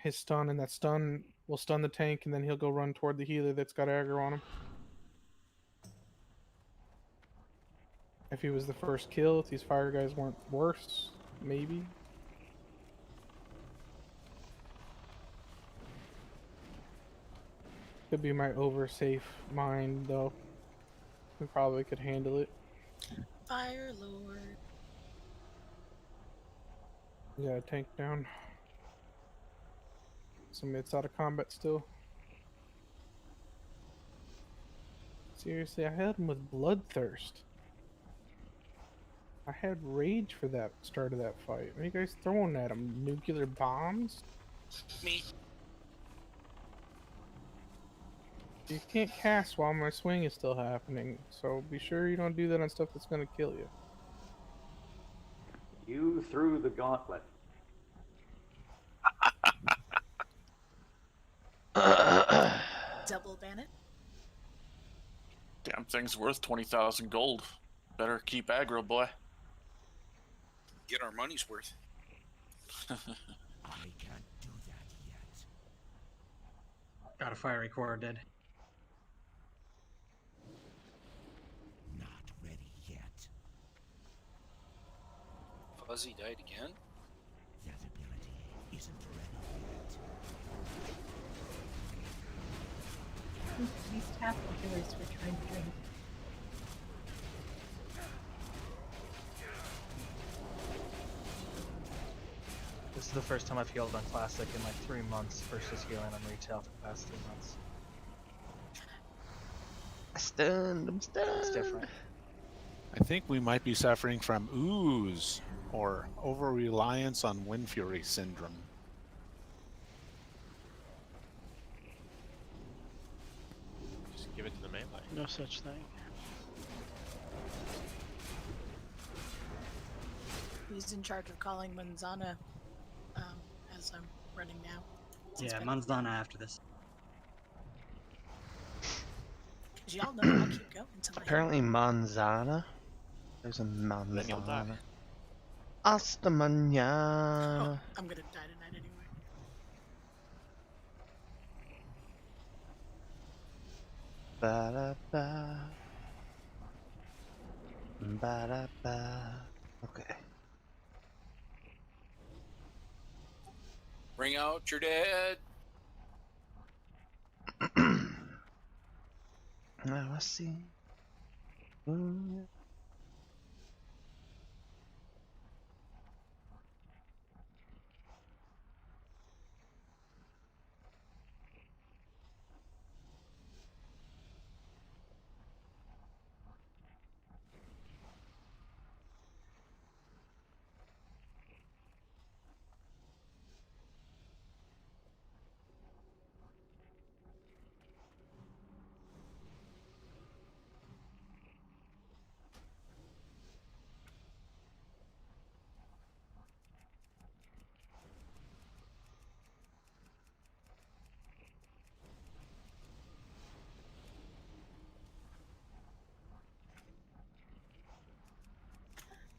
his stun, and that stun will stun the tank, and then he'll go run toward the healer that's got aggro on him. If he was the first kill, if these fire guys weren't worse, maybe. Could be my oversafe mind, though. We probably could handle it. Fire Lord. Yeah, tank down. Some mitts out of combat still. Seriously, I had him with Bloodthirst. I had rage for that start of that fight. What are you guys throwing at him? Nuclear bombs? Me. You can't cast while my swing is still happening, so be sure you don't do that on stuff that's gonna kill you. You threw the gauntlet. Double ban it. Damn thing's worth 20,000 gold. Better keep aggro, boy. Get our money's worth. I can't do that yet. Got a fiery core dead. Not ready yet. Fuzzy died again? That ability isn't ready yet. These tackle killers were trying to drink. This is the first time I've healed on Classic in like 3 months versus healing on Retail for the past 3 months. I'm stunned. It's different. I think we might be suffering from ooze or over-reliance on Wind Fury syndrome. Just give it to the melee. No such thing. Who's in charge of calling Manzana as I'm running now? Yeah, Manzana after this. Because y'all know I'll keep going until Apparently Manzana. There's a Manzana. Hasta mañana. Oh, I'm gonna die tonight anyway. Ba-da-ba. Ba-da-ba. Okay. Bring out your dead. Now I see. Ooh.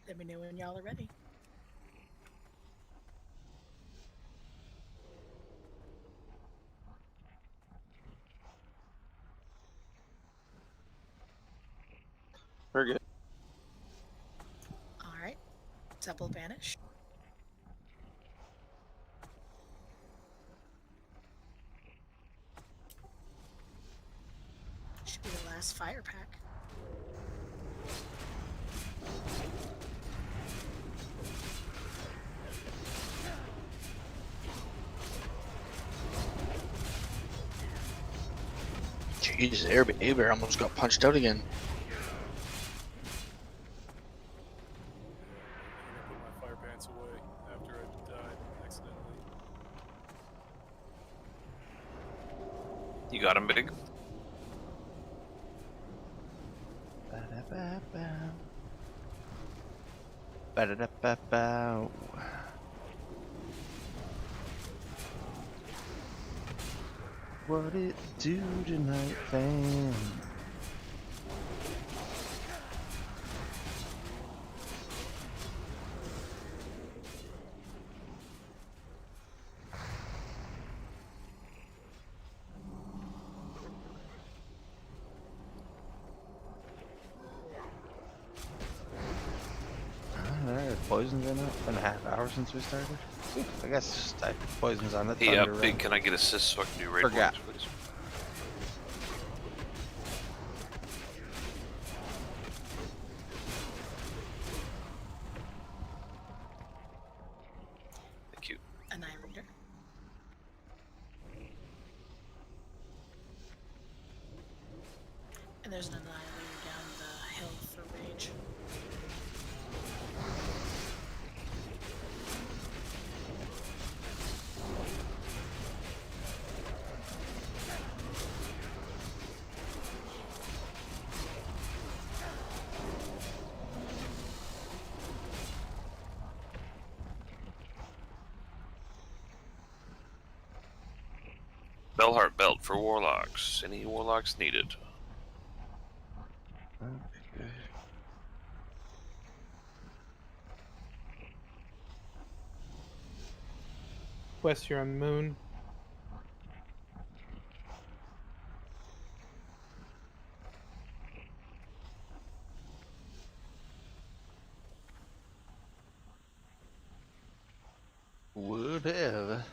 Let me know when y'all are ready. We're good. Alright. Double banish. Should be the last fire pack. Jeez, Air almost got punched out again. I put my fire pants away after I died accidentally. You got him, Big? Ba-da-ba-ba. Ba-da-da-ba-ba. What it do tonight, fam? poisons in it. Been a half hour since we started. I guess just type poisons on it. Hey, Thunder Big, Ring. can I get assist so I can do raid Forgot. warnings, please? Thank you. Annihilator. And there's an annihilator down the hill for rage. Bellheart belt for warlocks. Any warlocks needed? Okay. Wes, you're on the moon. Whatever.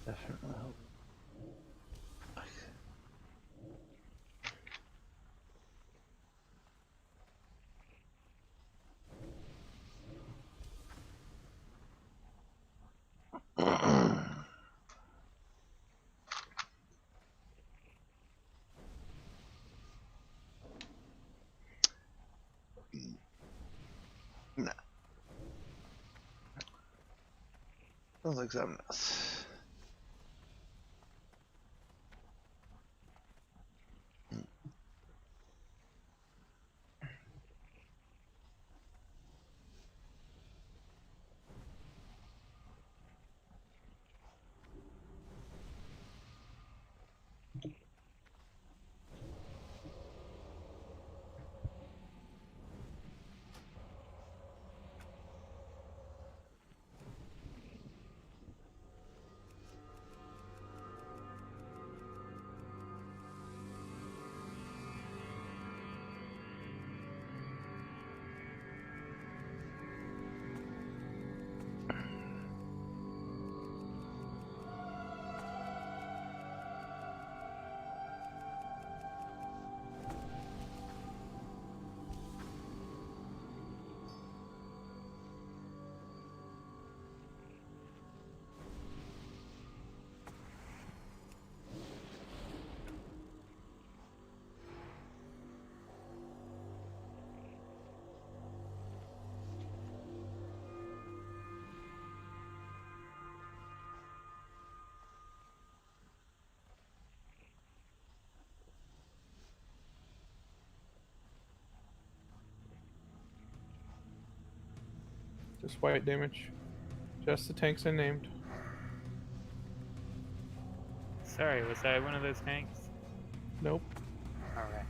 Definitely help. No. Sounds like something else. Just white damage. Just the tanks I named. Sorry, was I one of those tanks? Nope. Alright.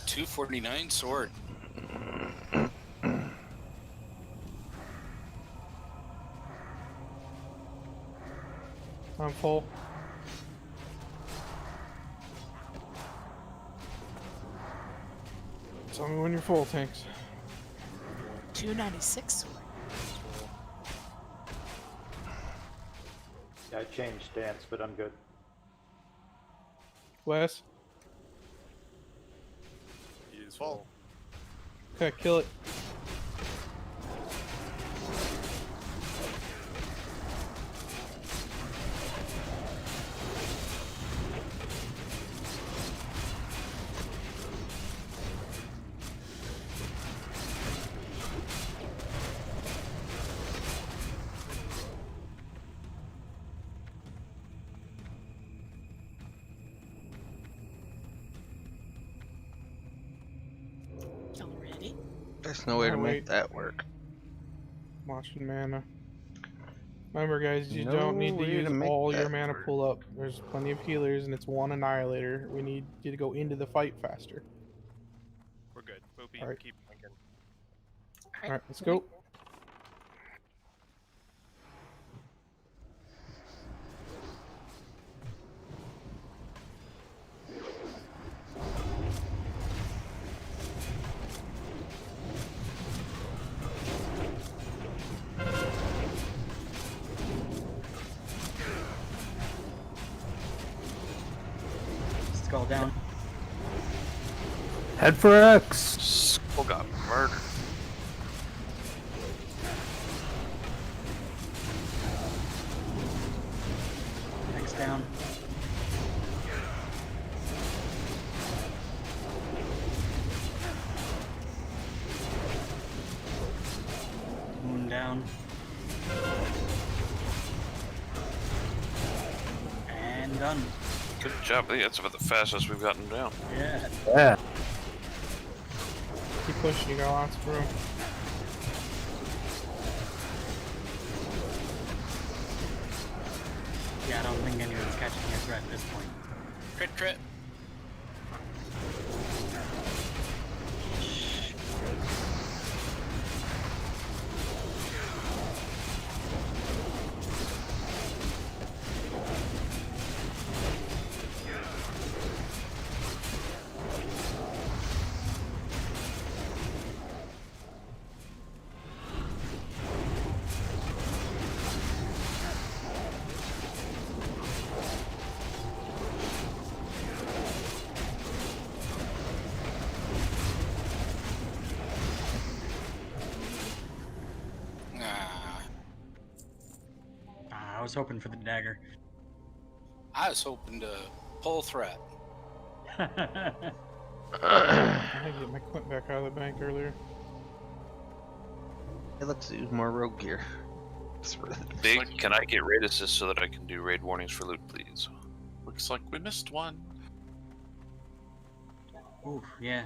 $249 sword. I'm full. Tell me when you're full, tanks. 296. Yeah, I changed stance, but I'm good. Wes? He is full. Okay, kill it. There's no way to Oh, make wait. that work. Watching mana. Remember, guys, you No don't need to way to use make all your that mana work. pull up. There's plenty of healers, and it's one annihilator. We need you to go into the fight faster. We're good. Boopy, Alright. keep thinking. Alright, let's go. Skull down. Head for X. Skull got murdered. X down. Moon down. And done. Good job. I think that's about the fastest we've gotten down. Yeah. Yeah. Keep pushing, you got lots of room. Yeah, I don't think anyone's catching a threat at this point. Crit, crit. I was hoping for the dagger. I was hoping to pull threat. I had to get my quint back out of the bank earlier. Hey, let's use more rogue gear. Big, can I get raid assist so that I can do raid warnings for loot, please? Looks like we missed one. Ooh, yeah.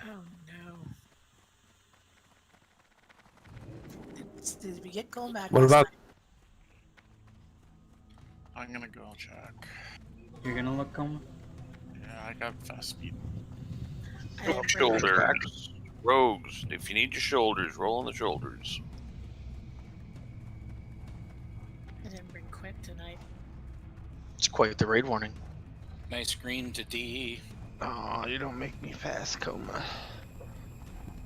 Oh no. Did we get gold back? What last about- night? I'm gonna go check. You're gonna look, Coma? Yeah, I got fast speed. I didn't bring Shoulders. Rogues, if you need your shoulders, roll on the shoulders. I didn't bring quint tonight. It's quite the raid warning. Nice green to DE. Oh, you don't make me fast, Coma.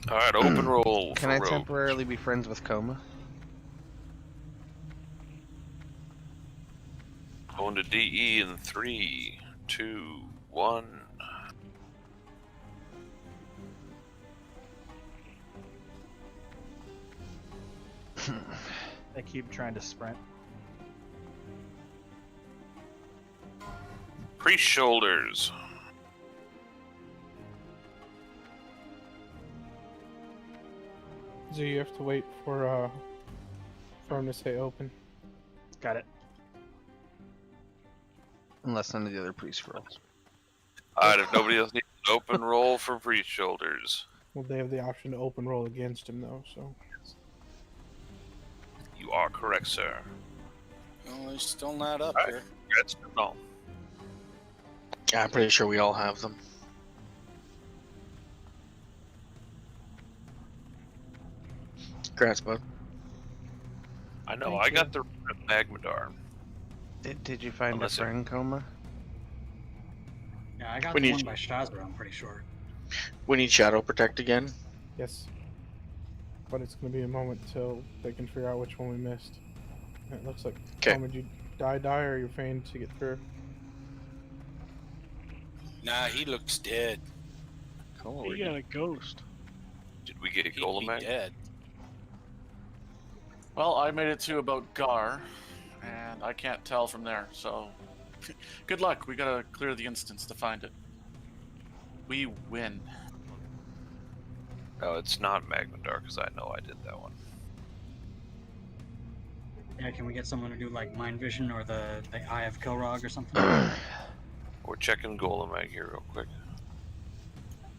Alright, open roll Can for I rogues. temporarily be friends with Coma? Going to DE in 3, 2, 1. They keep trying to sprint. Priest shoulders. So you have to wait for him to say open. Got it. Unless none of the other priests roll. Alright, if nobody else needs an open roll for priest shoulders. Well, they have the option to open roll against him though, so. You are correct, sir. Well, they're still not up Alright. here. Congrats to all. Yeah, I'm pretty sure we all have them. Congrats, bud. I know, Thank I you. got the Magmadar. Did you find Unless a it- friend, Coma? Yeah, I got We the need- one by Shazra, I'm pretty sure. We need Shadow Protect again. Yes. But it's gonna be a moment till they can figure out which one we missed. And it looks like. 'Kay. Did you die, or you're feigned to get through? Nah, he looks dead. Holy. got a ghost. Did we get He'd be Golemag? dead. Well, I made it to about Gar, and I can't tell from there, so good luck. We gotta clear the instance to find it. We win. No, it's not Magmadar, because I know I did that one. Yeah, can we get someone to do like Mind Vision or the Eye of Kilrog or something? We're checking Golemag here real quick.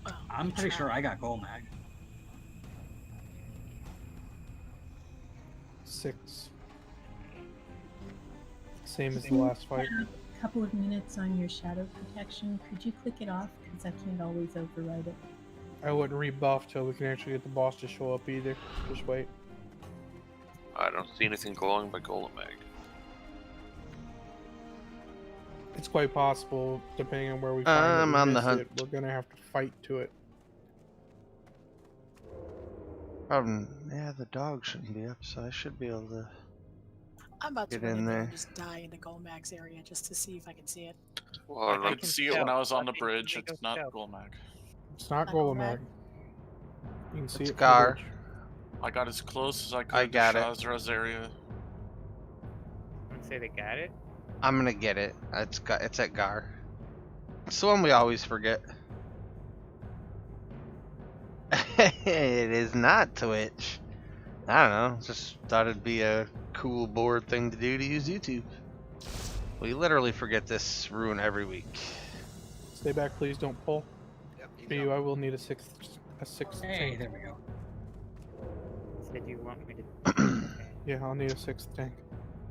Well, I'm pretty sure I got gold mag. 6. Same as the last fight. A couple of minutes on your shadow protection. Could you click it off? Because I can't always override it. I wouldn't rebuff till we can actually get the boss to show up either. Just wait. I don't see anything glowing but golem mag. It's quite possible, depending on where we find it. I'm we on the miss hunt. it, we're gonna have to fight to it. Yeah, the dog shouldn't be up, so I should be able to. I'm about to Get run in in there there. and just die in the Golmax area just to see if I can see it. Well, I look, could see it when I was on the bridge. It's not Golmag. It's not Not Golomag. You can see It's it from the Gar. bridge. I got as close as I could I got to it. Shazra's area. Say they got it. I'm gonna get it. It's at Gar. It's the one we always forget. It is not Twitch. I don't know. Just thought it'd be a cool board thing to do to use YouTube. We literally forget this rune every week. Stay back, please. Don't pull. Yep, For you, I will need a sixth Hey, tank. there we go. Said you want me to. Yeah, I'll need a 6th tank.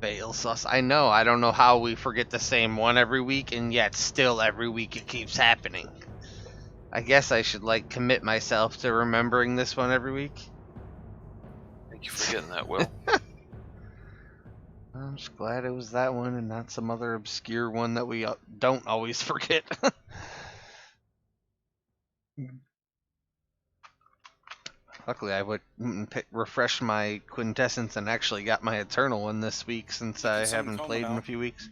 Fail sus. I know. I don't know how we forget the same one every week, and yet still every week it keeps happening. I guess I should like commit myself to remembering this one every week. thank you for getting that, Will. I'm just glad it was that one and not some other obscure one that we don't always forget. Luckily, I would refresh my quintessence and actually got my eternal one this week since I Get some haven't coming played in a out. few weeks.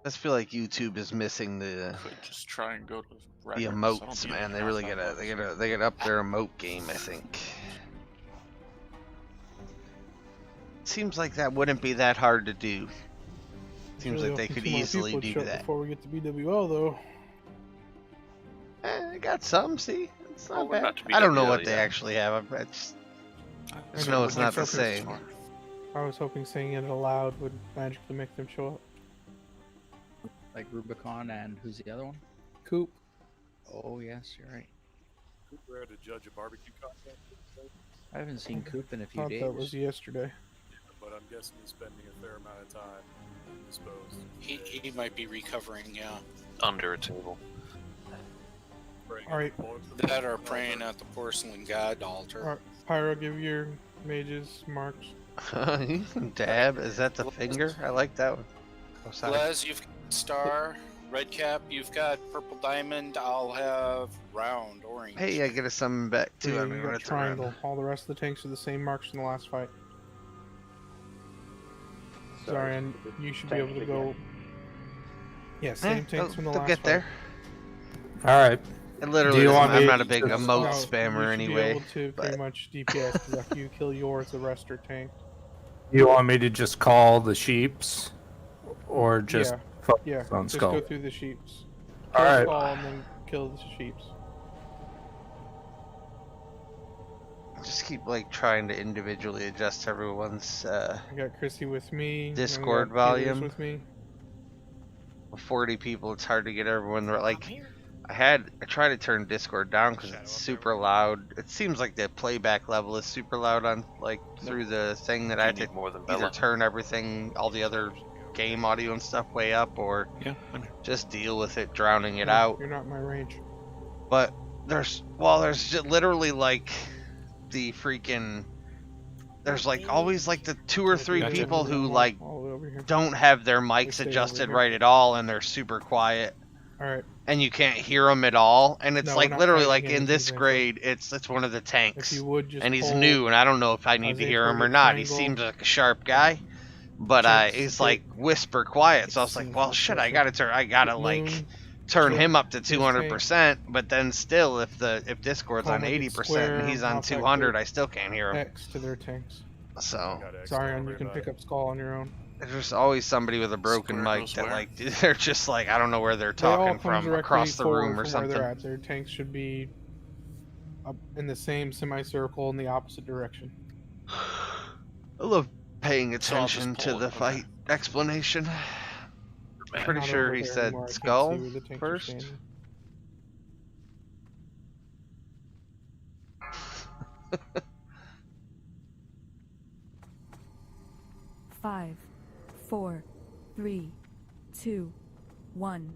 I just feel like YouTube is missing the Could just try and go to records. emotes, man. They really they gotta up their emote game, I think. Seems like that wouldn't be that hard to do. Seems Really like they hoping could 2 more easily people do show up that. Before we get to BWL, though. I got some, see? It's not we're bad. not to I don't know BWL what they yet. actually have. I just I know it's not the focus same. I was hoping saying it aloud would magically make them show up. Like Rubicon and who's the other one? Coop. Oh yes, you're right. Where to judge a barbecue contest? I haven't seen Coop in a few Thought days. that was yesterday. But I'm guessing he's spending a fair amount of time indisposed. He might be recovering, yeah. Under a table. Praying All right. at the Lord for That or the praying at the porcelain god altar. Alright, Pyro, give your mages marks. You can dab. Is that the finger? I like that one. Oh, sorry. Les, you've got star. Red cap, you've got purple diamond. I'll have round orange. Hey, I get a summon back too. Yeah, I mean, you got it's around. triangle. All the rest of the tanks are the same marks from the last fight. Sorry, and you should be able to go. Yeah, same tanks from the they'll last get fight. there. Alright. It literally doesn't, I'm not a big emote spammer you should anyway. Be able to pretty much DPS because after you kill yours, the rest are tanked. You want me to just call the sheeps, or just Yeah. focus Yeah, on just skull? go through the sheeps. All Kill right. Skull and then kill the sheeps. Just keep like trying to individually adjust everyone's I got Chrissy with me. and I Discord got Peters volume. with me. With 40 people, it's hard to get everyone like. I tried to turn Discord down because it's super loud. It seems like the playback level is super loud on like through the thing that I had to more than either Bella. turn everything, all the other game audio and stuff way up, or Yeah, I'm here. just deal with it drowning it No, out. You're not in my range. But there's literally like the freaking there's like always like the 2 or 3 Gotcha. people who like All the way over here. don't have their mics stay over adjusted here. right at all, and they're super quiet. Alright. And you can't hear them at all, and it's No, like we're not literally fighting like in anything this like that. grade, it's one of the If tanks, you would just and he's hold- new, and I don't know if I need to Isaiah hear him or Corbett not. He triangle. seems like a sharp guy, but Just he's hit like whisper quiet. So I was like, single well, shit, I pressure. gotta like Moon, turn click him up to this 200%. But then still, if Discord's on Comment 80% square, and he's on mouth 200, actor, I still can't hear him. X to their tanks. So Sorry, and you can pick up Skull on your own. there's always somebody with a broken Square mic goes that where? like they're just like I don't know where they're They all talking come from directly across the forward room or from where they're something. at. Their tanks should be up in the same semicircle in the opposite direction. I love paying So I'll just attention to pull it, the okay. fight explanation. Man. Pretty Not sure over he there said anymore, I can't skull see where the tanks are first. standing. Five, 4, 3, 2, 1.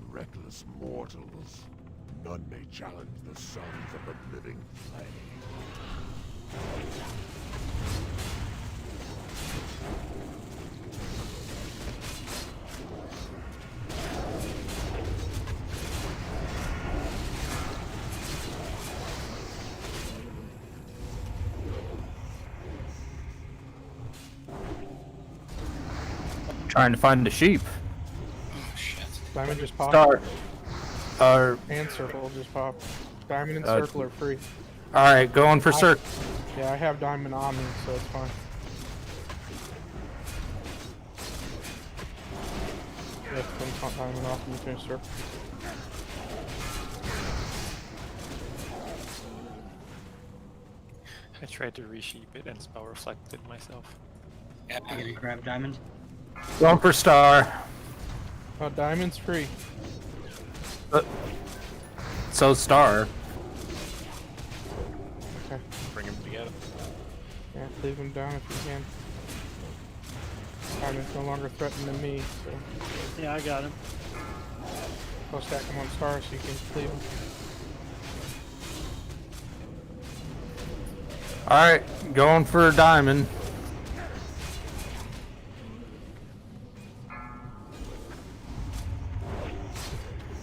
Reckless mortals. None may challenge the sons of the living flame. Trying to find the sheep. Diamond just popped. Start. And circle just popped. Diamond and Uh, circle are free. Alright, going for circle. Yeah, I have diamond on me, so it's fine. Yeah, then diamond off and you finish circle. I tried to resheep it and spell reflected myself. Yeah, I gotta grab diamond. Going for star. Oh, diamond's free. So star. Okay. Bring them together. Yeah, leave him down if you can. Diamond's no longer threatening me, so. Yeah, I got him. Go stack him on star so you can leave him. Alright, going for diamond.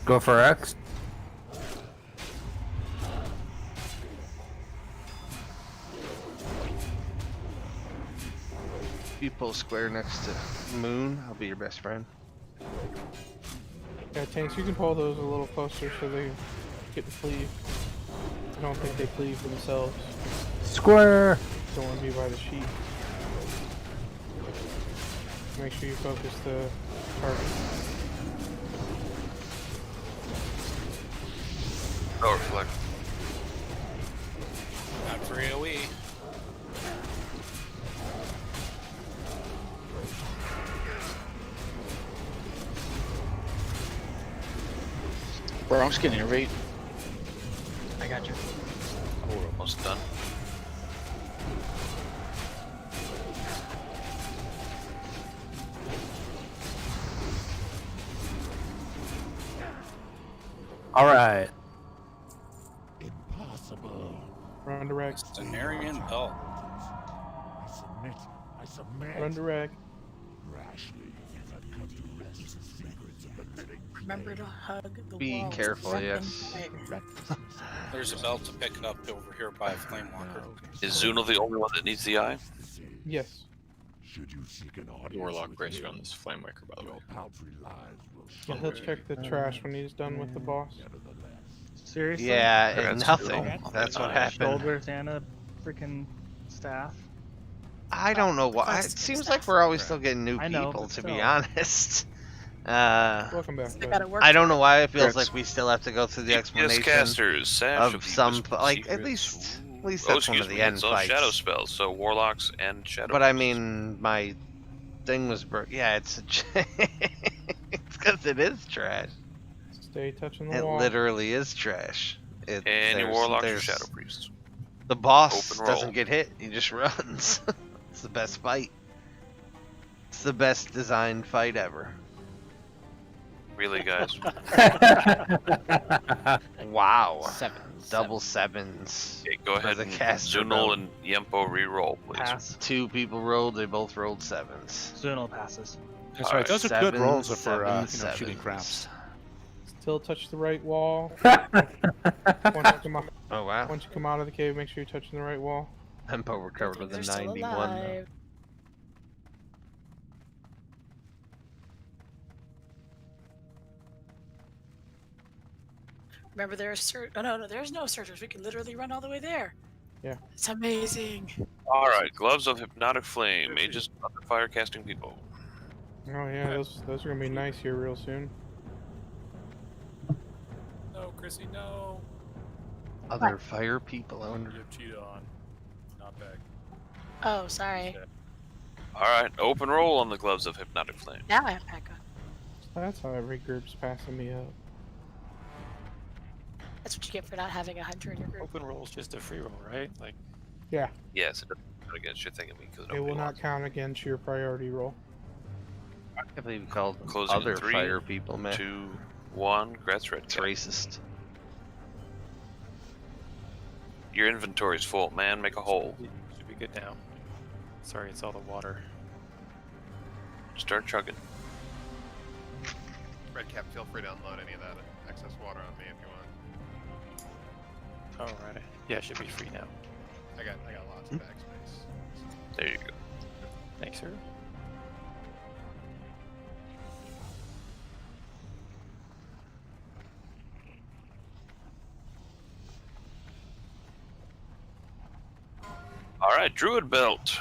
Go for X. You pull square next to Moon, I'll be your best friend. Yeah, tanks, you can pull those a little closer so they get to cleave. I don't think they cleave themselves. Square. Don't want to be by the sheep. Make sure you focus the target. Oh, reflect. Not for AoE. Bronx can innervate. I got you. Oh, we're almost done. Alright. Impossible. Run to rag. Cenarian belt. I submit. I submit. Run to rag. Rashly, I've come to wrest the secrets of the living. Remember to hug the Be wall. careful, yes. There's a belt to pick up over here by a flame walker. Is Zuno the only one that needs the eye? Yes. Should you seek an audience Warlock with bracer him, on this flame waker, by the way. your paltry lives will Yeah, he'll check the trash when he's done with the boss. Seriously? Yeah, and That's nothing. cool. That's what Nice. happened. Shoulders and a freaking staff. I don't know why. It seems like we're always still getting new I know, people, but to be still. honest. Welcome back. They bud. gotta work. I don't know why it feels Chris. like we still have to go through the Yes, explanation casters, sash of some, deepest like, at secrets. least Oh, that's one excuse of the me, end it's all fights. shadow spells, so warlocks and shadow. But I priests. mean, my thing was yeah, it's it's because it is trash. Stay touching the It wall. literally is trash. and your warlocks or shadow priests. The boss Open roll. doesn't get hit; he just runs. It's the best fight. It's the best designed fight ever. Really, guys? Wow. Seven. Double sevens. Okay, go ahead the and caster Zunol belt. and Yempo re-roll, please. Pass. Two people rolled; they both rolled sevens. Zuno passes. That's right. Those are good rolls for Seven, shooting sevens. craps. Still touch the right wall. once, you come out, Oh wow! once you come out of the cave, make sure you're touching the right wall. Tempo recovered with They're a still 91. alive. Remember, there's oh no, there's no searchers. We can literally run all the way there. Yeah. It's amazing. All right, gloves of hypnotic flame, mages, other fire casting people. Oh yeah, those are gonna be nice here real soon. No, Chrissy, no. Other fire people. I wonder. You have cheetah on. Not back. Oh, sorry. Alright, open roll on the gloves of hypnotic flame. Now I have Pagle. That's how every group's passing me up. That's what you get for not having a hunter in your group. Open roll is just a free roll, right? Like, Yeah, Yes, it doesn't count against your thing because it will not count against your priority roll. I can't believe you called them Closing in other 3, fire people, man. 2, 1. Congrats, red It's cap. racist. Your inventory's full, man. Make a hole. should be good now. Sorry, it's all the water. Start chugging. Red Cap, feel free to unload any of that excess water on me if you want. Alright. Yeah, it should be free now. I got lots of bag space. There you go. Thanks, sir. Alright, Druid Belt.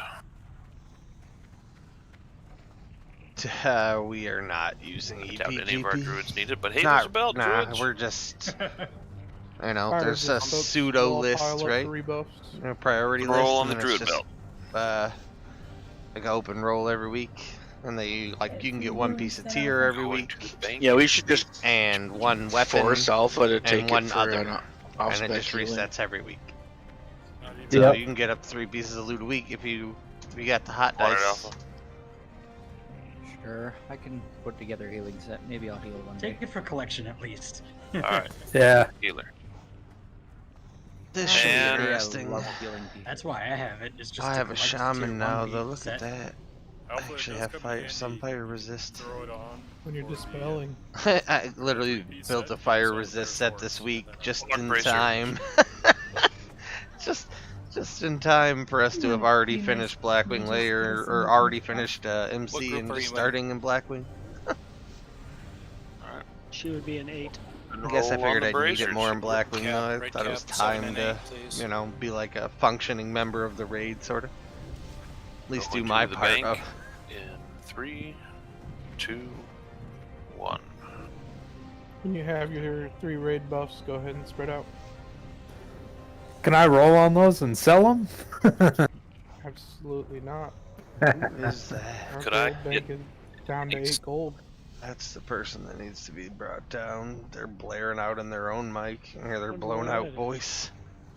We are not using I doubt any of our EPGP. druids need it, but hey, Not- there's a belt, nah, druids. we're just, I know, Fire there's a resistance, pseudo we'll list, pile up right? 3 buffs. A priority Roll list, on and the then druid it's just, like an open roll every week, and they like you can get 1 piece of tier every Going week, to the bank. Yeah, we should just and 1 weapon, force Alpha to take and 1 it for other, an off and it just spec healing. resets every week. Not even- So Yep. you can get up to 3 pieces of loot a week if you got the hot Want it, dice. Alpha? Sure, I can put together a healing set. Maybe I'll heal one day. Take it for collection at least. Alright, Yeah. healer. This should be And- interesting. I love healing people. That's why I have it. It's just I to have a collect tier shaman now, 1 though. beat Look set. at that. I Alpha, it actually does have come in fire, some handy. fire resist. Throw it on. When you're for the, dispelling. I literally Repeat built set, a fire so resist fire set this force, week, and then just One in bracer. time. just in time for us to have already nice. finished Blackwing Just layer, listen or to already that. finished MC group and are just you in? starting in Blackwing. Alright. She would be an 8. I guess I Roll on figured the I'd need it bracers. more in Blackwing Cap, though. I red thought it was cap, 7 time and to, 8, please. you know, be like a functioning member of the raid, sort of. At least do Going my to the part bank of. in 3, 2, 1. When you have your 3 raid buffs, go ahead and spread out. Can I roll on those and sell them? Absolutely not. Is that? Our Could I gold bank is down to 8 gold. That's the person that needs to be brought down. They're blaring out in their own mic, or their blown out voice.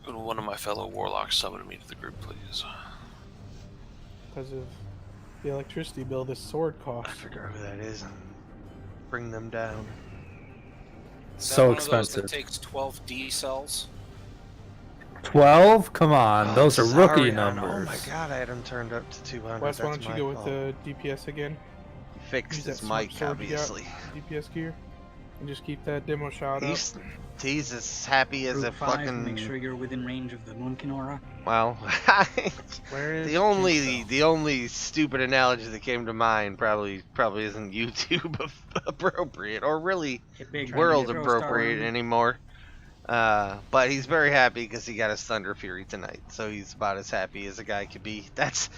Could one of my fellow warlocks summon me to the group, please? Because of the electricity bill this sword I costs. figure out who that is and bring them down. Is that So one of those expensive. that takes 12 D cells? 12? Come on, those are rookie Zarion. numbers. Oh my god, I had him turned up to 200. Wes, why That's don't you my go with fault. the DPS again? He fixed Use that his smart mic, sword you got, obviously. DPS gear. And just keep that demo shot up. He's as happy as Group a 5, fucking. make sure you're within range of the Moonkin aura. Well, Where is the only stupid analogy that came to mind probably isn't YouTube appropriate or really Get big, world trying to get a throw appropriate star. anymore. But he's very happy because he got his Thunder Fury tonight, so he's about as happy as a guy could be. This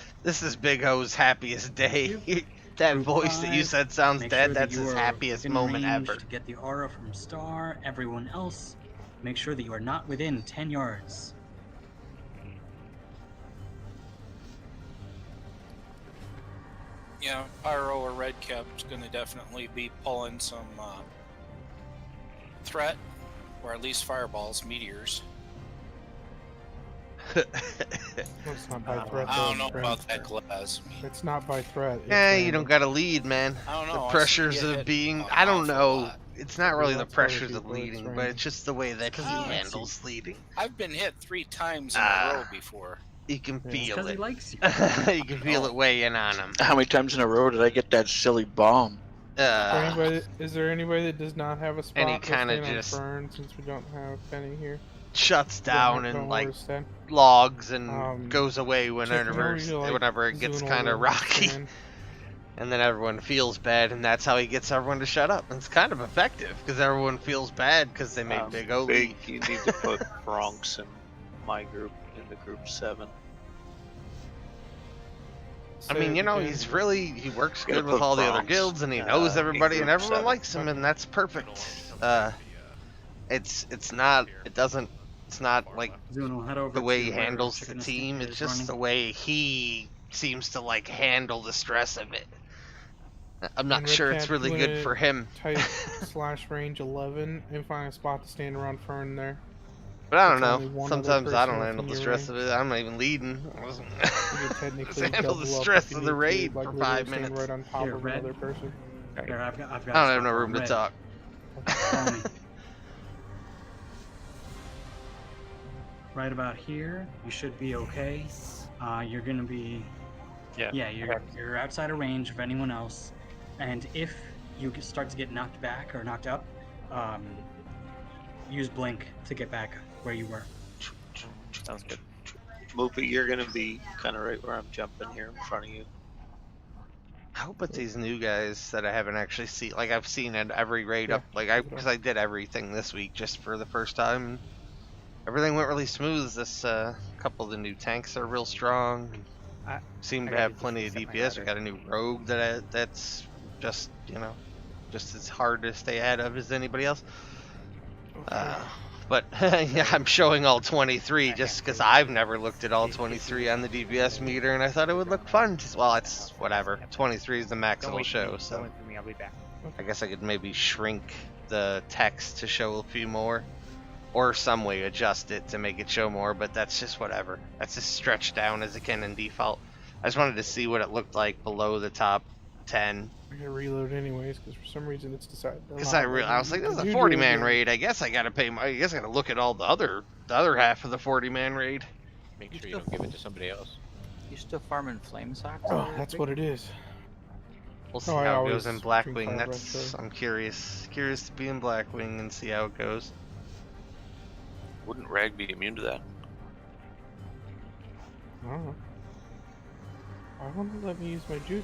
is Big O's happiest day. That Group voice that you 5, said sounds make dead. sure that That's you his are happiest within moment range ever. To get the aura from Star, everyone else, make sure that you are not within 10 yards. Yeah, Pyro or Red Cap's going to definitely be pulling some threat, or at least fireballs, meteors. Well, it's not by threat. I don't though, know friend. about that glass. It's not by threat. It's Yeah, you random. don't got to lead, man. I don't know. The I see pressures you get of hit being, an I don't awful know. lot. It's not really the Lots of other pressures of people, it's leading, but random. it's just the way that he Oh, handles leading. I've been hit 3 times in a row before. You can Yeah. feel Because he it. likes you. You can feel it weighing on him. How many times in a row did I get that silly bomb? Is there anybody that does not have a spot? Any kinda listed on just- burn, since we don't have Penny here. Shuts down and like understand. logs and goes away Check whenever over, like, whenever it gets zoom kind of over, rocky. scan. And then everyone feels bad, and that's how he gets everyone to shut up. And it's kind of effective because everyone feels bad because they made Big O lead. You need to put Bronx in my group, in the group 7. I mean, you know, he works Gotta good with put all the other Bronx, guilds, and he knows everybody, in and group everyone 7. likes him, and that's perfect. It doesn't It's not like Zuno, head over the way to he where handles the Chicken team. is It's just running. the way he seems to like handle the stress of it. I'm not And sure Red it's Cap, really you good wanna for him. Type /range 11 and find a spot to stand around Fern there. But I don't There's know. only one other Sometimes I person don't handle within the your stress range. of it. I'm not even leading. I wasn't. You could technically Just handle the double up stress if you of the need to, raid like for literally 5 stand minutes. right on top Here, of Red. another person. Here, I've got I a don't have spot no for room to Red. talk. Follow me. Right about here, you should be okay. You're gonna be, yeah, you're outside of range of anyone else, and if you start to get knocked back or knocked up, use blink to get back where you were. Sounds good. Moopy, you're gonna be kind of right where I'm jumping here in front of you. I hope it's these new guys that I haven't actually seen. Like I've seen at every raid Yeah, up. Like because I did everything this week just for the first time. Everything went really smooth. This couple of the new tanks are real strong. Seem to have plenty of DPS. We got a new rogue that's just just as hard to stay ahead of as anybody else. But yeah, I'm showing all 23 just because I've never looked at all 23 on the DPS meter, and I thought it would look fun. Well, it's whatever. 23 is the max it'll show, so I'll be back. I guess I could maybe shrink the text to show a few more, or some way adjust it to make it show more. But that's just whatever. That's just stretched down as it can in default. I just wanted to see what it looked like below the top 10. I'm gonna reload anyways because for some reason it's decided. Because I was like, this is a 40-man raid. I guess I gotta pay. I guess I gotta look at all the other half of the 40-man raid. Make sure you don't give it to somebody else. You still farming flame socks? Oh, that's what it is. We'll see I how it always goes in drink BlackWing. Fire That's Red, so- I'm curious to be in BlackWing and see how it goes. Wouldn't Rag be immune to that? I don't know. Why won't it let me use my Juju?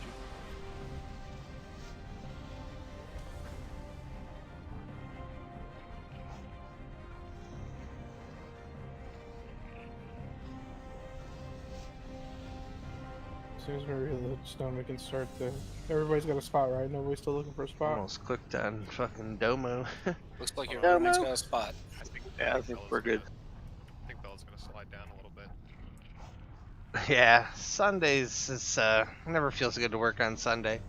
As soon as we reload stone, we can start the. Everybody's got a spot, right? Nobody's still looking for a spot. Almost clicked on fucking Domo. Looks like everyone's got a spot. Yeah, I think we're good. I think Bella's gonna slide down a little bit. Yeah, Sundays is never feels good to work on Sunday.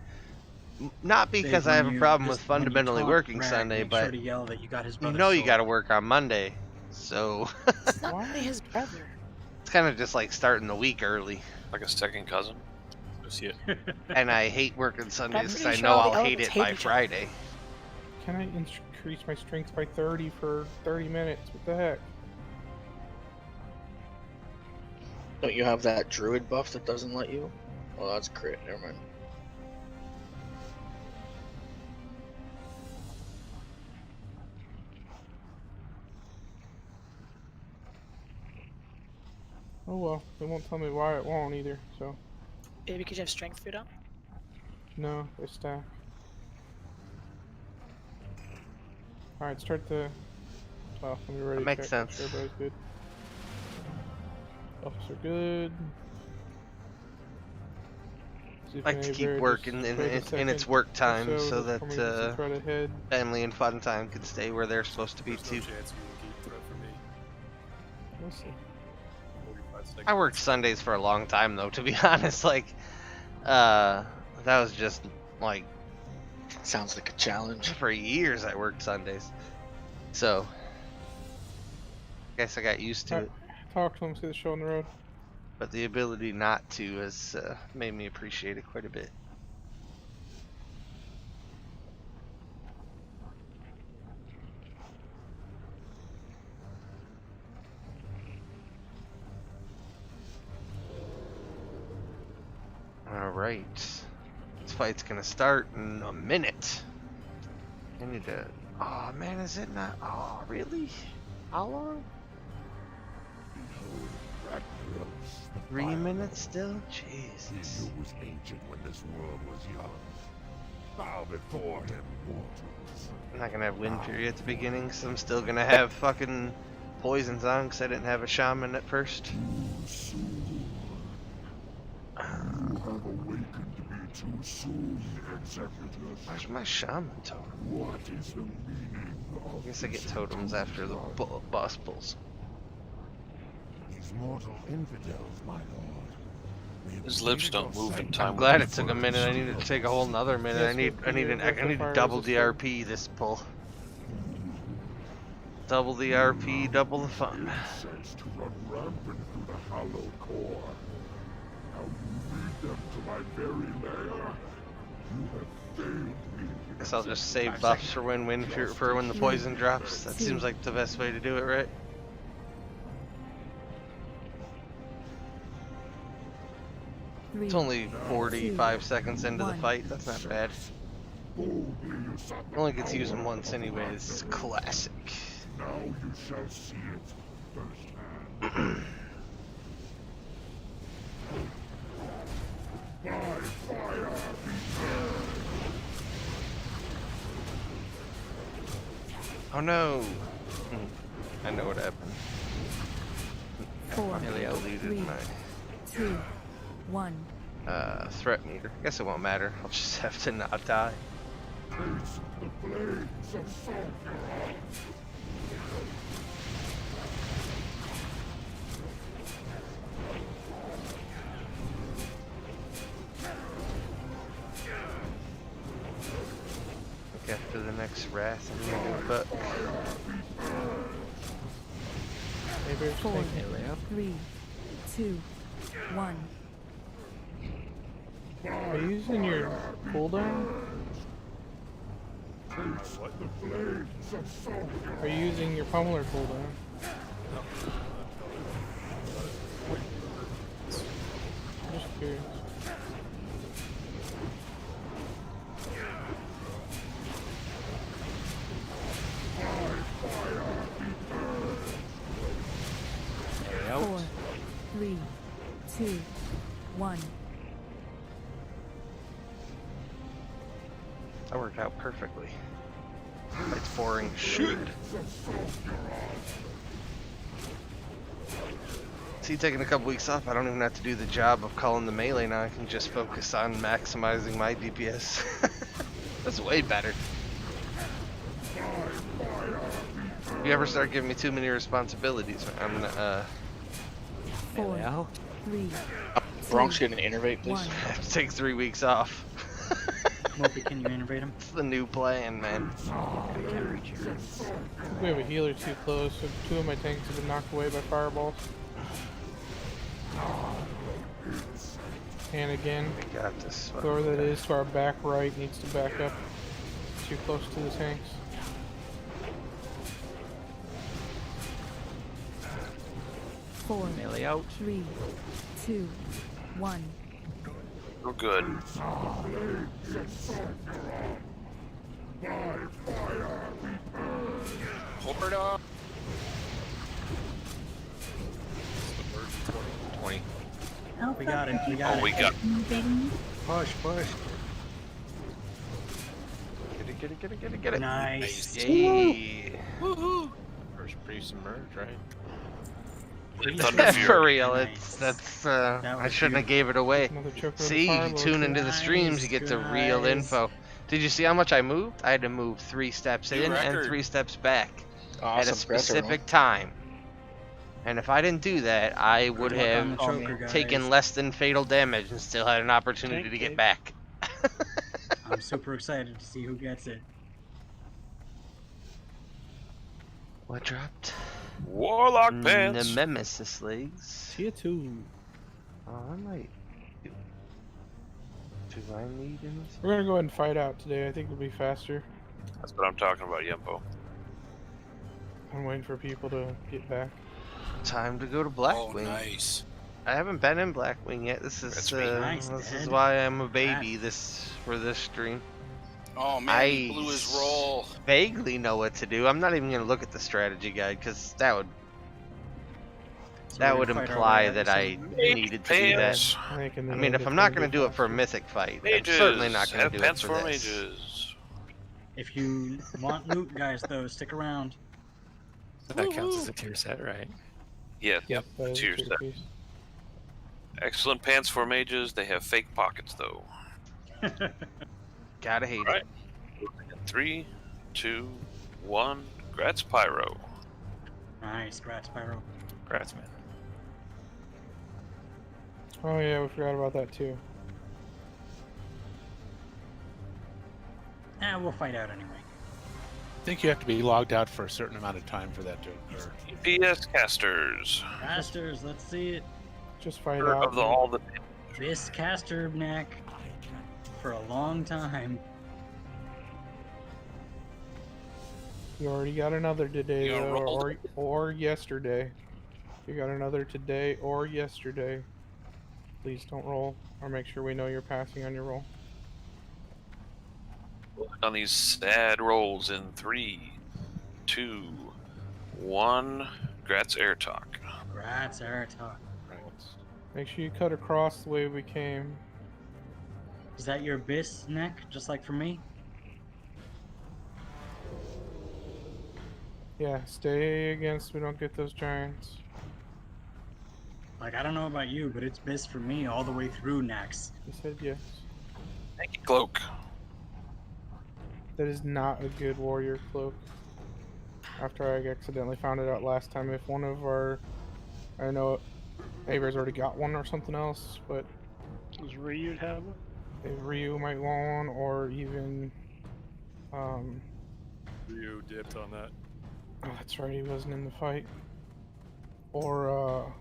Not because Dave, I have when a you- problem just with when you fundamentally talk, working Rag, Sunday, make sure but to yell that you got his you brother's know you soul. got to work on Monday, so It's not really his brother. it's kind of just like starting the week early. Like a second cousin? And I hate working Sundays because I pretty sure know all the I'll hate elements it hate by each other. Friday. Can I increase my strength by 30 for 30 minutes? What the heck? Don't you have that druid buff that doesn't let you? Oh, that's crit. Never mind. Oh well, they won't tell me why it won't either, so. Maybe because you have strength food up? No, they stack. Alright, start the. Well, let me ready. That makes check. sense. Everybody's good. Buffs are good. See if I like to any keep bear work just in wait a its second work or time so before we that just try to head. family and fun time can stay where they're supposed to be There's no too. chance you can keep threat for me. We'll see. 45 seconds. I worked Sundays for a long time though, to be honest. Like, that was just like Sounds like a challenge. for years. I worked Sundays, so I guess I got used to it. Talk to them, see the show on the road. But the ability not to has made me appreciate it quite a bit. Alright. This fight's gonna start in a minute. I need to. Oh man, is it not? Oh, really? How long? 3 minutes still? Jesus. He who was ancient when this world was young. Bow before him, mortals. I'm not gonna have Wind Fury at the beginning, so I'm still gonna have fucking poisons on because I didn't have a shaman at first. You have awakened me too soon, executors. Where's my shaman totem? What is the meaning I of guess I get this totems after the boss pulls. these mortal infidels, my lord. His lips don't move in time. I'm glad it took a minute. I need to take a whole nother minute. Yes, I need to double the RP this pull. Double the RP, double the fun. Sense to run rampant through the hollow core. Now you lead them to my very lair. You have failed me. Guess I'll just save buffs for when the poison drops. That seems like the best way to do it, right? It's only 45 seconds into the fight. That's not bad. Only gets used once anyways. Classic. Now you shall see it firsthand. By fire be burned. Oh no! I know what happened. 4, Deleted 3, my 2, 1. Threat meter. Guess it won't matter. I'll just have to not die. Taste the flames of sulfur. After the next wrath, I'm gonna do but 4, 3, 2, 1. Are you using your cooldown? Are you using your pummeler cooldown? Just curious. Out. 4, 3, 2, 1. that worked out perfectly. It's boring. Shoot! See, taking a couple weeks off, I don't even have to do the job of calling the melee now. I can just focus on maximizing my DPS. That's way better. If you ever start giving me too many responsibilities, I'm gonna 4, 3. Bronx, get an innervate, please. 1. I have to take 3 weeks off. Mopey, can you innervate him? It's the new plan, man. We have a healer too close, so 2 of my tanks have been knocked away by fireballs. And again, We got this. whoever that is to our back right needs to back up. Too close to the tanks. Four, Melee out. 3, 2, 1. We're good. Horde up. 20. Alpha, We got it. could We you got Oh, we got moving? Push, push. Get it. Nice. Yay. Woohoo! First pre-submerge, right? Thunder For Fury. real, Nice. that's That I was shouldn't have gave it away. Another choker with a See, you fireball tune too. into the streams, you get the real Nice. info. Did you see how much I moved? I had to move 3 steps New in and record. 3 steps back at Awesome. a specific time. And if I didn't do that, I would Good luck on have the choker, guys. taken less than fatal damage and still had an opportunity to get back. I'm super excited to see who gets it. What dropped? Warlock pants. Nemesis legs. Tier 2. Oh, I might. Do I need anything? We're gonna go ahead and fight out today. I think it'll be faster. That's what I'm talking about, Yempo. I'm waiting for people to get back. Time to go to Oh, BlackWing. nice. I haven't been in BlackWing yet. This is That's really nice, this is Dad. why I'm a baby for this stream. Oh man, he blew his roll. Vaguely know what to do. I'm not even gonna look at the strategy guide because that would So that we're would gonna fight our imply way out, that you I said? needed to do that. I think in the I mean, end if it's I'm not gonna gonna be do it for a faster. mythic fight, I'm Mages. certainly not gonna Have do it pants for for this. mages. If you want loot, guys, though, stick around. That counts as a tier set, right? Yeah. Yep, that is a Tier tier set. piece. Excellent pants for mages. They have fake pockets though. Gotta hate Right. it. 3, 2, 1. Grats Pyro. Nice, Grats Pyro. Congrats, man. Oh yeah, we forgot about that too. We'll fight out anyway. I think you have to be logged out for a certain amount of time for that to occur. PS casters. Casters, let's see it. Just fight Of out. all the This caster neck for a long time. You already got another today, You gonna though, roll? or yesterday. You got another today or yesterday. Please don't roll, or make sure we know you're passing on your roll. on these sad rolls in 3, 2, 1. Grats air talk. Grats, Aratok. Make sure you cut across the way we came. Is that your Abyss neck, just like for me? Yeah, stay against. We don't get those giants. Like, I don't know about you, but it's Abyss for me all the way through next. He said yes. Thank you, Cloak. That is not a good warrior cloak. After I accidentally found it out last time, if one of our, I know Aver's already got one or something else, but Does Ryu have one? if Ryu might want one, or even, Ryu dipped on that. oh, that's right, he wasn't in the fight. Or,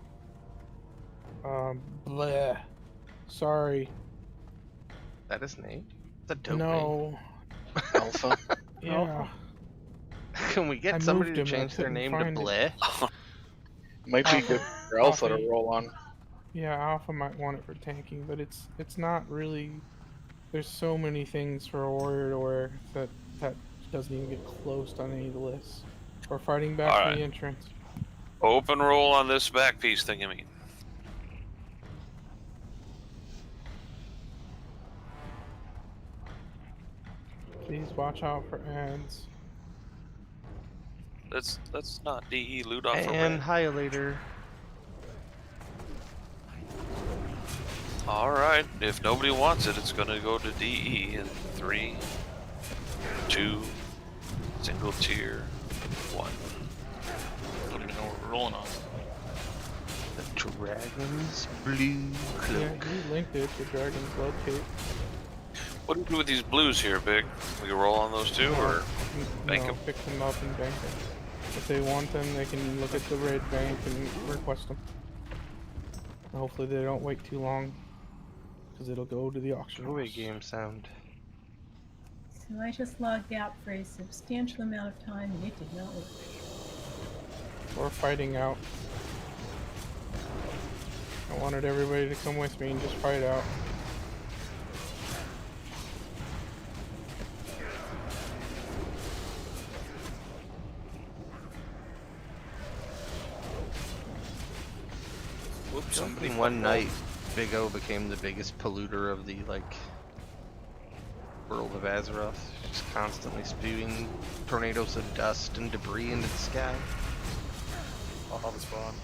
bleh. Sorry. That his name? It's a dope No. Alpha. Yeah. Can we get I somebody moved to him, I change their couldn't name to find it. Bleh? Might be good for Alpha to Alpha. roll on. Yeah, Alpha might want it for tanking, but it's not really. There's so many things for a warrior to wear that doesn't even get close on any of the lists. We're fighting back to Alright. the entrance. Open roll on this back piece thing, I mean. Please watch out for ads. Let's not DE loot off a And red. Highlighter. Alright, if nobody wants it, it's gonna go to DE in 3, 2, single tier, 1. Don't even know what we're rolling on. The Dragon's Blue Yeah, Cloak. you linked it to Dragon's Blood Cape. What do we do with these blues here, Big? We can roll on those too, or bank No, them? pick them up and bank them. If they want them, they can look at the red bank and request them. And hopefully they don't wait too long, because it'll go to the auction Away house. game sound. So I just logged out for a substantial amount of time and it did not work. Or fighting out. I wanted everybody to come with me and just fight out. Whoops, somebody In one fucked night, Big O became the biggest polluter of the, world of Azeroth. Just constantly spewing tornadoes of dust and debris into the sky. I'll have a spawn.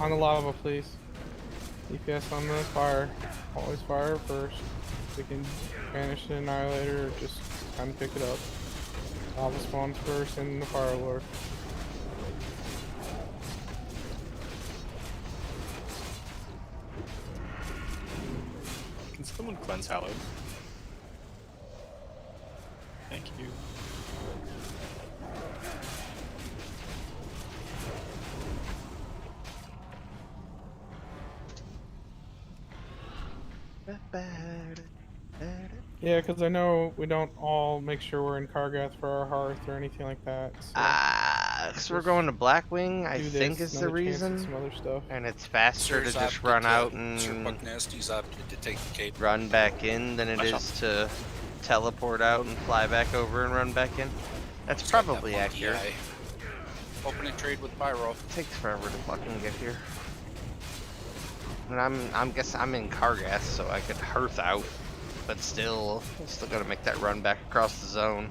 On the lava, please. DPS on the fire. Always fire first. We can banish the Annihilator or just kind of pick it up. Lava spawns first and the Fire Lord. Can someone cleanse Hallowed? Thank you. Yeah, because I know we don't all make sure we're in Kargath for our hearth or anything like that. So So we're going to BlackWing, I do think this, is the another chance at reason. some other stuff. And it's faster to Sir's just opted run to- out Sir and Bucknasty's opted to take the cape. run back in than it is to teleport out and fly back over and run back in. That's probably accurate. Open and trade with Pyro. It takes forever to fucking get here. And I'm guessing I'm in Kargath, so I could hearth out, but still gotta make that run back across the zone.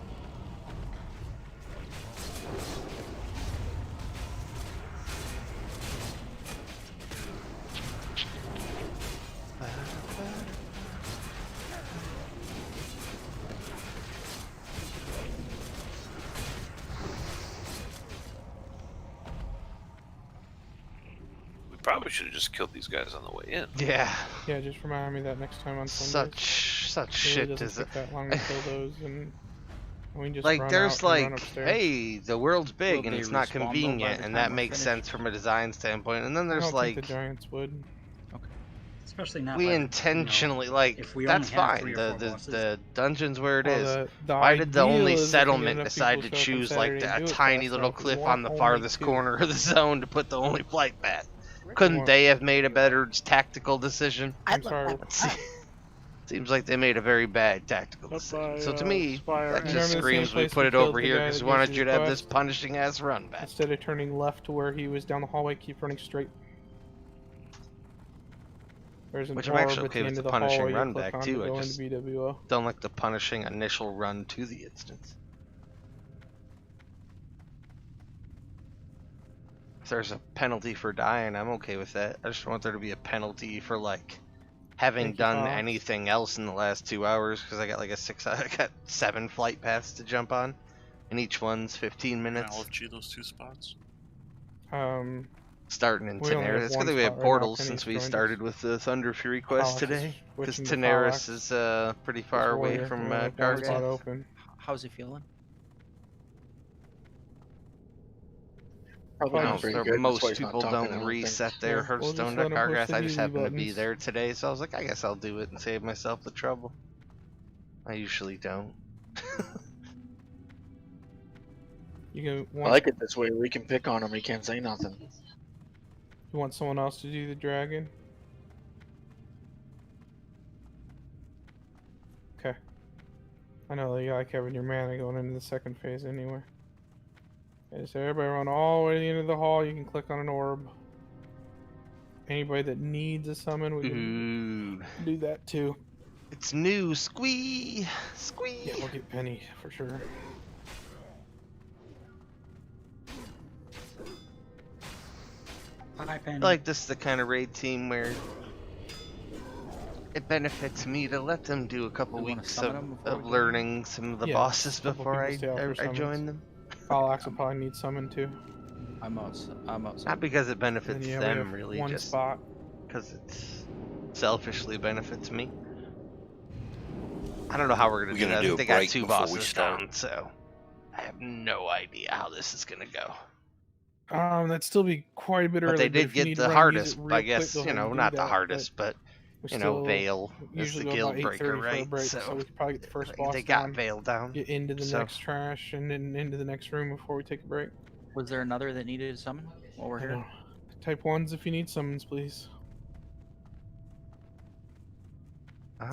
probably should have just killed these guys on the way in. Yeah. Yeah, just remind me that next time on Sundays. Such It shit really is doesn't take that long to kill those, and we can just like run there's out and run like, upstairs. hey, the world's big Will and they it's not respawn, though, by convenient, the and time that we're makes finished? sense from a design standpoint. And then I there's don't like, think the Giants would. Especially not we like, intentionally like if we that's only have fine. 3 or The 4 bosses. the dungeon's where it is. The Why did the ideal only is if you get settlement enough decide to people show up on choose like Saturday and a do it tiny fast little enough, 'cause cliff we on the want farthest only 2. corner of the zone to put the only flight path? Couldn't want- they have made a better tactical decision? I'm sorry. Seems like they made a very bad tactical decision. So to me, that Remember just the same screams we place put we it over killed the here guy because that we wanted gave you the to have this quest? punishing ass run back. Instead of turning left to where he was down the hallway, keep running straight. There's an Which I'm orb actually at okay the with end the of the punishing hallway you run click back on too. to I go just into BWO. don't like the punishing initial run to the instance. If there's a penalty for dying, I'm okay with that. I just want there to be a penalty for like having Thank you, done Fox. anything else in the last 2 hours because I got like I got 7 flight paths to jump on, and each one's 15 Can I minutes. LFG those 2 spots? Starting in We only have Tenaris. It's one good that we have spot right now. portals Penny's since we joined us. started with the Thunder Fury quest Phalanx is today. Because switching to Tenaris Phalanx. is pretty far This away warrior, from we only have one spot Gargant. open. How's he feeling? Probably No, not very there- good, that's why most he's not people talking, I don't don't reset think. their Yeah, we'll just Hearthstone let to him push Cargrass. the I just Healy happened to be buttons. there today, so I was like, I guess I'll do it and save myself the trouble. I usually don't. You can I like it this way. We can pick on him. He can't say nothing. You want someone else to do the dragon? Okay. I know that you like having your mana going into the second phase anyway. Okay, so everybody run all the way to the end of the hall. You can click on an orb. Anybody that needs a summon, we can do that too. It's new. Squee! Squee! Yeah, we'll get Penny for sure. Hi, Penny. I like this is the kind of raid team where it benefits me to let them do a couple You wanna weeks summon 'em before of we go? learning some of the Yeah, bosses a couple before people stay out for I join summons. them. Phalanx will probably need summon too. I'm outside. Not because it benefits Then, yeah, we them, have really, one just spot. because it's selfishly benefits me. I don't know how we're gonna do that. I think they got 2 bosses down, so I have no idea how this is gonna go. That'd still be quite a bit early. But they if did you get need the to run, hardest, use it real I quick, guess, go you ahead know, and do not the that, hardest, but, we you know, still Veil is usually the go guild about breaker, 8:30 for a right? break, So we could probably get the first boss they got done, Veil down. get into the so. next trash, and then into the next room before we take a break. Was there another that needed a summon while we're I here? know. Type 1s if you need summons, please.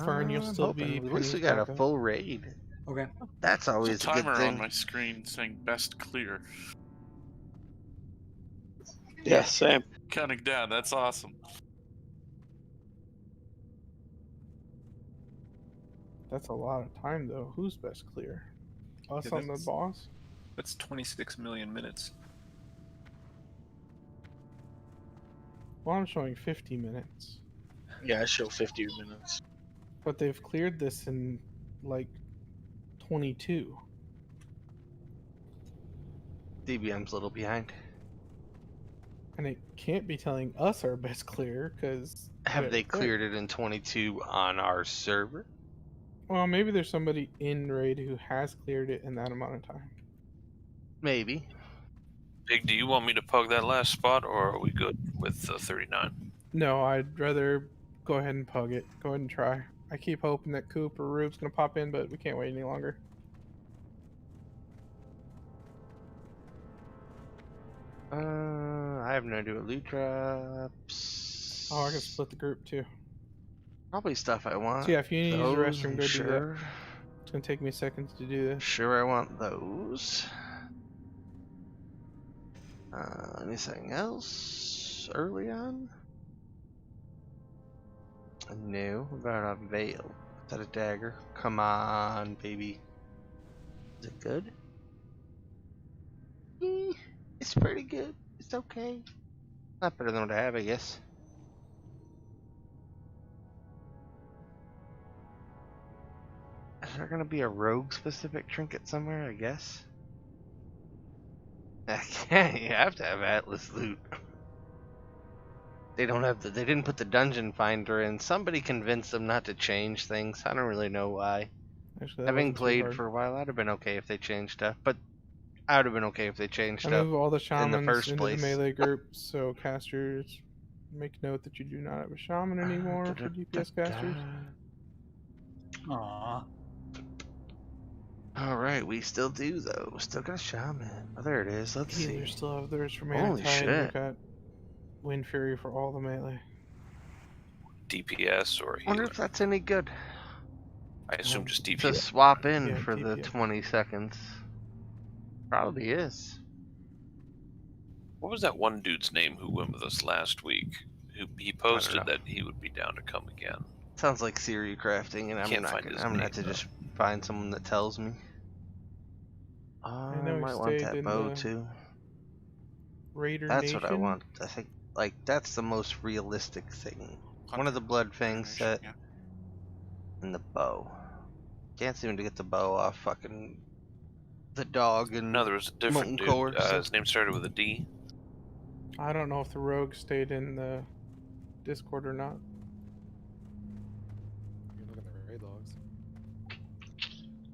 Fern, you'll I'm still hoping. be At least we Penny's got a backup. full raid. Okay. That's There's always a a good timer thing. on my screen saying best clear. Yeah, same. Counting down, that's awesome. That's a lot of time, though. Who's best clear? Us Yeah, on the that's- boss? That's 26 million minutes. Well, I'm showing 50 minutes. Yeah, I show 50 minutes. But they've cleared this in, like, 22. DBM's a little behind. And it can't be telling us our best clear, because... Have they cleared it in 22 on our server? Well, maybe there's somebody in Raid who has cleared it in that amount of time. Maybe. Big, do you want me to pug that last spot, or are we good with 39? No, I'd rather go ahead and pug it. Go ahead and try. I keep hoping that Coop or Rube's gonna pop in, but we can't wait any longer. I have no idea what loot drops. Oh, I can split the group too. Probably stuff I want. So yeah, if you need to use the Those, restroom, I'm go sure. do that. It's gonna take me seconds to do this. Sure, I want those. Anything else early on? No. What about a veil? Is that a dagger? Come on, baby. Is it good? It's pretty good. It's okay. Not better than what I have, I guess. Is there gonna be a rogue specific trinket somewhere, I guess? You have to have Atlas loot. they don't have they didn't put the dungeon finder in. Somebody convinced them not to change things. I don't really know why. Actually, that Having wasn't too played hard. for a while, I'd have been okay if they changed stuff, but I would have been okay if they changed I stuff move all the in the shamans first into the place. melee group, so casters make note that you do not have a shaman anymore for DPS casters. Aww. Alright, we still do though. Still got a shaman. Oh, there it is. Let's Healers see. still have theirs for Mana Holy Tide, and we shit. got Wind Fury for all the melee. DPS or Wonder healer? if that's any good. I assume just To DPS. swap in Yeah, for the DPS. 20 seconds. Probably is. What was that one dude's name who went with us last week? He posted know. that he would be down to come again. Sounds like Siri crafting, and I'm Can't not find gonna. his I'm gonna have name, to just find someone that tells me. I know he might want stayed that in bow the too. Raider That's Nation. what I want. I think like that's the most realistic thing. One of the blood fangs set and the bow. Can't seem to get the bow off fucking the dog and No, there was a different molten dude. core. His name started with a D. I don't know if the rogue stayed in the Discord or not. You can look at the raid logs.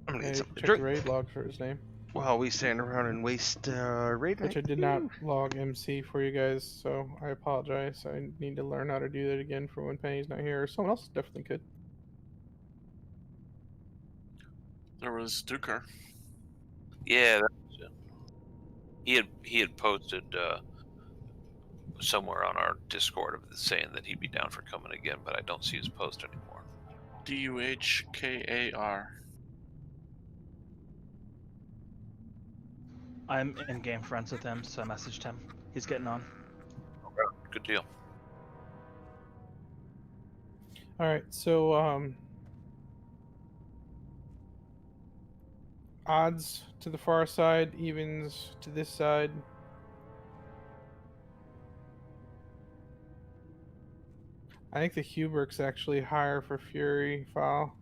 I'm gonna Yeah, get you something can to check drink the raid log for his name. while we stand around and waste raid Which I night. did not log MC for you guys, so I apologize. I need to learn how to do that again for when Penny's not here. Or someone else definitely could. There was Duker. Yeah, that was it. He had posted somewhere on our Discord saying that he'd be down for coming again, but I don't see his post anymore. DUHKAR. I'm in game friends with him, so I messaged him. He's getting on. Good deal. Alright, so odds to the far side, evens to this side. I think the Hubert's actually higher for Fury file.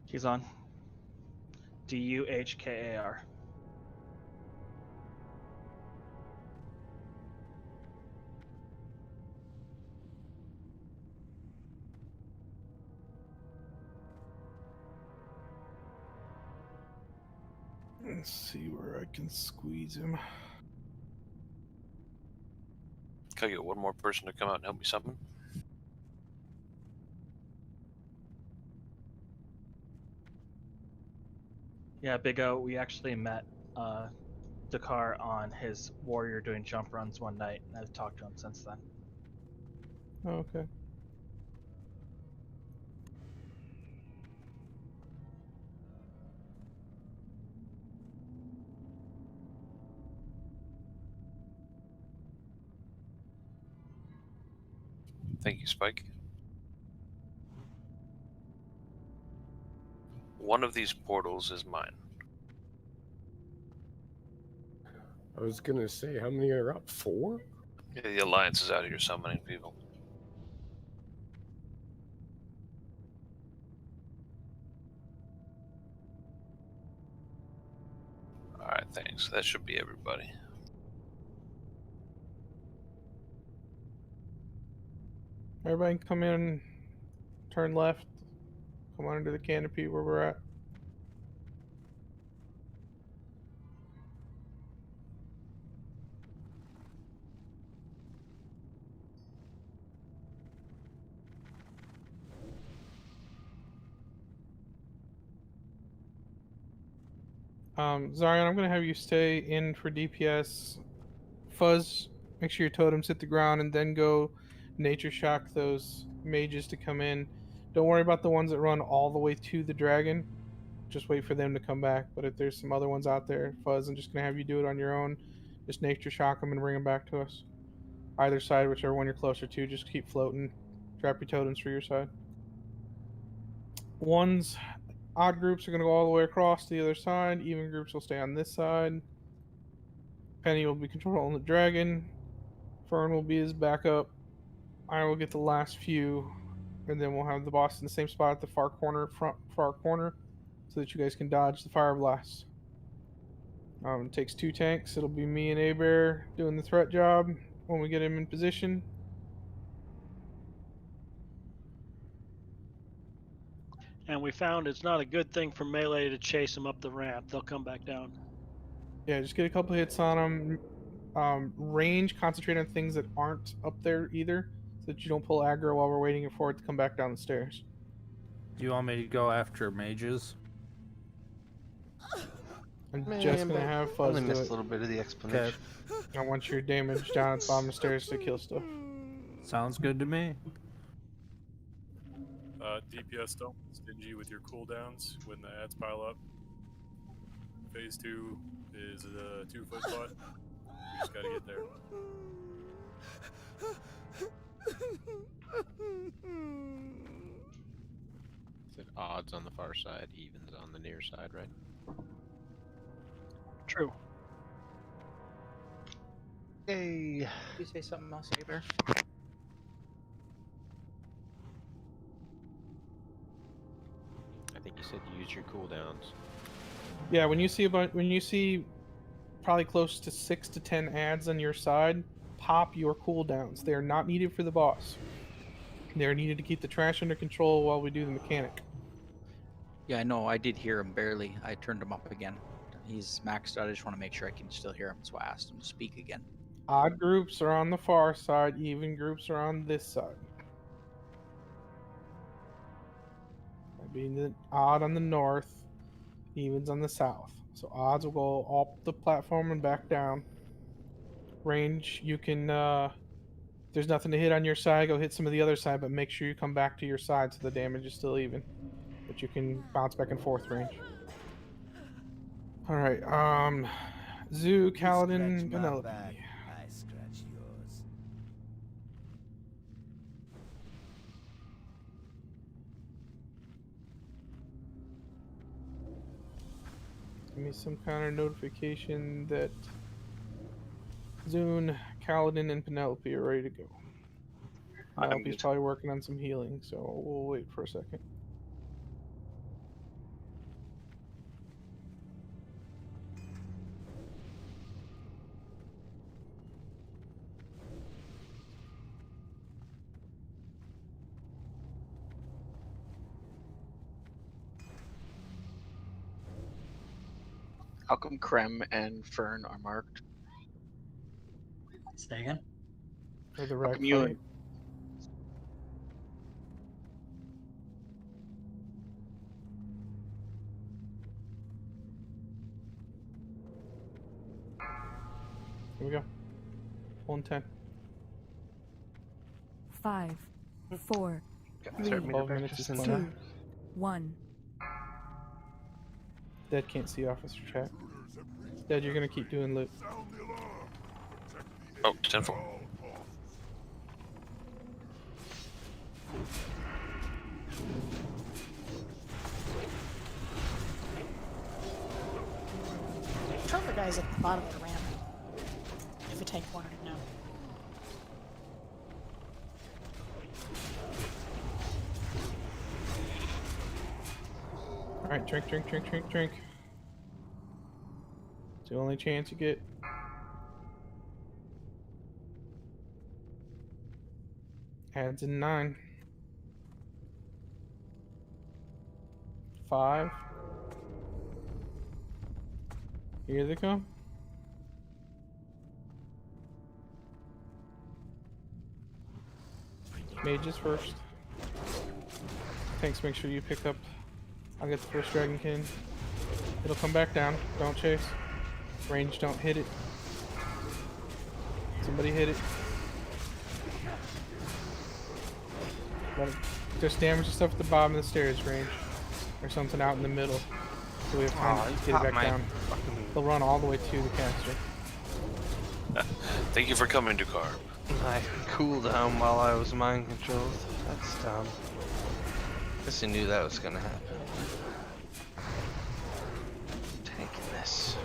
He's on. DUHKAR. Let's see where I can squeeze him. Can I get one more person to come out and help me summon? Yeah, Big O, we actually met Dakar on his warrior doing jump runs one night, and I've talked to him since then. Oh, okay. Thank you, Spike. One of these portals is mine. I was gonna say, how many are up? 4? Yeah, the Alliance is out here summoning people. Alright, thanks. That should be everybody. Everybody can come in, turn left, come on into the canopy where we're at. Zarian, I'm going to have you stay in for DPS. Fuzz, make sure your totems hit the ground and then go nature shock those mages to come in. Don't worry about the ones that run all the way to the dragon. Just wait for them to come back. But if there's some other ones out there, Fuzz, I'm just going to have you do it on your own. Just nature shock them and bring them back to us. Either side, whichever one you're closer to, just keep floating. Drop your totems for your side. Ones, odd groups are going to go all the way across to the other side. Even groups will stay on this side. Penny will be controlling the dragon. Fern will be his backup. I will get the last few, and then we'll have the boss in the same spot at the far corner, far corner, so that you guys can dodge the fire blast. It takes 2 tanks. It'll be me and Abear doing the threat job. when we get him in position. And we found it's not a good thing for melee to chase them up the ramp. They'll come back down. Yeah, just get a couple hits on him. Range, concentrate on things that aren't up there either, so that you don't pull aggro while we're waiting for it to come back down the stairs. Do you want me to go after mages? I'm just gonna have I Fuzz only do missed it. a little bit of the explanation. I want your damage down at the bottom of the stairs to kill stuff. Sounds good to me. DPS don't be stingy with your cooldowns when the ads pile up. Phase 2 is a 2-foot spot. We just gotta get there. Said odds on the far side, evens on the near side, right? True. Hey. Did you say something else, Saber? I think you said use your cooldowns. Yeah, when you see probably close to 6 to 10 ads on your side, pop your cooldowns. They are not needed for the boss. They are needed to keep the trash under control while we do the mechanic. Yeah, I know. I did hear him barely. I turned him up again. He's maxed out. I just want to make sure I can still hear him, so I asked him to speak again. Odd groups are on the far side, even groups are on this side. That being the odd on the north, evens on the south. So odds will go up the platform and back down. Range, you can, if there's nothing to hit on your side, go hit some of the other side, but make sure you come back to your side so the damage is still even. But you can bounce back and forth range. Alright, Zoo, Kaladin, Penelope. I scratch yours. Give me some kind of notification that Zune, Kaladin, and Penelope are ready to go. Penelope's probably working on some healing, so we'll wait for a second. How come Krem and Fern are marked? Stay again? For the How right come you fight. and Here we go. 110. 5, 4, Gotta start 3, meter back just in 2, time. 1. Dead can't see officer chat. Dead, you're gonna keep doing loot. Oh, 10-4. Trevor guy's at the bottom of the ramp. If a tank wanted to know. Alright, drink, drink, drink, drink, drink. It's the only chance you get. Adds in 9. 5. Here they come. Mages first. Tanks, make sure you pick up. I'll get the first Dragonkin. It'll come back down. Don't chase. Range, don't hit it. Somebody hit it. Let it just damage the stuff at the bottom of the stairs, range. Or something out in the middle. So we have time to get it back down. They'll run all the way to the caster. Thank you for coming, Dukar. I cooled down while I was mind controlled. That's dumb. Guess I knew that was gonna happen. Taking this.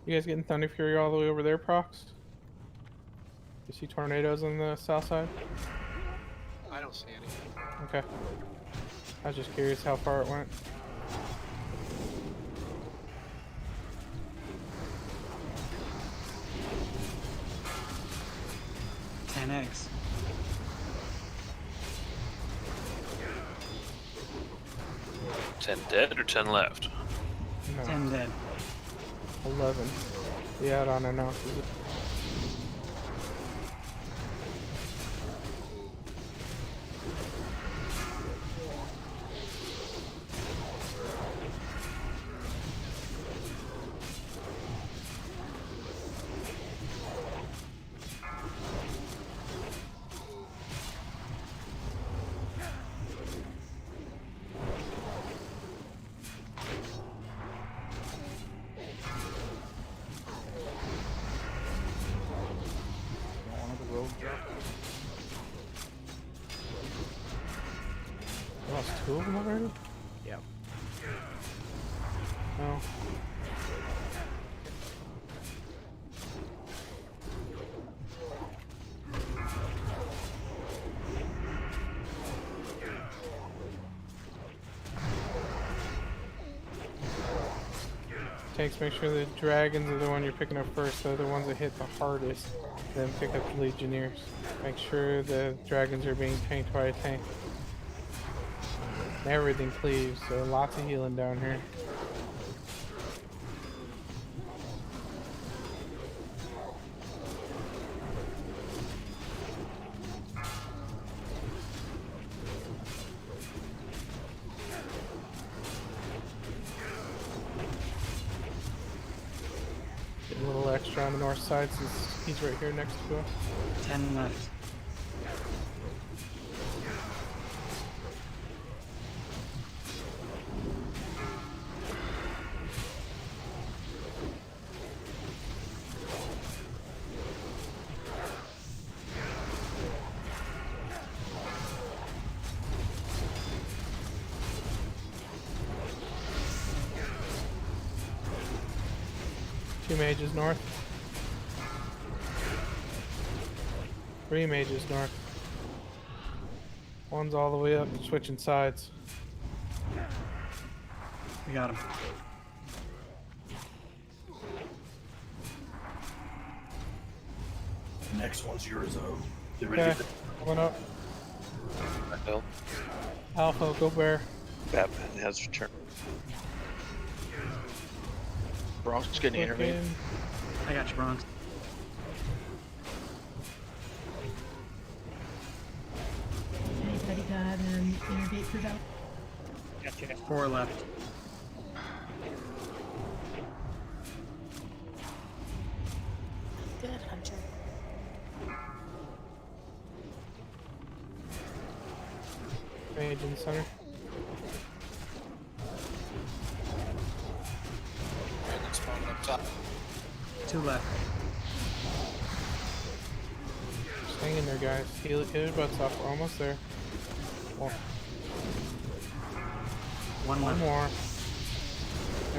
You guys getting Thunder Fury all the way over there, Prox? You see tornadoes on the south side? I don't see any. Okay. I was just curious how far it went. Ten eggs. 10 dead or 10 left? No. 10 dead. 11. The add-on announces it. Lost 2 of them already? Yep. No. Tanks, make sure the dragons are the one you're picking up first. They're the ones that hit the hardest. Then pick up the legionnaires. Make sure the dragons are being tanked by a tank. Everything cleaves, so lots of healing down here. Get a little extra on the north side since he's right here next to us. 10 left. Two mages north. 3 mages north. One's all the way up, switching sides. We got him. Next one's yours, though. Get Okay, ready. one up. Bill. Alpha, go bear. Batman has returned. Bronx is getting intervened. I got you, Bronx. Anybody got innervate for that? Gotcha. 4 left. Good hunter. Mage in the center. Dragon spawned up top. 2 left. Just hang in there, guys. Heal your butts off. We're almost there. One left. more.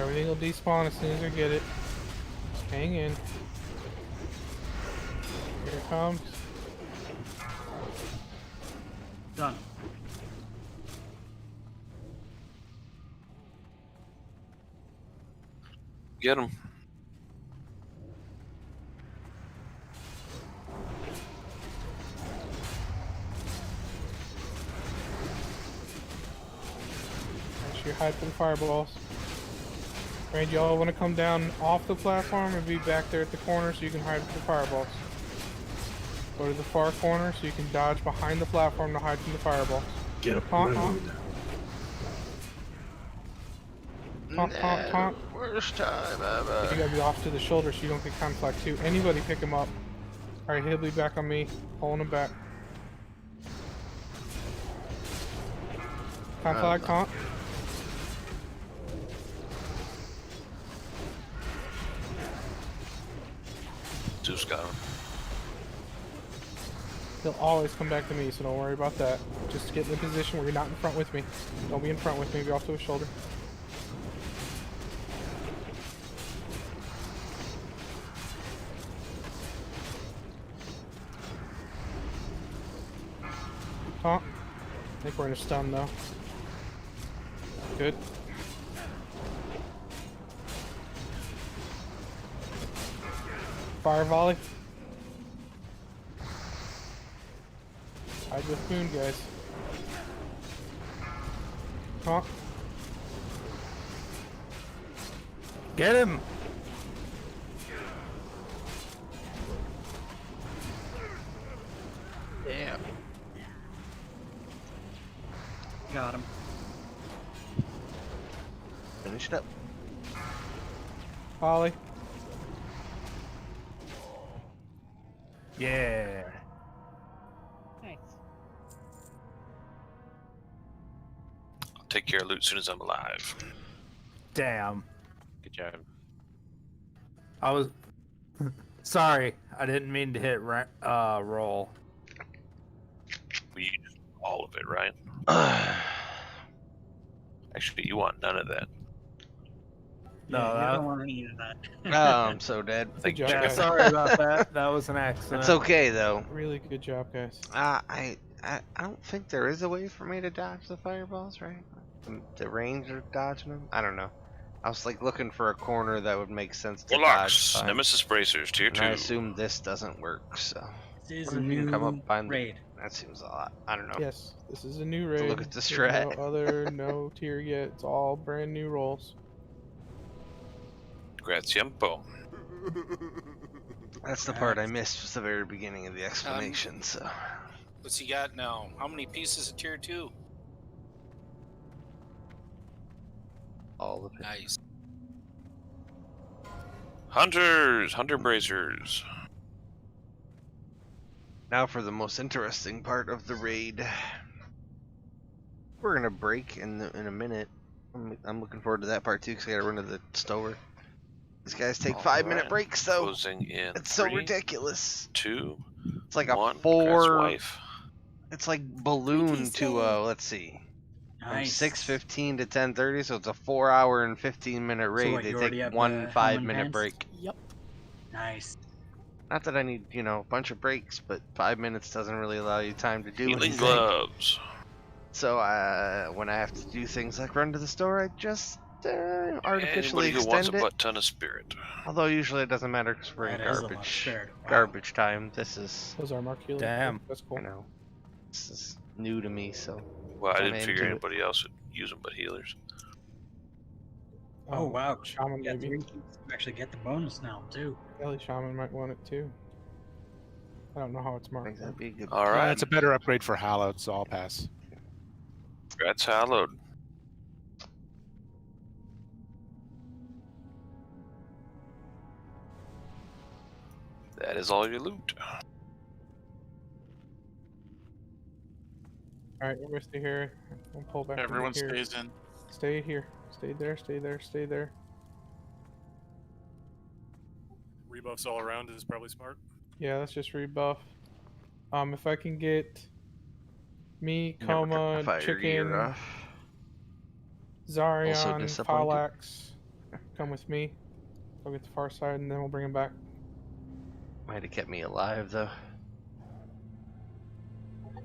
Everything will despawn as soon as I get it. Just hang in. Here it comes. Done. Get him. Make sure you hide from fireballs. Range, y'all want to come down off the platform and be back there at the corner so you can hide from the fireballs. Go to the far corner so you can dodge behind the platform to hide from the fireballs. Get up. Taunt, taunt. Taunt, taunt, taunt. Worst time ever. You gotta be off to the shoulder so you don't get conflict too. Anybody pick him up. Alright, he'll be back on me. Pulling him back. Conflict, taunt. Zeus got him. He'll always come back to me, so don't worry about that. Just get in a position where you're not in front with me. Don't be in front with me, be off to his shoulder. Taunt. I think we're in a stun though. Good. Fire volley. Hide with moon, guys. Taunt. Get him! Damn. Got him. Finished up. Volley. Yeah. Nice. I'll take care of loot as soon as I'm alive. Damn. Good job. I was sorry. I didn't mean to hit roll. We used all of it, right? Actually, you want none of that. No, Yeah, you that- don't want any of that. Oh, I'm so dead. Good job, Yeah, guys. sorry about that. That was an accident. It's okay though. Really good job, guys. I don't think there is a way for me to dodge the fireballs, right? The range of dodging them. I don't know. I was like looking for a corner that would make sense to Warlocks, dodge. Nemesis Bracers, tier And 2. I assume this doesn't work, so. This is Or a you can come up new behind raid. That seems a lot. I don't know. Yes, this is a new raid. Look at the There's strat. No tier yet. It's all brand new rolls. Graziempo. That's the part I missed, was the very beginning of the explanation, so. What's he got now? How many pieces of tier 2? All of it. Nice. Hunters! Hunter Bracers. Now for the most interesting part of the raid. We're gonna break in a minute. I'm looking forward to that part too, because I gotta run to the store. These guys take 5-minute breaks though. Closing in. It's so 3, ridiculous. 2, It's like 1. a 4. Wife. It's like balloon to let's see. From Nice. 6:15 to 10:30, so it's a 4-hour and 15-minute raid. what, they you already take have one the 5-minute helmet break. Yep. Nice. Not that I need, a bunch of breaks, but 5 minutes doesn't really allow you time to do Healing anything. gloves. So when I have to do things like run to the store, I just artificially Anybody who wants extend a it. butt ton of spirit. Although usually it doesn't matter because we're in That is a lot of garbage. spirit. Wow. Garbage time. This is, Those are mark healing. Damn. That's cool. this is new to me. So. Well, I I'm didn't figure into it. anybody else would use them but healers. Oh wow. Shaman Yeah, maybe. you actually get the bonus now too. Ellie Shaman might want it too. I don't know how it's I marked. think that'd be a good. All right. It's a better upgrade for Hallowed, so I'll pass. Congrats, Hallowed. That is all your loot. Alright, everybody stay here. We'll pull back. into Everyone here. stays in. Stay here. Stay there. Stay there. Stay there. Rebuffs all around is probably smart. Yeah, let's just rebuff. If I can get me, Never took the Coma, fire Chicken, gear off. Zarion, disappointed. Palax, come with me. I'll get the far side and then we'll bring him back. Might have kept me alive though.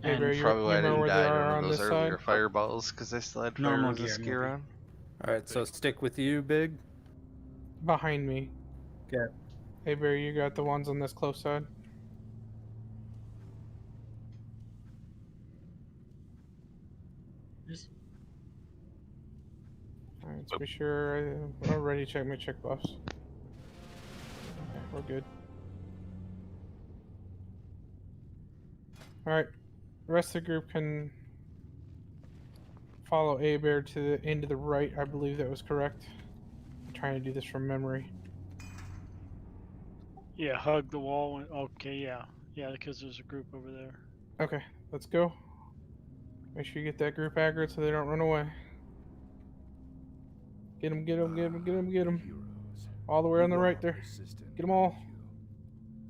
Hey, Bear, Probably why I remember didn't where die they in are one of on those this earlier side? fireballs because I still had fire Normal resist gear, gear maybe. on. Alright, so stick with you, Big. Behind me. Okay. Hey, Bear, you got the ones on this close side? Just Alright, let's be sure I'm ready to check my check buffs. Okay, we're good. Alright, the rest of the group can follow A-Bear to the end to the right. I believe that was correct. I'm trying to do this from memory. Yeah, hug the wall. Okay, yeah. Yeah, because there's a group over there. Okay, let's go. Make sure you get that group aggro so they don't run away. Get them, get them, get them, get them, get them. All the way on the right there. Get them all.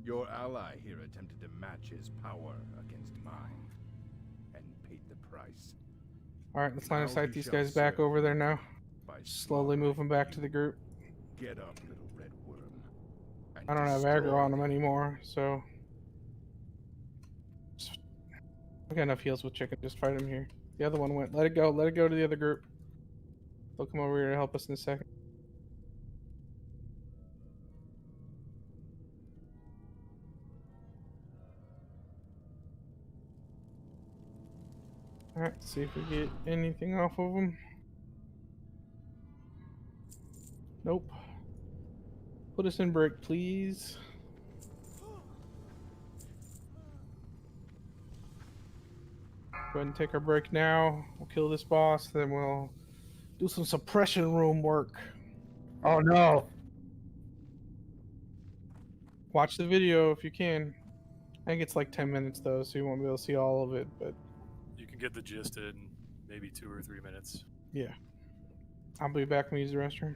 Your ally here attempted to match his power against mine and paid the price. Alright, let's line of Now sight he these shall guys back serve over there now. by Slowly move them back to the group. Get up, little red worm. I don't have aggro on them anymore, so I got enough heals with chicken. Just fight him here. The other one went. Let it go. Let it go to the other group. They'll come over here to help us in a second. Alright, see if we get anything off of them. Nope. Put us in break, please. Go ahead and take our break now. We'll kill this boss, then we'll do some suppression room work. Oh no! Watch the video if you can. I think it's like 10 minutes though, so you won't be able to see all of it, but You can get the gist in maybe 2 or 3 minutes. yeah. I'll be back when we use the restroom.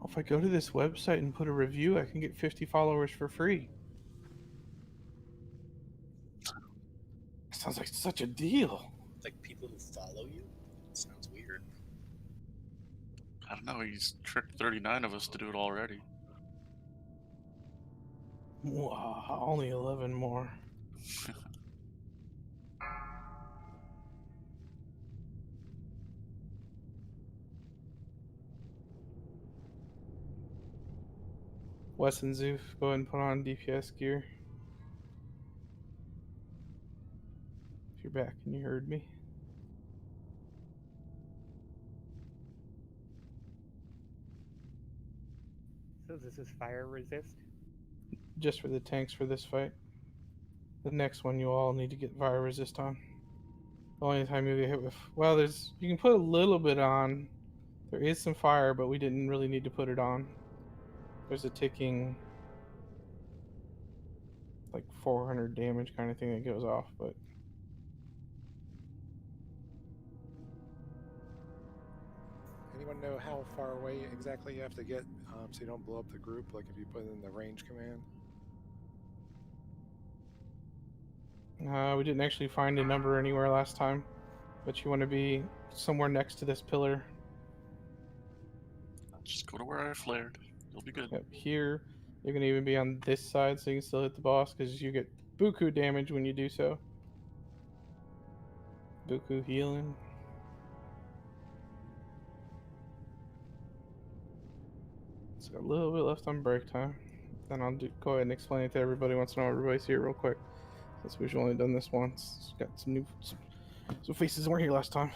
If I go to this website and put a review, I can get 50 followers for free. Sounds like such a deal. Like people who follow you? It sounds weird. I don't know. He's tricked 39 of us to do it already. Wow, only 11 more. Wes and Zoof, go ahead and put on DPS gear. If you're back and you heard me. So this is fire resist? Just for the tanks for this fight. The next one you all need to get fire resist on. The only time you get hit with, well, you can put a little bit on. There is some fire, but we didn't really need to put it on. There's a ticking, like 400 damage kind of thing that goes off, but Anyone know how far away exactly you have to get so you don't blow up the group? Like if you put in the range command. we didn't actually find a number anywhere last time. But you want to be somewhere next to this pillar. Just go to where I flared. You'll be good. Yep, here. You're going to even be on this side so you can still hit the boss because you get buku damage when you do so. Buku healing. It's got a little bit left on break time. Then I'll go ahead and explain it to everybody once I know everybody's here real quick. Since we've only done this once. It's got some faces that weren't here last time.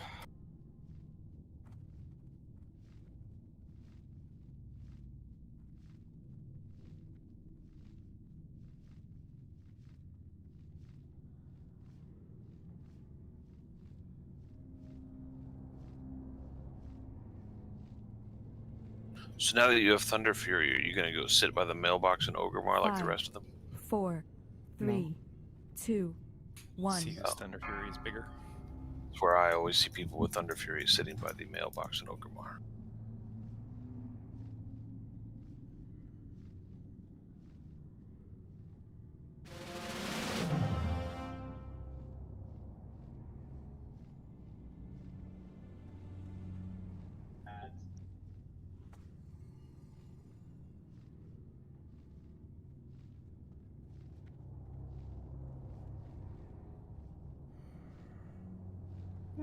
So now that you have Thunder Fury, are you gonna go sit by the mailbox in Orgrimmar like the 5, rest of them? 4, 3, 2, 1. See whose Thunder Fury is bigger. That's where I always see people with Thunder Fury sitting by the mailbox in Orgrimmar.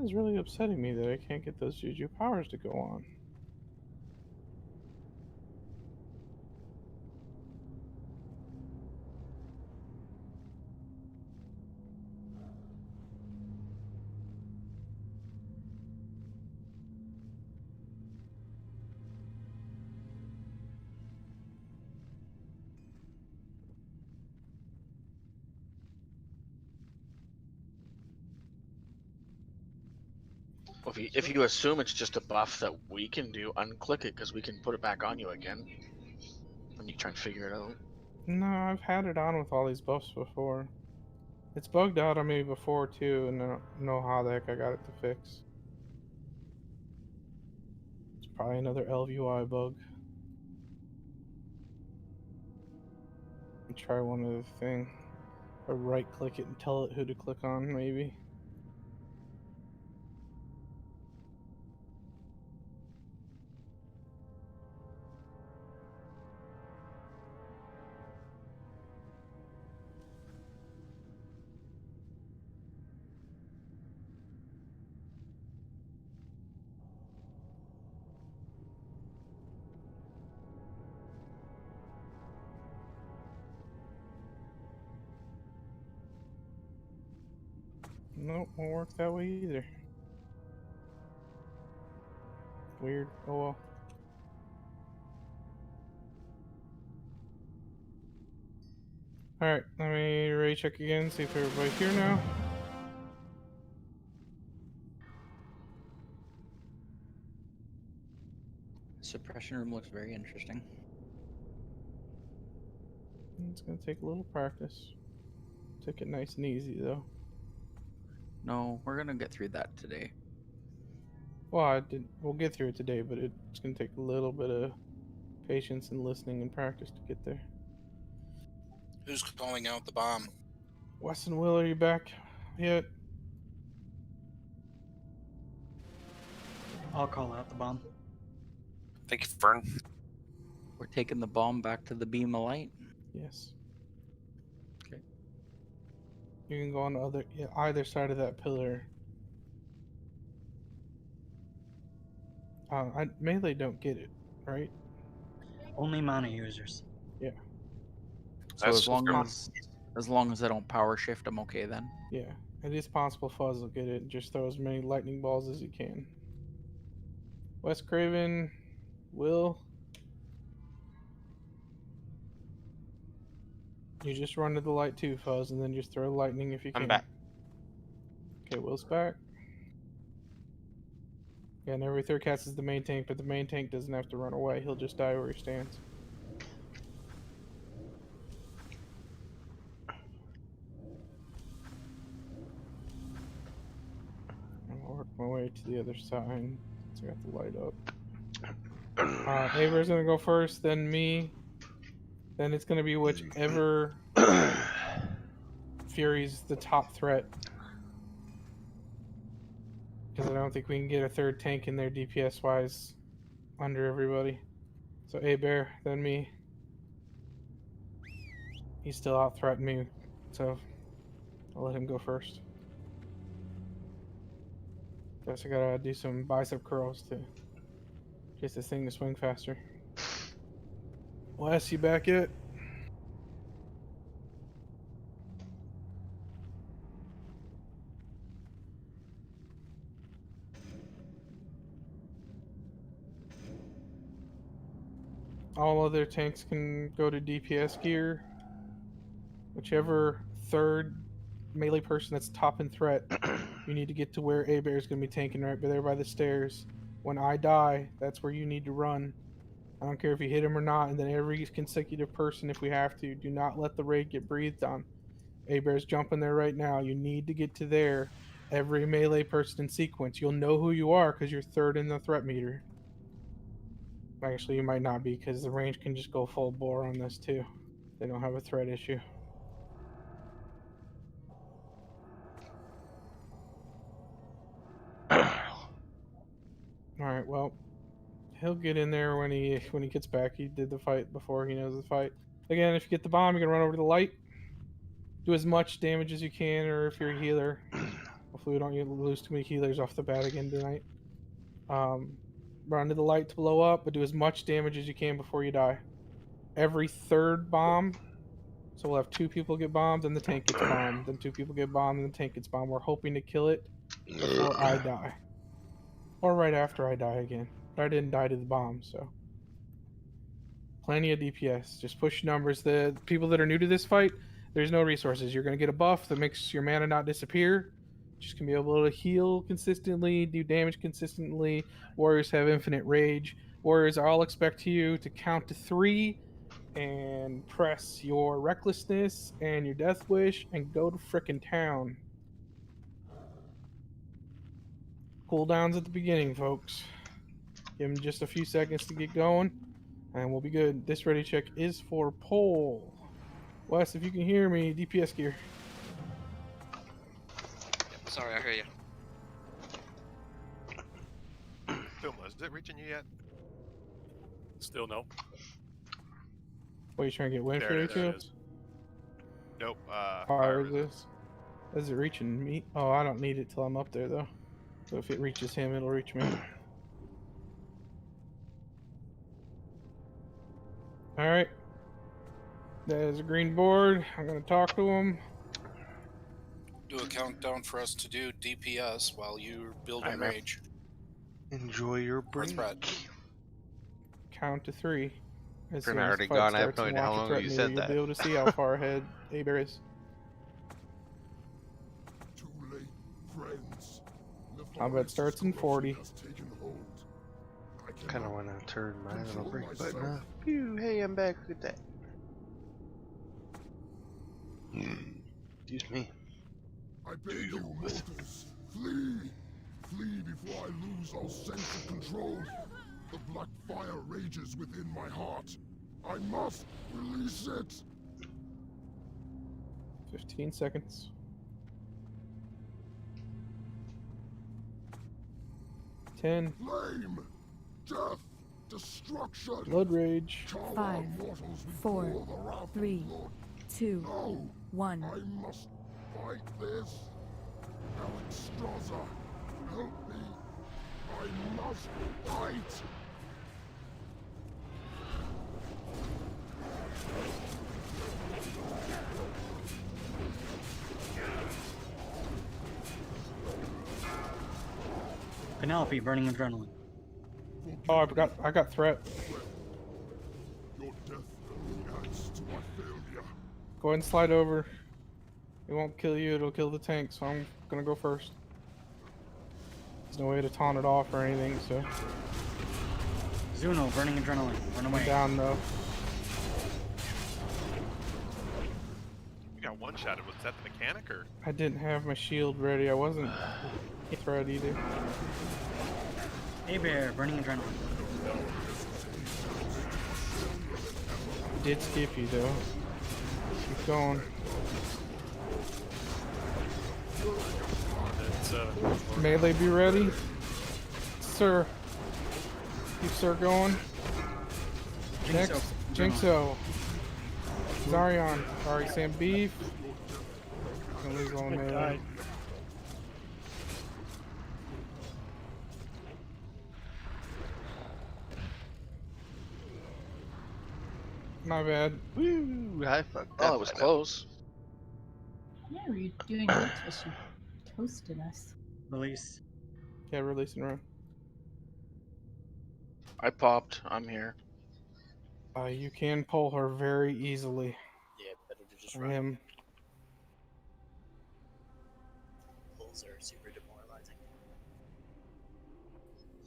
It's really upsetting me that I can't get those Juju powers to go on. Well, if you assume it's just a buff that we can do, unclick it because we can put it back on you again when you try and figure it out. No, I've had it on with all these buffs before. It's bugged out on me before too, and I don't know how the heck I got it to fix. It's probably another LVUI bug. Try one other thing. Or right click it and tell it who to click on, maybe. Nope, won't work that way either. Weird. Oh well. Alright, let me ready check again, see if everybody's here now. Suppression room looks very interesting. It's gonna take a little practice. Take it nice and easy though. No, we're gonna get through that today. Well, we'll get through it today, but it's gonna take a little bit of patience and listening and practice to get there. Who's calling out the bomb? Wes and Will, are you back yet? I'll call out the bomb. Thank you, Fern. We're taking the bomb back to the beam of light. Yes. Okay. You can go on either side of that pillar. Melee don't get it, right? Only mana users. Yeah. So That's as long as I don't power shift, I'm okay then. Yeah. It is possible Fuzz will get it. Just throw as many lightning balls as you can. Wes Craven, Will. You just run to the light too, Fuzz, and then just throw lightning if you can. I'm back. Okay, Will's back. Yeah, and every third cast is the main tank, but the main tank doesn't have to run away. He'll just die where he stands. I'll work my way to the other side. So I got the light up. Aver's gonna go first, then me. Then it's gonna be whichever Fury's the top threat. Because I don't think we can get a third tank in there DPS wise under everybody. So A-Bear, then me. He's still out threatening me, so I'll let him go first. Guess I gotta do some bicep curls to get this thing to swing faster. Wes, you back yet? all other tanks can go to DPS gear. Whichever third melee person that's top in threat, you need to get to where A Bear is going to be tanking right there by the stairs. When I die, that's where you need to run. I don't care if you hit him or not, and then every consecutive person, if we have to, do not let the raid get breathed on. A Bear's jumping there right now. You need to get to there. Every melee person in sequence. You'll know who you are because you're third in the threat meter. Actually, you might not be because the range can just go full bore on this too. They don't have a threat issue. All right, well, he'll get in there when he gets back. He did the fight before he knows the fight. Again, if you get the bomb, you're gonna run over to the light. Do as much damage as you can, or if you're a healer. Hopefully, we don't lose too many healers off the bat again tonight. Run to the light to blow up, but do as much damage as you can before you die. Every third bomb, so we'll have 2 people get bombed, and the tank gets bombed. Then 2 people get bombed, and the tank gets bombed. We're hoping to kill it before I die. Or right after I die again. But I didn't die to the bomb, so. Plenty of DPS. Just push numbers. The people that are new to this fight, there's no resources. You're going to get a buff that makes your mana not disappear. Just going to be able to heal consistently, do damage consistently. Warriors have infinite rage. Warriors, I'll expect you to count to 3 and press your recklessness and your death wish and go to frickin' town. Cooldowns at the beginning, folks. Give them just a few seconds to get going, and we'll be good. This ready check is for pole. Wes, if you can hear me, DPS gear. Sorry, I hear you. Filma, is it reaching you yet? Still no. What are you trying to get wind for There it you? is. Nope. Fire resist. Is it reaching me? Oh, I don't need it till I'm up there though. So if it reaches him, it'll reach me. Alright. There's a green board. I'm going to talk to him. Do a countdown for us to do DPS while you're building rage. Enjoy your break. Count to 3. As If you're soon not as already the fight gone, I have starts no and idea how watch a long threat you meter, said you'll that. be able to see how far ahead A-Bear is. Too late, friends. Combat starts in 40. Kind of want to turn my little break button off. Phew, hey, I'm back. Look at that. Excuse me. I beg you, mortals, flee! Flee before I lose all sense of control. The black fire rages within my heart. I must release it! 15 seconds. 10. Flame! Death! Destruction! Blood rage. 5, 4, 3, 2, 1. I must fight this. Alexstrasza, help me. I must fight. Penelope, burning adrenaline. Oh, I got threat. Your death adds to my failure. Go ahead and slide over. It won't kill you, it'll kill the tank, so I'm gonna go first. There's no way to taunt it off or anything, so. Zuno, burning adrenaline. Run away. I'm down though. You got one shot. Was that the mechanic or? I didn't have my shield ready. I wasn't threat either. Hey bear, burning adrenaline. I did skip you though. Keep going. Melee be ready. Sir. Keep sir going. Next, Jinxo. Zarion. Sorry, Sam Beef. Gonna lose all melee. My bad. Woo! I fucked Oh, it was close. Yeah, were you doing good till she toasted us? Release. Yeah, release and run. I popped. I'm here. You can pull her very easily. Yeah, better to just I run. am. Pulls are super demoralizing.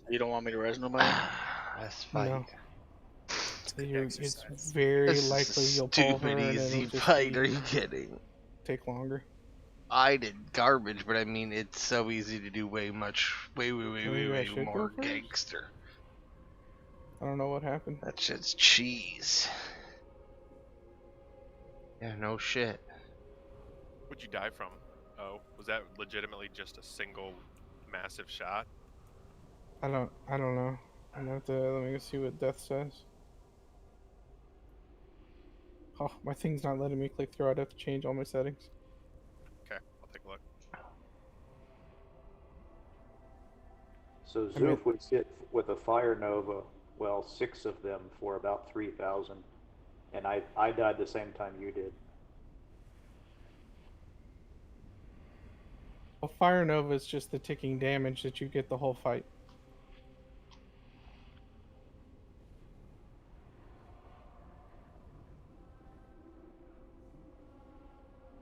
You don't want me to res nobody? Let's fight. No. It's exercise. very This is a likely you'll pull stupid her and easy it'll just fight. Are you kidding? take longer. I did garbage, but I mean it's so easy to do way Maybe I should more go first? gangster. I don't know what happened. That shit's cheese. Yeah, no shit. What'd you die from? Oh, was that legitimately just a single massive shot? I don't know. I'm gonna have to let me go see what death says. Oh, my thing's not letting me click through. I'd have to change all my settings. Okay, I'll take a look. So Zoof would sit with a Fire Nova, well, 6 of them for about 3,000. And I died the same time you did. Well, Fire Nova is just the ticking damage that you get the whole fight.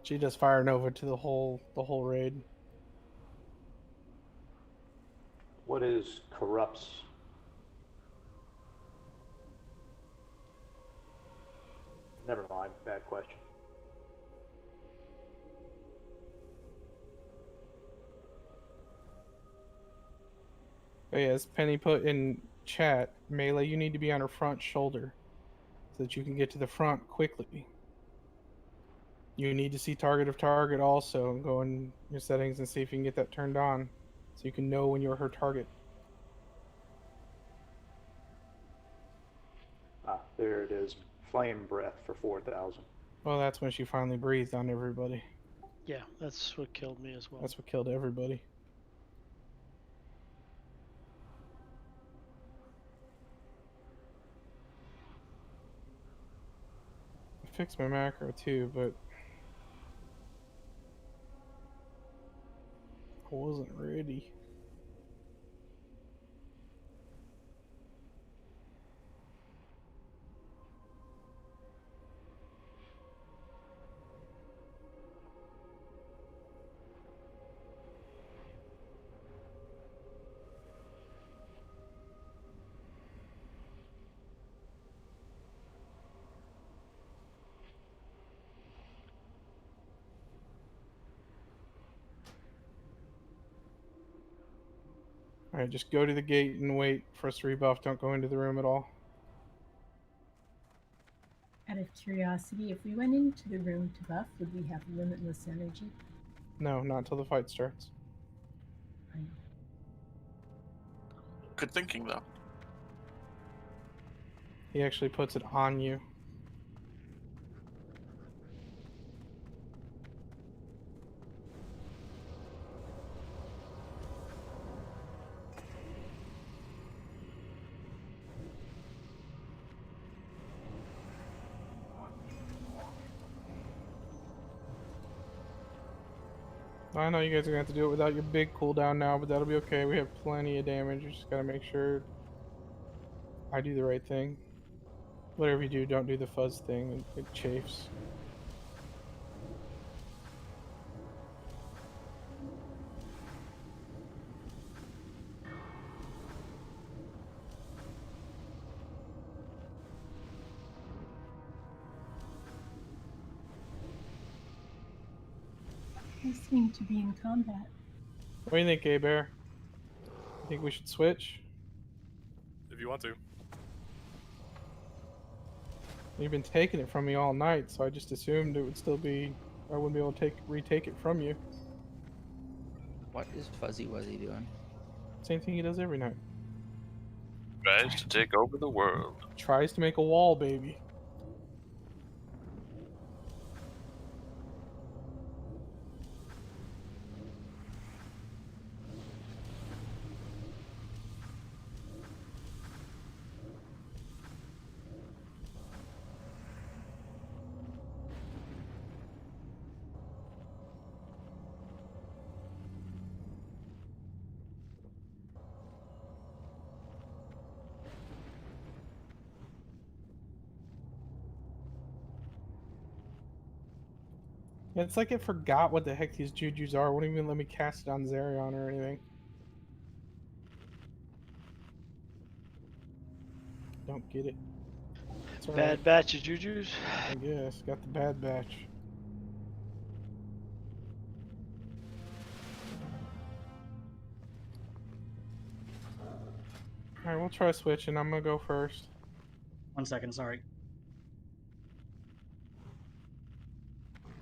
She does Fire Nova to the whole raid. What is corrupts? Never mind, bad question. Oh yeah, as Penny put in chat, Melee, you need to be on her front shoulder so that you can get to the front quickly. You need to see target of target also and go in your settings and see if you can get that turned on so you can know when you're her target. Ah, there it is. Flame breath for 4,000. Well, that's when she finally breathed on everybody. Yeah, that's what killed me as well. That's what killed everybody. I fixed my macro too, but I wasn't ready. Alright, just go to the gate and wait for us to rebuff. Don't go into the room at all. Out of curiosity, if we went into the room to buff, would we have limitless energy? No, not until the fight starts. Good thinking, though. He actually puts it on you. I know you guys are going to have to do it without your big cooldown now, but that'll be okay. We have plenty of damage. You just got to make sure I do the right thing. Whatever you do, don't do the fuzz thing. It chafes. I seem to be in combat. What do you think, Gay-Bear? You think we should switch? If you want to. You've been taking it from me all night, so I just assumed it would still be... I wouldn't be able to retake it from you. What is Fuzzy Wuzzy doing? Same thing he does every night. Tries to take over the world. Tries to make a wall, baby. Yeah, it's like it forgot what the heck these jujus are. Won't even let me cast it on Zerion or anything. Don't get it. It's all Bad right. batch of jujus. I guess. Got the bad batch. Alright, we'll try switching. I'm gonna go first. 1 second, sorry.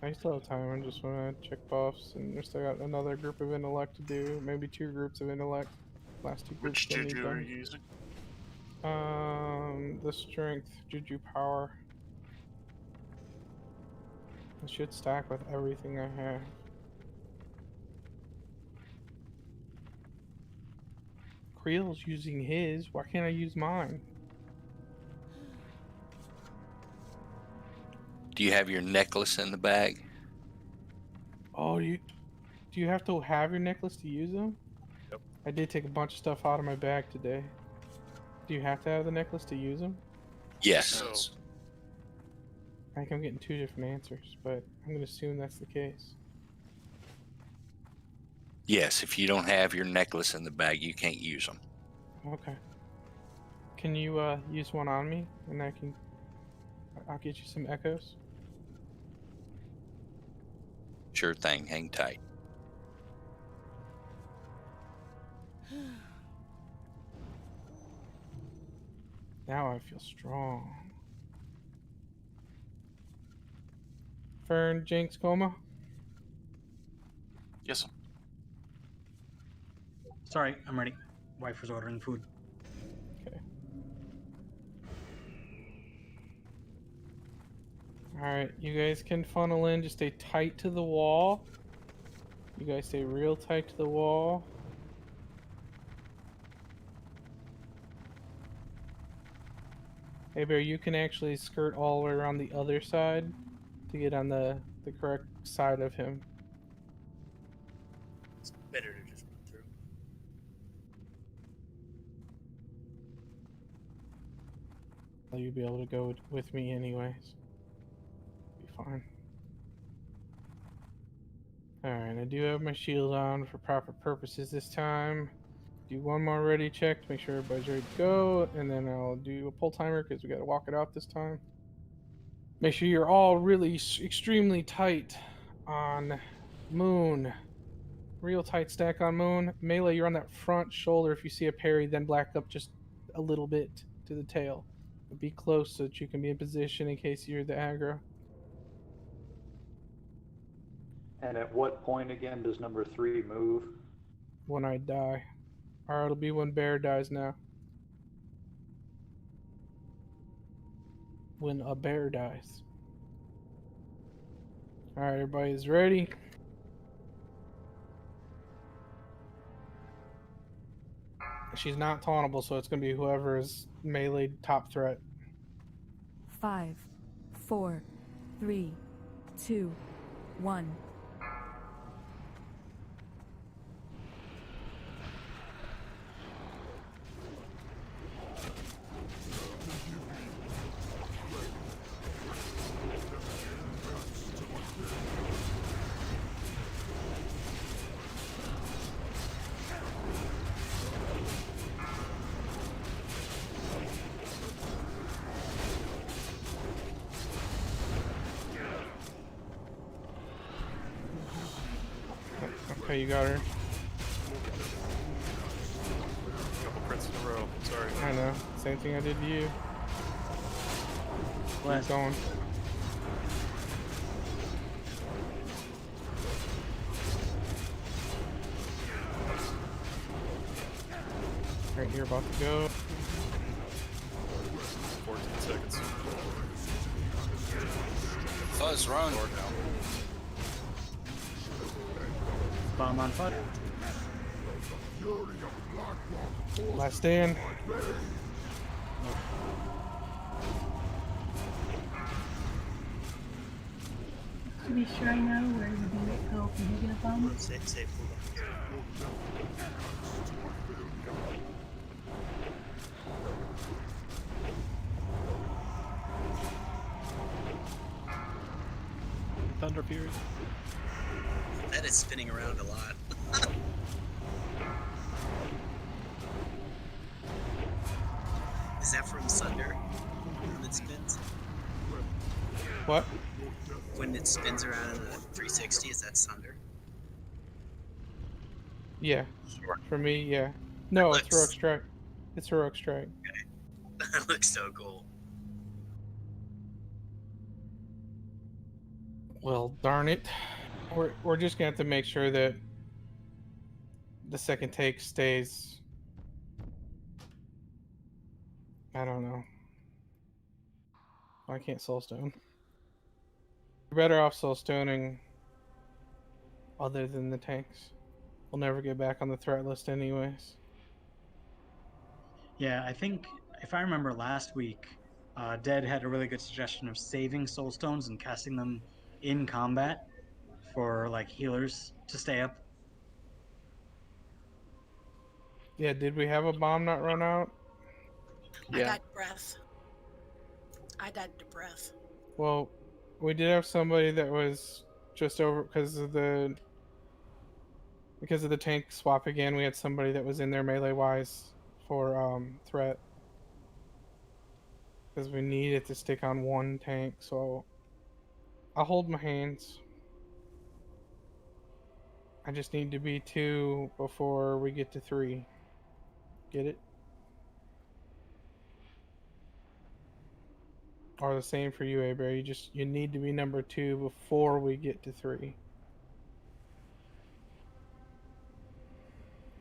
I still have time. I just want to check buffs, and we still got another group of intellect to do. Maybe 2 groups of intellect. Last 2 groups Which still need juju are done. you using? The strength, juju power. It should stack with everything I have. Creel's using his. Why can't I use mine? Do you have your necklace in the bag? Oh, do you have to have your necklace to use them? Yep. I did take a bunch of stuff out of my bag today. Do you have to have the necklace to use them? Yes. I think I'm getting 2 different answers, but I'm gonna assume that's the case. Yes, if you don't have your necklace in the bag, you can't use them. Okay. Can you use one on me, and I'll get you some echoes. Sure thing, hang tight. Now I feel strong. Fern, Jinx, Coma. Yes. Sorry, I'm ready. Wife was ordering food. Okay. Alright, you guys can funnel in. Just stay tight to the wall. You guys stay real tight to the wall. Hey Bear, you can actually skirt all the way around the other side to get on the correct side of him. It's better to just run through. You'll be able to go with me anyways. Be fine. Alright, I do have my shield on for proper purposes this time. Do one more ready check to make sure everybody's ready to go, and then I'll do a pull timer because we gotta walk it out this time. Make sure you're all really extremely tight on Moon. Real tight stack on Moon. Melee, you're on that front shoulder. If you see a parry, then black up just a little bit to the tail. But be close so that you can be in position in case you're the aggro. And at what point again does number 3 move? When I die. Or it'll be when Bear dies now. When a bear dies. Alright, everybody's ready. She's not tauntable, so it's going to be whoever is melee top threat. 5, 4, 3, 2, 1. Okay, you got her. Couple crits in a row. Sorry. I know. Same thing I did to you. Keep going. Alright, you're about to go. 14 seconds. Fuzz, run. Bomb on foot. Last stand. To be sure I know where the bullet go if you get a bomb. Say Thunder Fury? That is spinning around a lot. Is that from Sunder when it spins? What? When it spins around in the 360, is that Sunder? Yeah. For me, yeah. No, it's Heroic Strike. It's Heroic Strike. That looks so cool. Well, darn it. We're just gonna have to make sure that the second take stays. I don't know. I can't soulstone. You're better off soulstoning other than the tanks. We'll never get back on the threat list anyways. Yeah, I think if I remember last week, Dead had a really good suggestion of saving soul stones and casting them in combat for like healers to stay up. Yeah, did we have a bomb not run out? I died to breath. I died to breath. Well, we did have somebody that was just over because of the tank swap again. We had somebody that was in there melee wise for threat because we needed to stick on one tank. So I'll hold my hands. I just need to be 2 before we get to 3. Get it? Or the same for you, Abear. You need to be number 2 before we get to 3.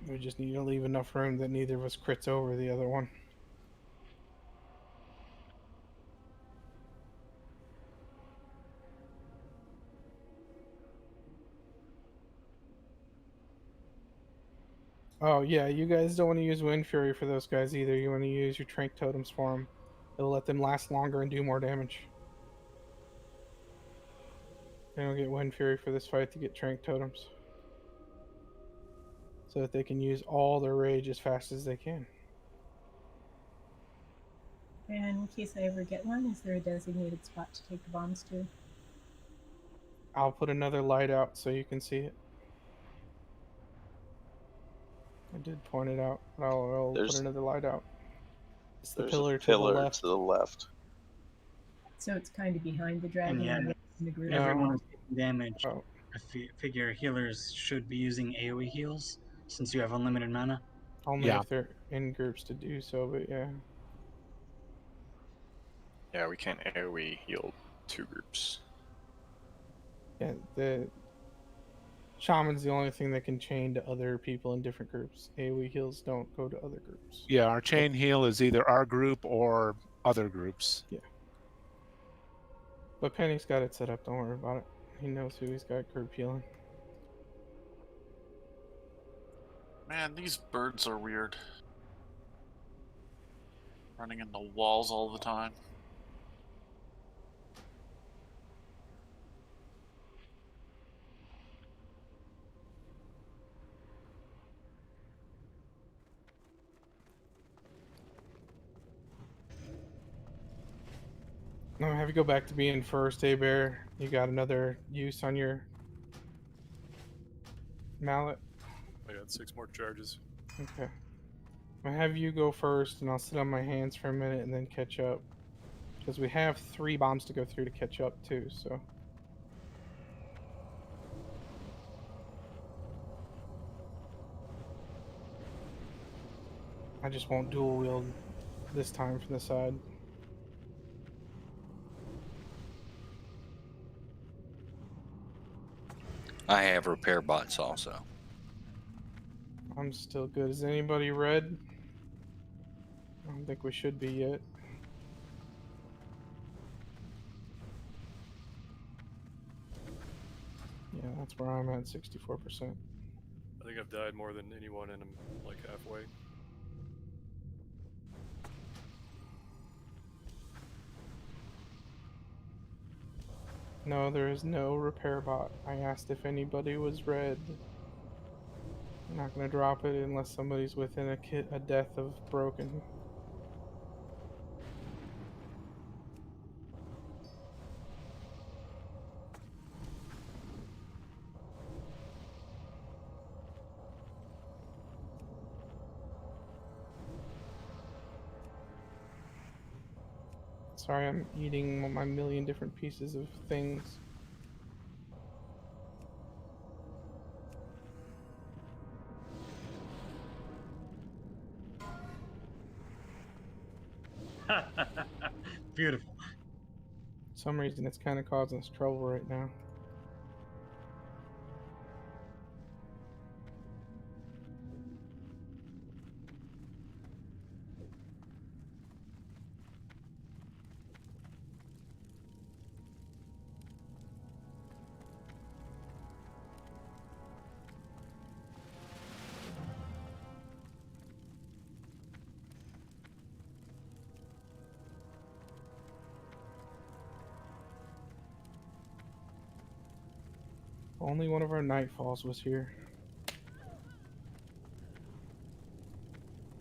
We just need to leave enough room that neither of us crits over the other one. Oh yeah, you guys don't want to use Wind Fury for those guys either. You want to use your Trank Totems for them. It'll let them last longer and do more damage. They don't get Wind Fury for this fight to get Trank Totems. So that they can use all their rage as fast as they can. And in case I ever get one, is there a designated spot to take the bombs to? I'll put another light out so you can see it. I did point it out, but I'll put another light out. It's the pillar to the left. So it's kind of behind the dragon And yeah, and in the group. everyone is taking damage. I figure healers should be using AoE heals since you have unlimited mana. Only if they're in groups to do so, but yeah. Yeah, we can't AoE heal 2 groups. Yeah, the Shaman's the only thing that can chain to other people in different groups. AoE heals don't go to other groups. Yeah, our chain heal is either our group or other groups. Yeah. But Penny's got it set up, don't worry about it. He knows who he's got group healing. Man, these birds are weird. Running into walls all the time. No, have you go back to being first, Bear. You got another use on your mallet? I got 6 more charges. Okay. I'll have you go first, and I'll sit on my hands for a minute and then catch up. Because we have 3 bombs to go through to catch up, too, so... I just won't dual wield this time from the side. I have repair bots also. I'm still good. Is anybody red? I don't think we should be yet. Yeah, that's where I'm at, 64%. I think I've died more than anyone, and I'm like halfway. No, there is no repair bot. I asked if anybody was red. I'm not gonna drop it unless somebody's within a death of broken. Sorry, I'm eating my million different pieces of things. Beautiful. For some reason, it's kind of causing us trouble right now. Only one of our nightfalls was here.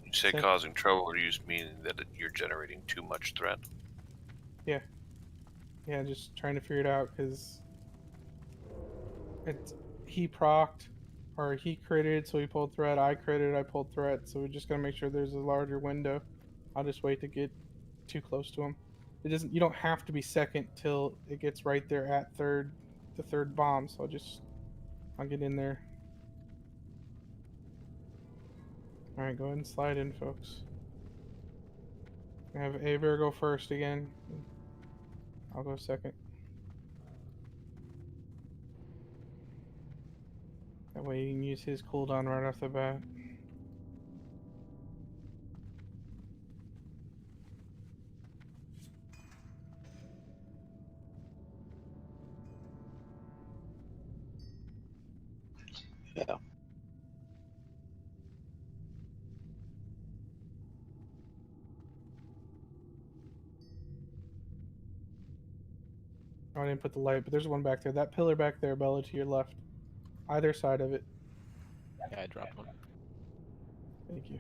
You say That- causing trouble, or you just mean that you're generating too much threat? Yeah. Yeah, just trying to figure it out because he procced, or he critted, so he pulled threat. I critted, I pulled threat. So we just gotta make sure there's a larger window. I'll just wait to get too close to him. It doesn't. You don't have to be second till it gets right there at the third bomb. So I'll get in there. All right, go ahead and slide in, folks. I have Aver go first again. I'll go second. That way you can use his cooldown right off the bat. Yeah. Oh, I didn't put the light, but there's one back there. That pillar back there, Bella, to your left. Either side of it. Yeah, I dropped one. Thank you.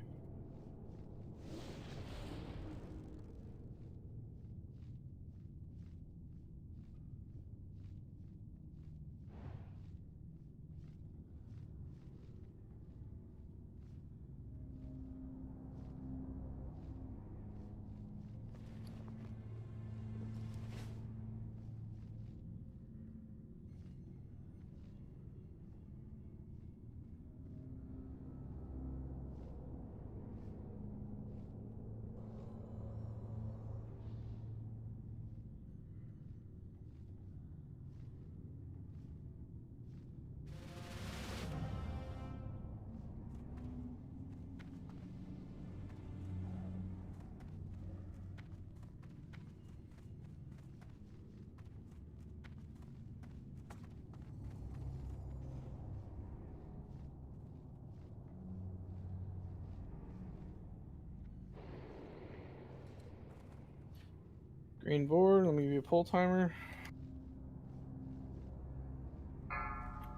Green board, let me give you a pull timer.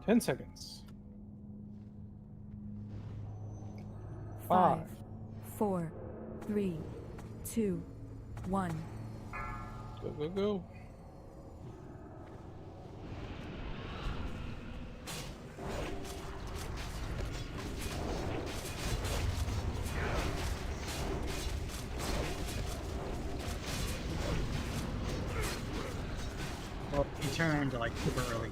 10 seconds. 5, 4, 3, 2, 1. Go, go, go. Well, he turned like super early.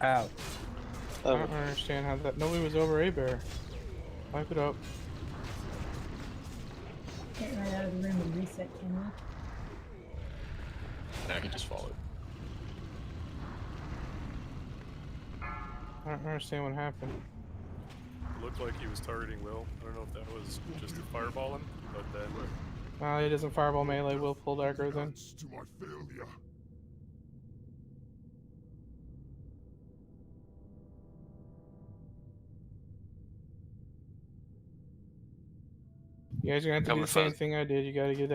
Ow. I don't understand how that. Nobody was over A-Bear. Wipe it up. Get right out of the room and reset, can we? No, he just followed. I don't understand what happened. Looked like he was targeting Will. I don't know if that was just a fireball him, but then. He doesn't fireball melee. Will pull aggro then. To my failure. You guys are gonna have to do Coming the same fast. thing I did. You gotta get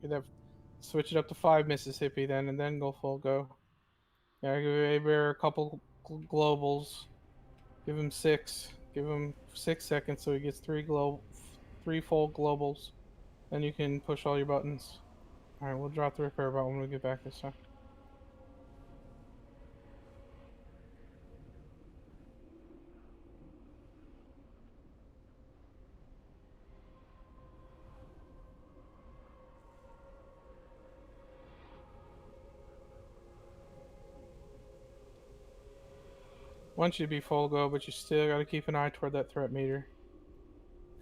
that, switch it up to 5 Mississippi then, and then go full go. Yeah, give A-Bear a couple globals. Give him 6. Give him 6 seconds so he gets 3 full globals. Then you can push all your buttons. All right, we'll drop the repair bot when we get back this time. Want you to be full go, but you still gotta keep an eye toward that threat meter.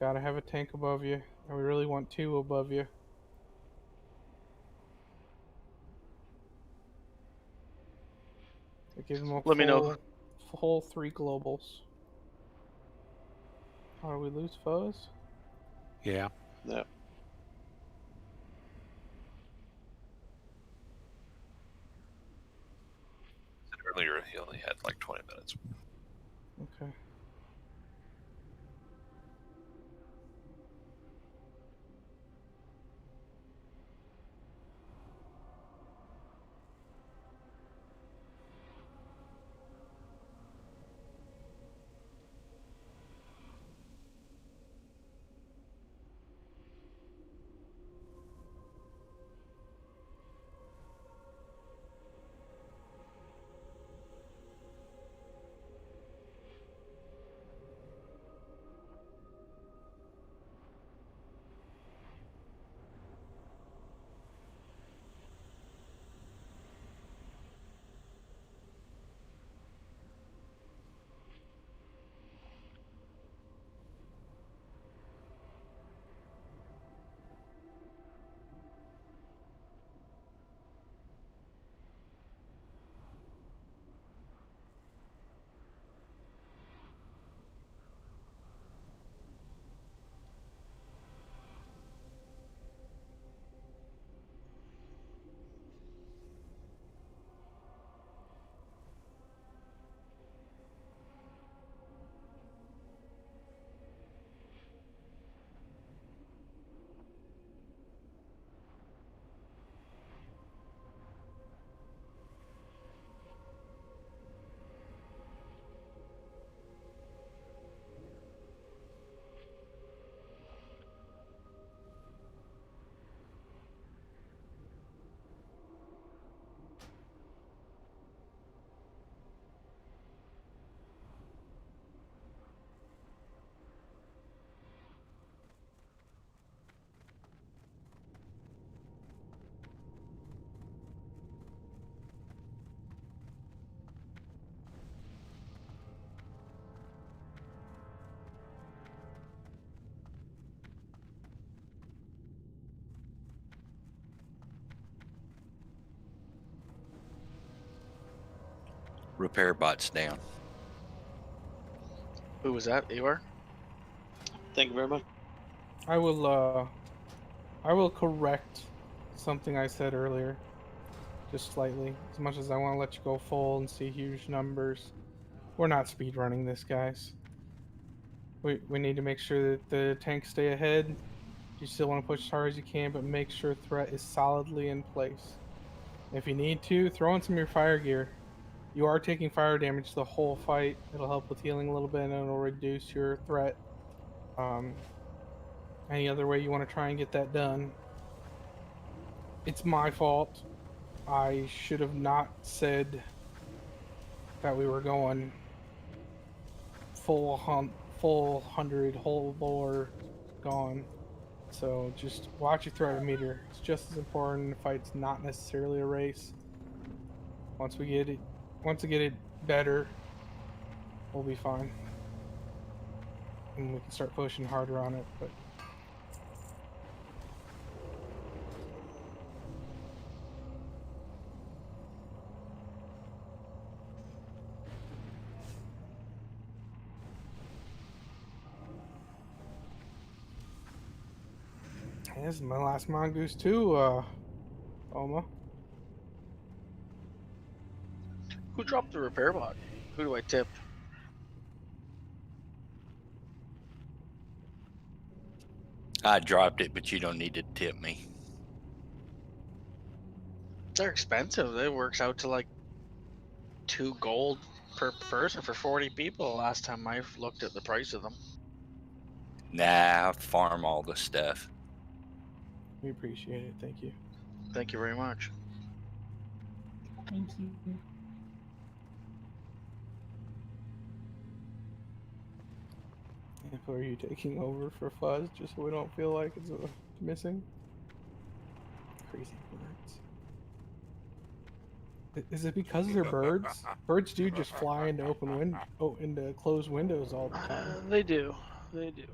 Gotta have a tank above you, and we really want 2 above you. Give them a Let me know. full 3 globals. How do we lose Fuzz? Yeah. Yeah. Earlier, he only had like 20 minutes. Okay. Repair bot's down. Who was that? You are? Thank you very much. I will correct something I said earlier. Just slightly. As much as I want to let you go full and see huge numbers. We're not speedrunning this, guys. We need to make sure that the tanks stay ahead. You still want to push as hard as you can, but make sure threat is solidly in place. If you need to, throw in some of your fire gear. You are taking fire damage the whole fight. It'll help with healing a little bit, and it'll reduce your threat. Any other way you want to try and get that done? It's my fault. I should have not said that we were going full 100, whole lore gone. So just watch your threat meter. It's just as important. The fight's not necessarily a race. Once we get it better, we'll be fine. And we can start pushing harder on it, but this is my last mongoose too, Oma. Who dropped the repair bot? Who do I tip? I dropped it, but you don't need to tip me. They're expensive. It works out to like 2 gold per person for 40 people last time I looked at the price of them. Nah, I farm all the stuff. We appreciate it. Thank you. Thank you very much. Thank you. If are you taking over for Fuzz, just so we don't feel like it's missing? Crazy words. Is it because they're birds? Birds do just fly into into closed windows all the time. They do. They do.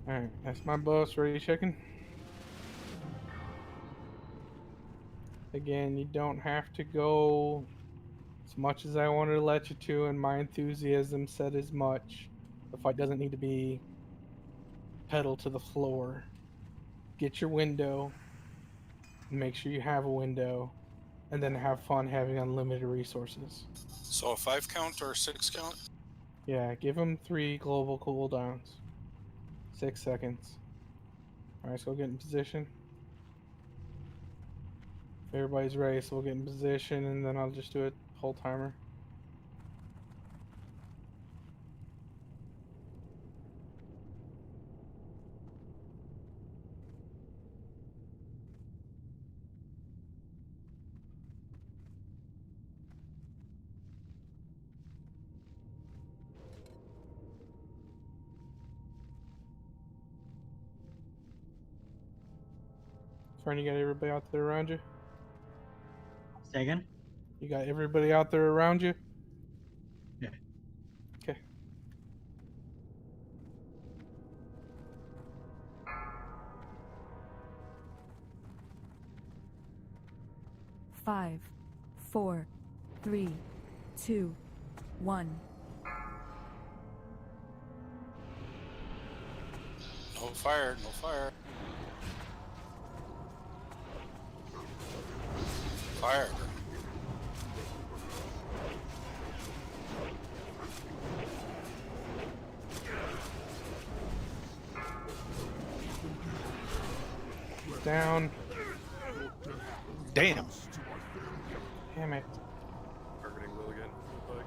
Alright, that's my boss. Ready, chicken? Again, you don't have to go as much as I wanted to let you to, and my enthusiasm said as much. The fight doesn't need to be pedal to the floor. Get your window, make sure you have a window, and then have fun having unlimited resources. So a 5 count or a 6 count? Yeah, give them 3 global cooldowns. 6 seconds. Alright, so we'll get in position. If everybody's ready, so we'll get in position, and then I'll just do a whole timer. Friend, you got everybody out there around you? Say again? You got everybody out there around you? Yeah. Okay. Five, 4, 3, 2, 1. No fire, no fire. Fire. Down. Damn. Damn it. Targeting will again. Like,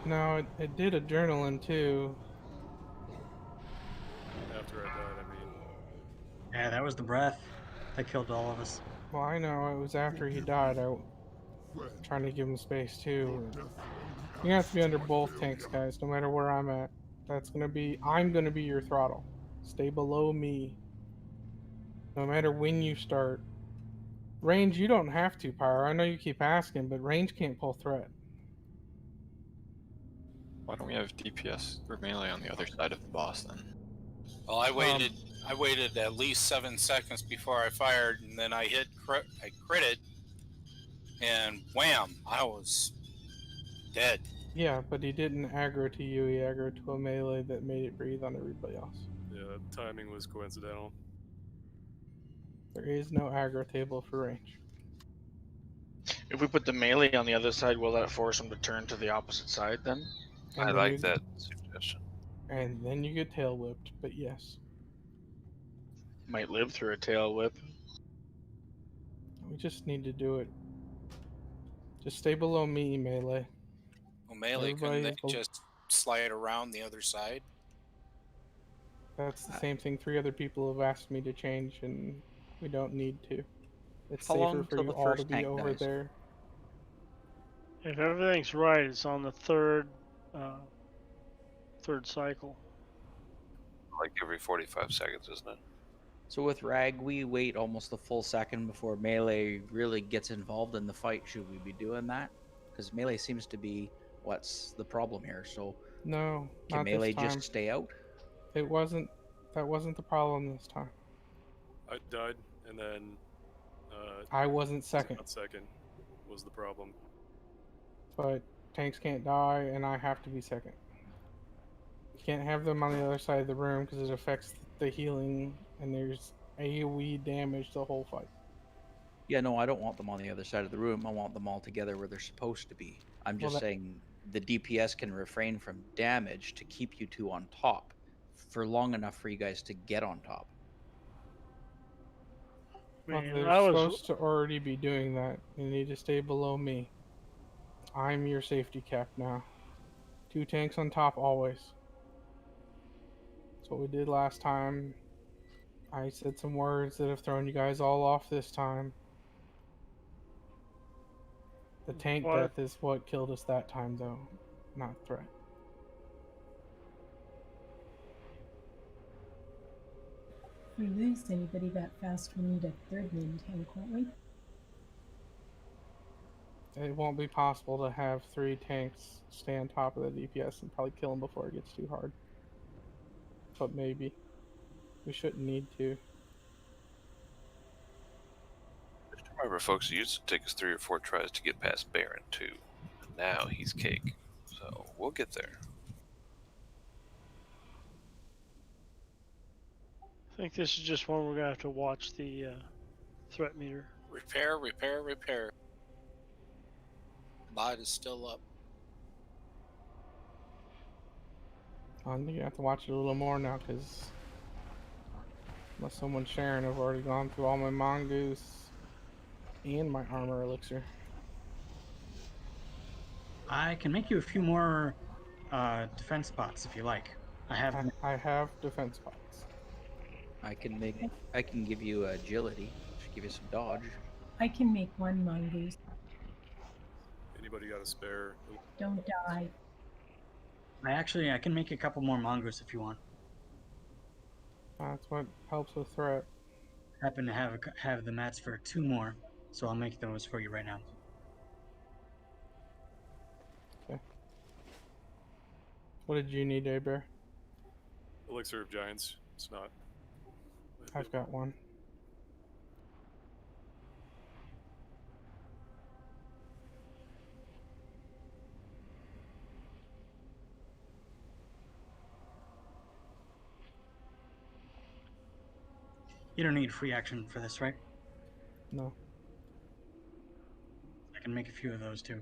No, it did adrenaline too. after I died, I mean. Yeah, that was the breath that killed all of us. Well, I know it was after he died. I was trying to give him space too. You have to be under both tanks, guys, no matter where I'm at. I'm gonna be your throttle. Stay below me. No matter when you start. Range, you don't have to, Pyro. I know you keep asking, but range can't pull threat. Why don't we have DPS or melee on the other side of the boss then? Well, I waited at least 7 seconds before I fired, and then I crit it, and wham! I was dead. Yeah, but he didn't aggro to you. He aggroed to a melee that made it breathe on everybody else. Yeah, the timing was coincidental. There is no aggro table for range. If we put the melee on the other side, will that force him to turn to the opposite side then? And I then like that suggestion. And then you get tail whipped, but yes. Might live through a tail whip. We just need to do it. Just stay below me, melee. Well, melee, couldn't Everybody they just slide around the other side? That's the same thing 3 other people have asked me to change, and we don't need to. It's How safer long for till you the all to first be tank over dies? there. If everything's right, it's on the third cycle. Like every 45 seconds, isn't it? So with Rag, we wait almost a full second before melee really gets involved in the fight. Should we be doing that? Because melee seems to be what's the problem here. So No, can not melee this time. just stay out? That wasn't the problem this time. I died, and then. I wasn't second. Not second was the problem. But tanks can't die, and I have to be second. You can't have them on the other side of the room because it affects the healing, and there's AoE damage the whole fight. Yeah, no, I don't want them on the other side of the room. I want them all together where they're supposed to be. I'm just saying the DPS can refrain from damage to keep you two on top for long enough for you guys to get on top. Well, Man, they're supposed to already be doing that. You need to stay below me. I'm your safety cap now. 2 tanks on top always. That's what we did last time. I said some words that have thrown you guys all off this time. The tank What? death is what killed us that time, though, not threat. If we lose anybody that fast, we need a third main tank, won't we? It won't be possible to have 3 tanks stay on top of the DPS and probably kill them before it gets too hard. But maybe. We shouldn't need to. Remember, folks, it used to take us 3 or 4 tries to get past Baron, too. And now he's cake. So, we'll get there. I think this is just one we're gonna have to watch the threat meter. Repair, repair, repair. Bot is still up. I'm gonna have to watch it a little more now, because unless someone's sharing, I've already gone through all my mongoose and my armor elixir. I can make you a few more defense spots if you like. I have defense spots. I can give you agility. Should give you some dodge. I can make 1 mongoose. Anybody got a spare? Don't die. I can make a couple more mongoose if you want. That's what helps with threat. I happen to have the mats for 2 more, so I'll make those for you right now. Okay. What did you need, Bear? Elixir of Giants. It's not. I've got 1. You don't need free action for this, right? No. I can make a few of those too.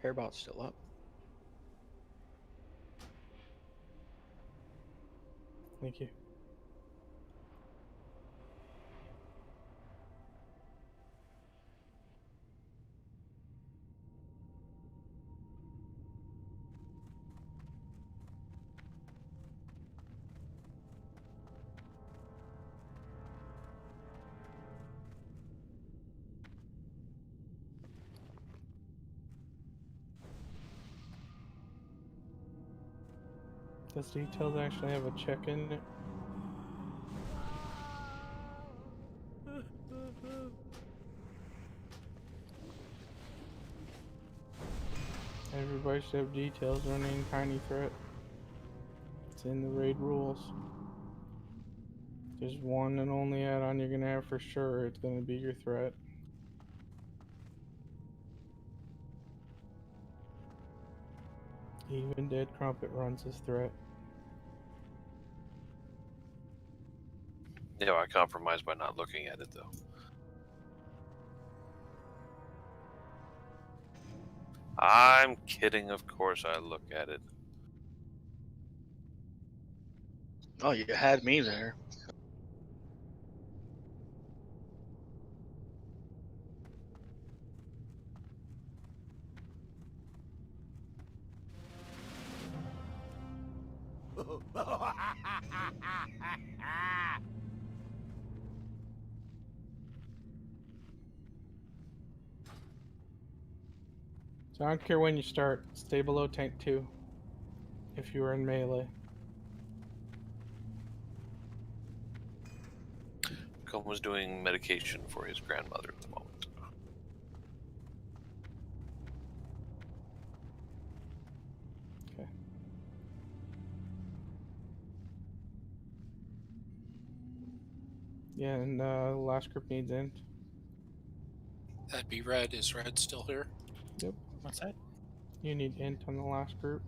Airbot's still up. Thank you. Does details actually have a check in it? Everybody should have details running tiny threat. It's in the raid rules. There's one and only add-on you're gonna have for sure. It's gonna be your threat. Even Dead Crumpet runs his threat. Yeah, I compromised by not looking at it, though. I'm kidding, of course I look at it. Oh, you had me there. So I don't care when you start, stay below tank 2 if you are in melee. Combe was doing medication for his grandmother at the moment. Okay. Yeah, and last group needs int. That'd be Red. Is Red still here? Yep. What's that? You need int on the last group.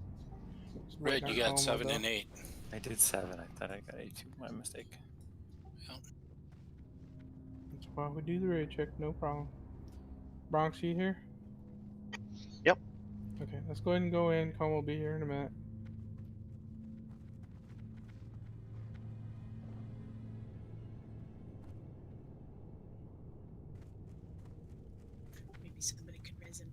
Red, you got 7 and 8. I did 7. I thought I got 8 too. My mistake. Yep. That's why we do the raid check, no problem. Bronx, you here? Yep. Okay, let's go ahead and go in. Con will be here in a minute. Maybe somebody could raise him.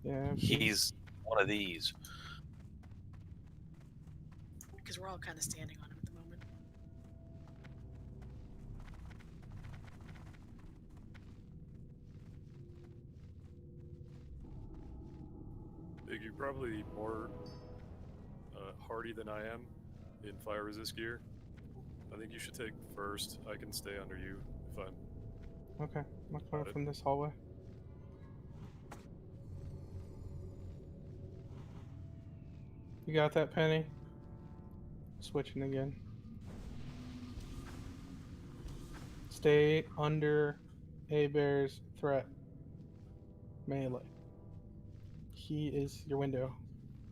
Yeah. He's one of these. Because we're all kind of standing on him at the moment. Big, you're probably more hardy than I am in fire resist gear. I think you should take first. I can stay under you if I'm. Okay, I'm coming from this hallway. You got that, Penny? Switching again. Stay under a bear's threat. Melee. He is your window.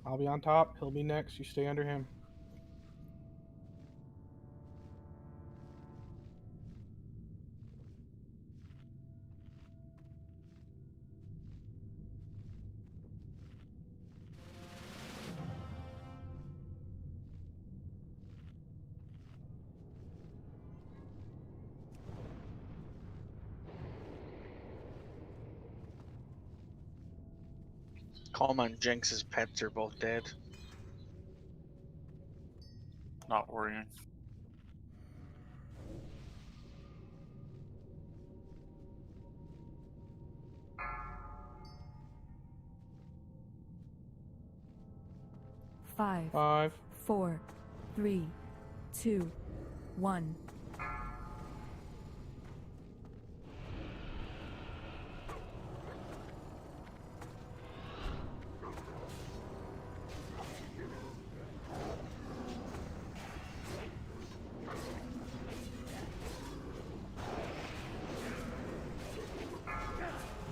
I'll be on top. He'll be next. You stay under him. Calm on Jinx's pets are both dead. Not worrying. Five, 4, 3, 2, 1.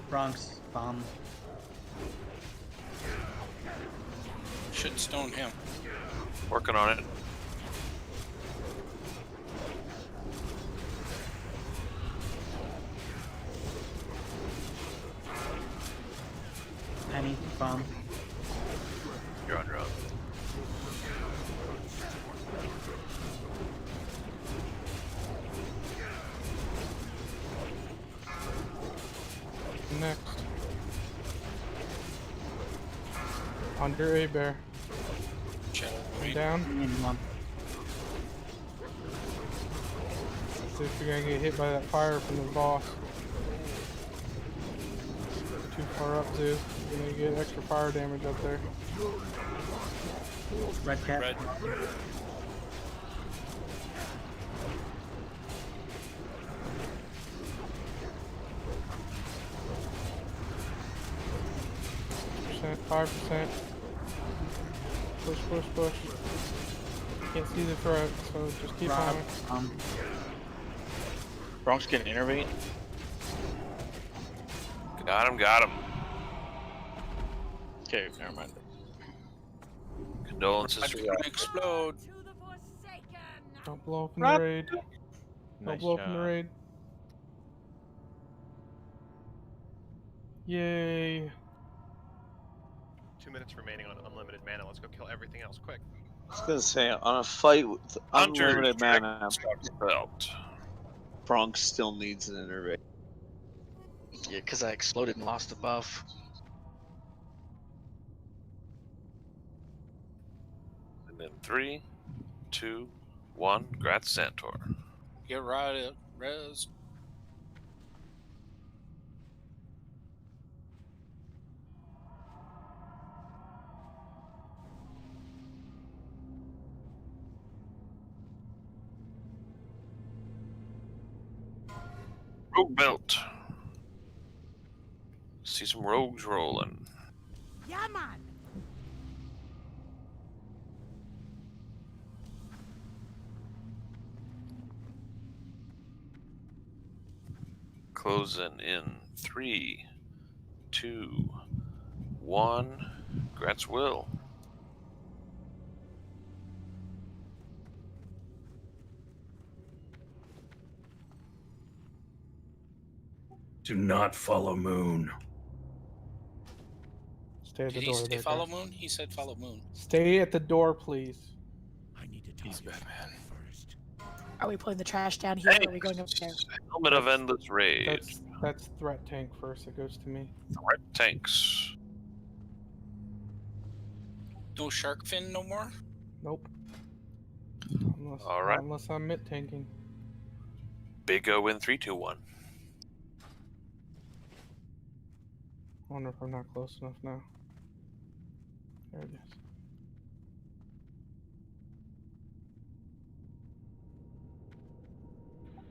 Bronx bomb. Should stone him. Working on it. Penny bomb. You're on your own. Next. Under a bear. And down. See if you're gonna get hit by that fire from the boss. Too far up, Zoo. You're gonna get extra fire damage up there. Red cat. Red. Percent, 5%. Push, push, push. Can't see the threat, so just keep on. Bronx can intervene. Got him, got him. Okay, never mind. Condolences It's to gonna that. explode. Don't blow up in the raid. Don't blow up in the raid. Yay. 2 minutes remaining on unlimited mana. Let's go kill everything else quick. I was gonna say, on a fight with unlimited mana, Bronx still needs an intervention. Yeah, because I exploded and lost the buff. And then 3, 2, 1. Grat Santor. Get right, Rez. Rogue belt. See some rogues rolling. Yeah, man. Closing in 3, 2, 1. Grat's will. Do not follow Moon. Stay at Did the he door say there, follow guys. moon? He said follow moon. Stay at the door, please. He's Batman. Are we putting the trash down here or are we going up there? Helmet of Endless Rage. That's threat tank first. It goes to me. Threat tanks. No shark fin no more? Nope. Unless, All right. Unless I'm mid tanking. Big O in 3, 2, 1. I wonder if I'm not close enough now. There it is.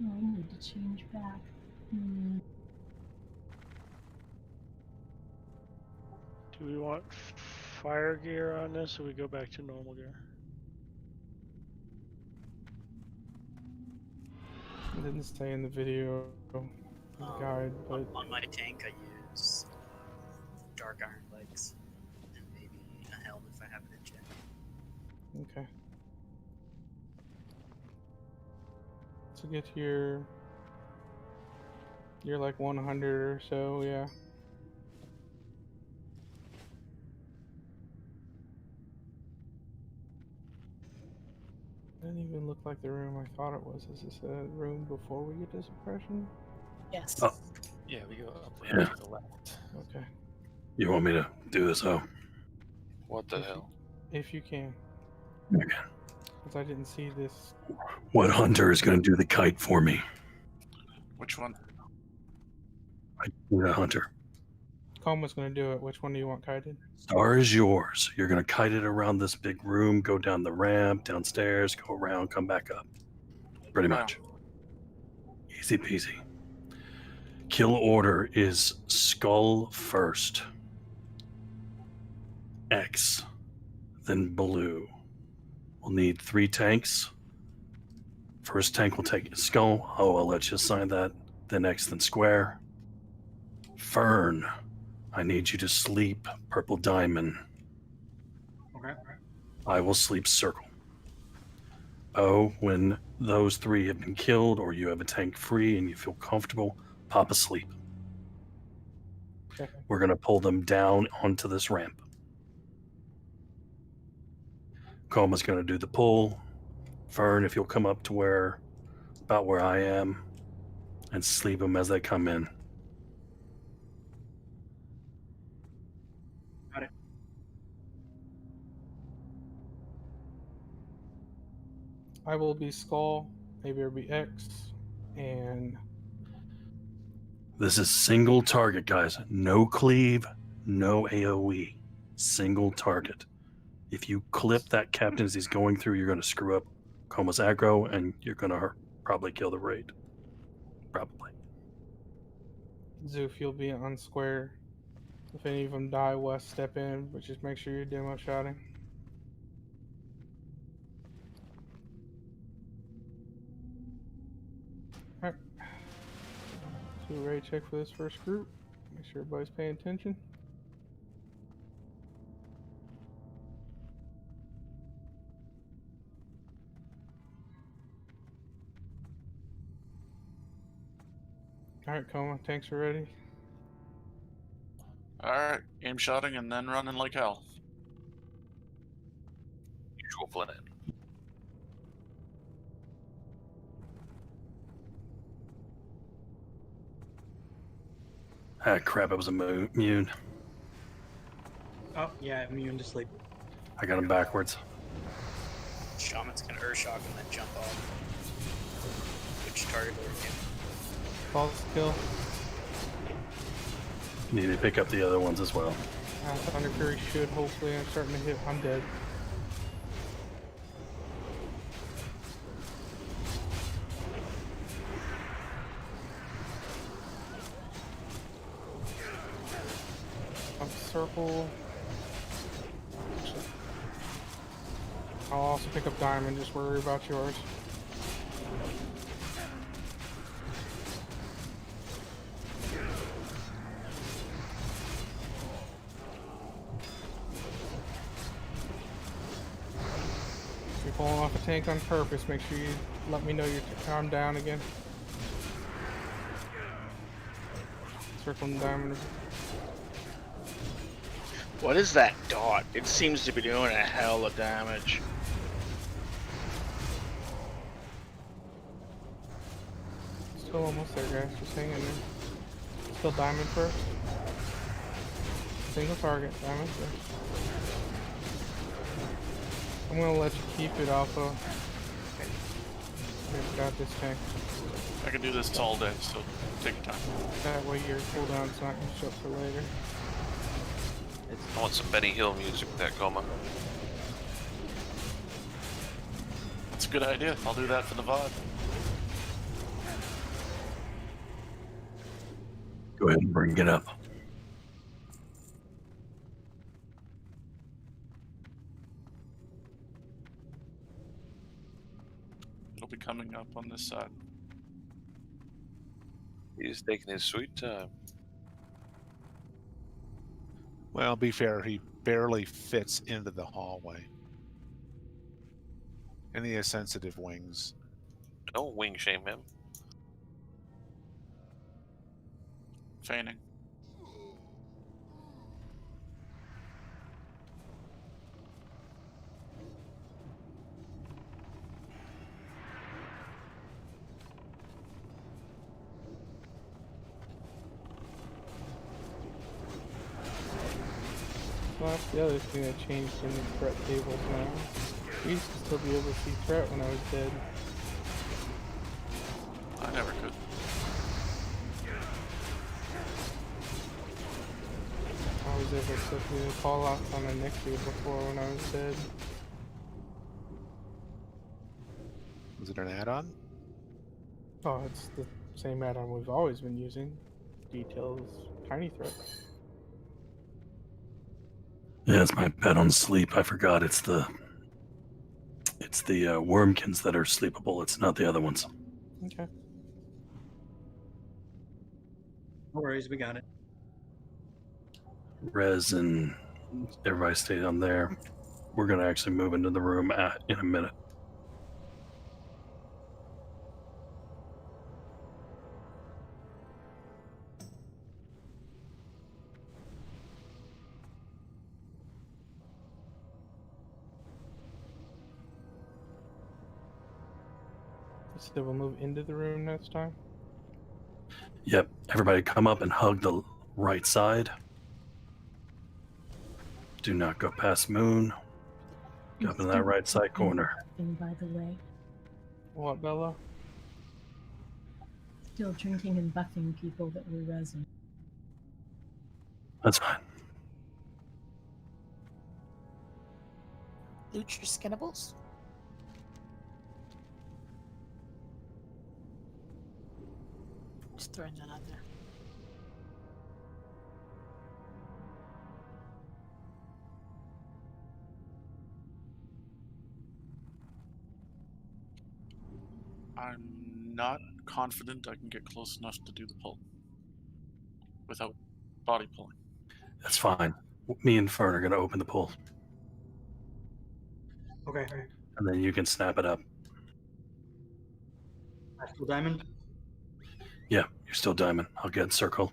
Oh, I need to change back. Do we want fire gear on this, or we go back to normal gear? It didn't say in the video guide, but On my tank, I use dark iron legs and maybe a helm if I have it in check. okay. To get to you're like 100 or so, yeah. Didn't even look like the room I thought it was. Is this a room before we get to suppression? Yes. Oh. Yeah, we go up Yeah. to the left. Okay. You want me to do this, oh? What the hell? If you can. Okay. Because I didn't see this. What hunter is going to do the kite for me? Which one? I need a hunter. Coma's going to do it. Which one do you want kited? Star is yours. You're going to kite it around this big room, go down the ramp, downstairs, go around, come back up. Pretty much. Easy peasy. Kill order is skull first. X. Then blue. We'll need 3 tanks. First tank will take skull. Oh, I'll let you assign that. Then X, then square. Fern. I need you to sleep purple diamond. Okay. I will sleep circle. Oh, when those 3 have been killed or you have a tank free and you feel comfortable, pop asleep. Okay. We're going to pull them down onto this ramp. Coma's going to do the pull. Fern, if you'll come up to about where I am, and sleep them as they come in. Got it. I will be skull. Maybe it'll be X. And This is single target, guys. No cleave, no AoE. Single target. If you clip that captain as he's going through, you're going to screw up Coma's aggro, and you're going to probably kill the raid. Probably. Zoof, you'll be on square. If any of them die, West, step in, but just make sure you're demo shotting. Alright. Do a raid check for this first group. Make sure everybody's paying attention. Alright, Coma, tanks are ready. Alright, aim shotting and then running like hell. Usual plan. Ah, crap, it was immune. Oh, yeah, immune to sleep. I got him backwards. Shaman's gonna Urshock and then jump off. Which target are we getting? False kill. Need to pick up the other ones as well. Thunder Fury should hopefully. I'm starting to hit. I'm dead. Up circle. I'll also pick up diamond. Just worry about yours. If you're pulling off a tank on purpose, make sure you let me know you're calm down again. Circling diamond. What is that dot? It seems to be doing a hell of damage. Still almost there, guys. Just hang in there. Still diamond first. Single target, diamond first. I'm gonna let you keep it, Alpha. We've got this tank. I can do this all day, so take your time. That way your cooldown's not gonna show up for later. I want some Benny Hill music with that coma. That's a good idea. I'll do that for the VOD. Go ahead and bring it up. It'll be coming up on this side. He's taking his sweet time. Well, be fair, he barely fits into the hallway. And he has sensitive wings. Don't wing shame him. Feigning. Well, that's the other thing that changed in the threat tables now. We used to still be able to see threat when I was dead. I never could. I was able to do call outs on a Nixie before when I was dead. Was it an add-on? Oh, it's the same add-on we've always been using. Details, tiny threats. Yeah, it's my bet on sleep. I forgot it's the wormkins that are sleepable. It's not the other ones. Okay. No worries, we got it. Rez and everybody stay down there. We're gonna actually move into the room in a minute. So we'll move into the room next time. Yep. Everybody come up and hug the right side. Do not go past Moon. Go up in that right side corner. By the way, What, Bella? still drinking and buffing people that were resin. That's fine. Loot your skinnables. Just throwing that out there. I'm not confident I can get close enough to do the pull without body pulling. That's fine. Me and Fern are gonna open the pool. Okay. And then you can snap it up. Actual diamond? Yeah, you're still diamond. I'll get circle.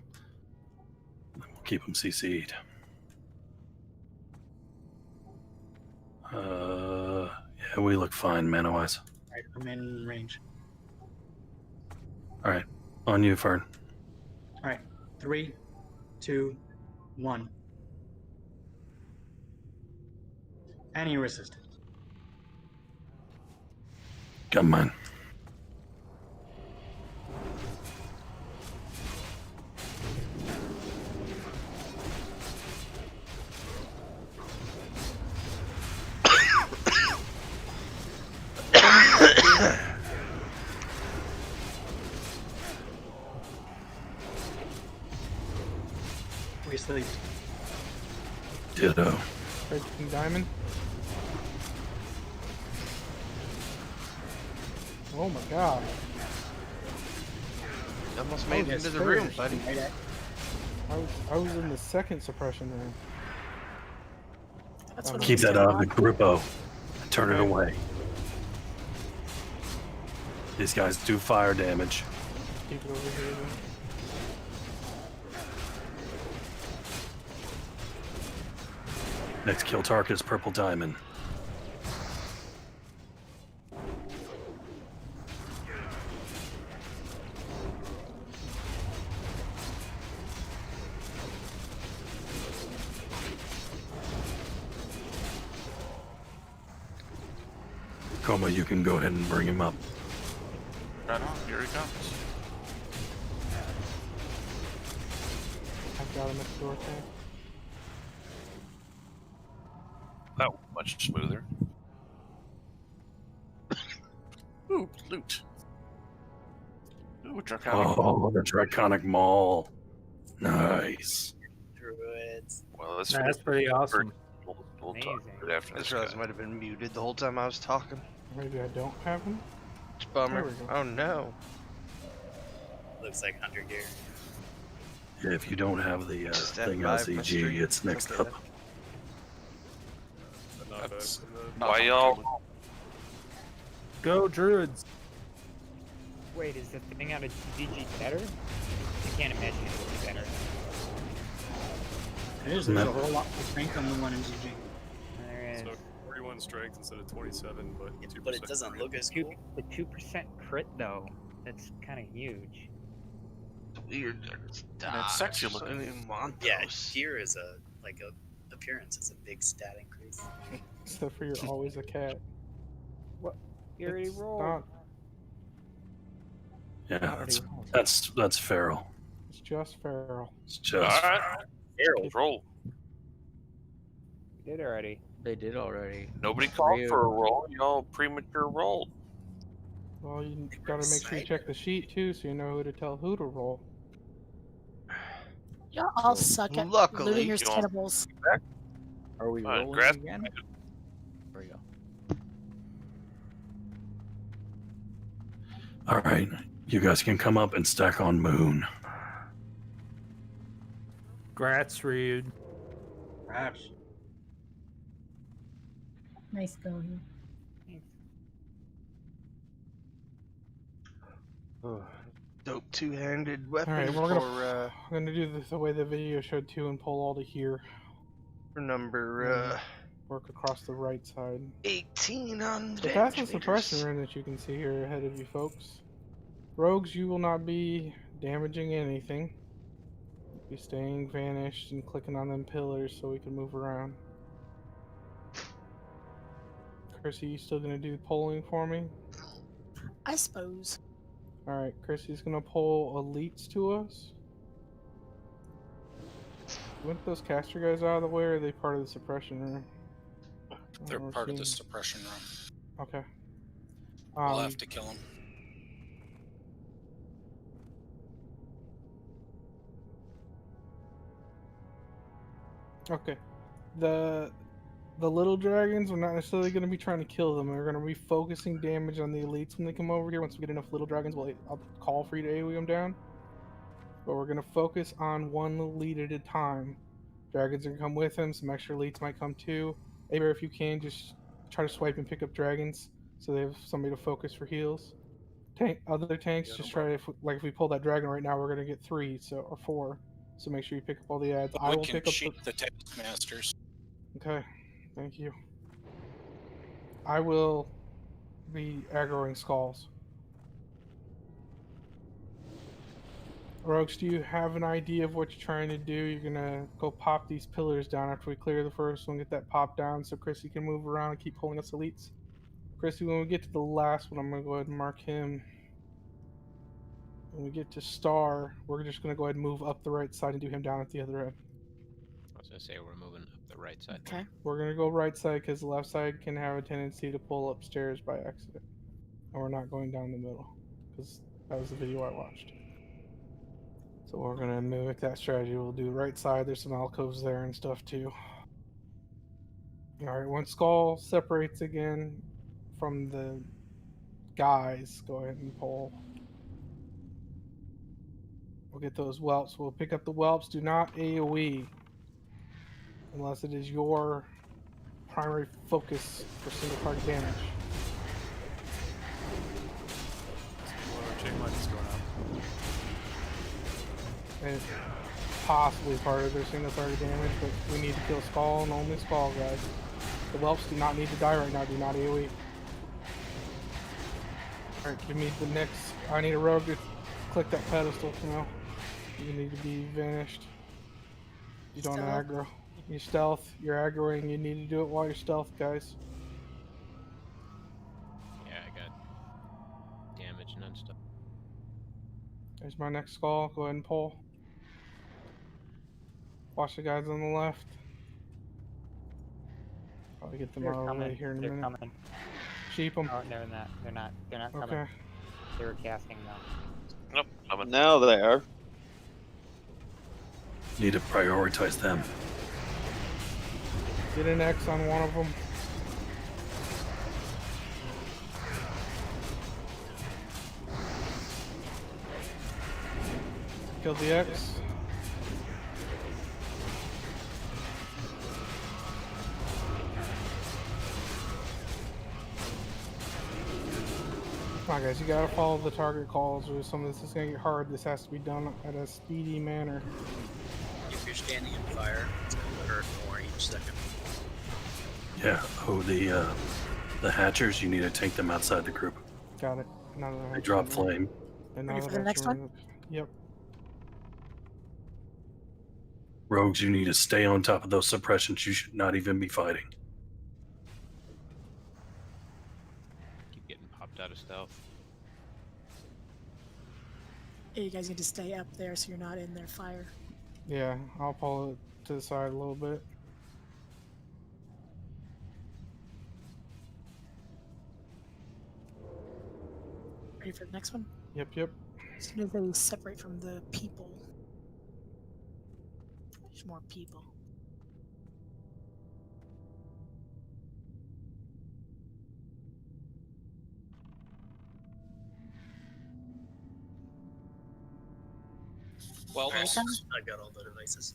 We'll keep them CC'd. Yeah, we look fine mana-wise. Alright, I'm in range. All right, on you, Fern. Alright, 3, 2, 1. Any resistance. Got mine. We sleep. Ditto. Breaking diamond. Oh my god. Almost made it into the room, buddy. I was in the second suppression room. That's what Keep that on the Grippo. Turn it away. These guys do fire damage. Keep it over here then. Next kill target is Purple Diamond. Coma, you can go ahead and bring him up. Right on, here he comes. I've got him at the door tag. Oh, much smoother. Ooh, loot. Ooh, Draconic. Oh, the Draconic Maul. Nice. Druids. Well, That's pretty awesome. We'll talk Amazing. right after This this Rose guy. might have been muted the whole time I was talking. Maybe I don't have him. It's a bummer. There we go. Oh no. Looks like Hunter gear. Yeah, if you don't have the Just thing F5 my LCG, stream. it's next Okay. up. That's Why y'all? Go Druids. Wait, is the thing out of DG better? I can't imagine it would be better. There's a whole lot of strength on the one in GG. There is. So 41 strength instead of 27, but 2%. But it doesn't look as cool. The 2% crit though, that's kind of huge. Weird. And it's sexy looking. Yeah, gear is a appearance is a big stat increase. Except for you're always a cat. What? You already It's rolled. not- Yeah, that's feral. It's just feral. It's just All right. Feral. Roll. You did already. They did already. Nobody called Three for a of- roll. Y'all premature roll. Well, you gotta make sure you check the sheet too, so you know who to tell who to roll. Y'all all suck at Luckily, looting your you don't- stables. Are we Fine, rolling grass- again? There we go. all right. You guys can come up and stack on Moon. Grats, Rude. Perhaps. Nice going. Dope two-handed All weapon right, we're for gonna do this the way the video showed too, and pull all to here. number Work across the right side. 18 on So that's the suppression room that you can see here ahead of you folks. Rogues, you will not be damaging anything. You'll be staying vanished and clicking on them pillars so we can move around. Chrissy, you still gonna do polling for me? I suppose. Alright, Chrissy's gonna pull elites to us. Went those caster guys out of the way, or are they part of the suppression room? They're We're part of the seeing- suppression room. Okay. We'll have to kill them. Okay. The little dragons, we're not necessarily going to be trying to kill them. We're going to be focusing damage on the elites when they come over here. Once we get enough little dragons, I'll call for you to AoE them down. But we're going to focus on one elite at a time. Dragons are going to come with them. Some extra elites might come too. Aber, if you can, just try to swipe and pick up dragons so they have somebody to focus for heals. Other tanks, just try to, if we pull that dragon right now, we're going to get 3 or 4. So make sure you pick up all the ads. I We will can pick up cheat the taskmasters. Okay, thank you. I will be aggroing skulls. Rogues, do you have an idea of what you're trying to do? You're gonna go pop these pillars down after we clear the first one, get that pop down so Chrissy can move around and keep pulling us elites. Chrissy, when we get to the last one, I'm gonna go ahead and mark him. When we get to Star, we're just gonna go ahead and move up the right side and do him down at the other end. I was gonna say we're moving up the right side. Okay. We're gonna go right side because the left side can have a tendency to pull upstairs by accident. And we're not going down the middle because that was the video I watched. So we're gonna mimic that strategy. We'll do right side. There's some alcoves there and stuff too. Alright, when Skull separates again from the guys, go ahead and pull. We'll get those whelps. We'll pick up the whelps. Do not AoE. Unless it is your primary focus for single target damage. Chain line is going out. And possibly part of their single target damage, but we need to kill Skull and only Skull, guys. The whelps do not need to die right now. Do not AoE. Alright, give me the next. I need a rogue to click that pedestal now. You need to be vanished. You don't Stealth. aggro. You stealth. You're aggroing. You need to do it while you're stealth, guys. Yeah, I got damage and stuff. There's my next Skull. Go ahead and pull. Watch the guys on the left. Probably get them They're out of the way coming. here in a They're minute. coming. Sheep them. Oh, they're not. They're not. They're not coming. Okay. They were casting though. Nope, coming. Now they are. Need to prioritize them. Get an X on one of them. Kill the X. Come on, guys, you gotta follow the target calls, or some of this is gonna get hard. This has to be done at a speedy manner. If you're standing in fire, it's going to hurt more each second. Yeah. Oh, the hatchers. You need to take them outside the group. Got it. Another They drop flame. Ready for the next one? Yep. Rogues, you need to stay on top of those suppressions. You should not even be fighting. Keep getting popped out of stealth. Yeah, you guys need to stay up there so you're not in their fire. Yeah, I'll pull it to the side a little bit. Ready for the next one? Yep, yep. As soon as they separate from the people. There's more people. Well, I got all the devices.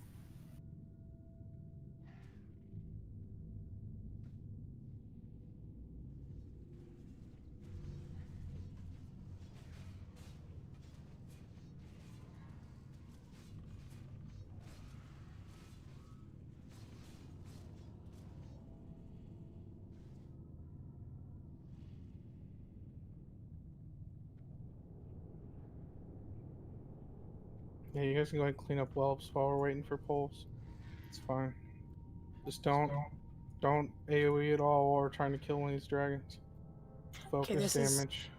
Yeah, you guys can go ahead and clean up whelps while we're waiting for pulls. It's fine. Just don't AoE at all while we're trying to kill one of these dragons. Focus this damage.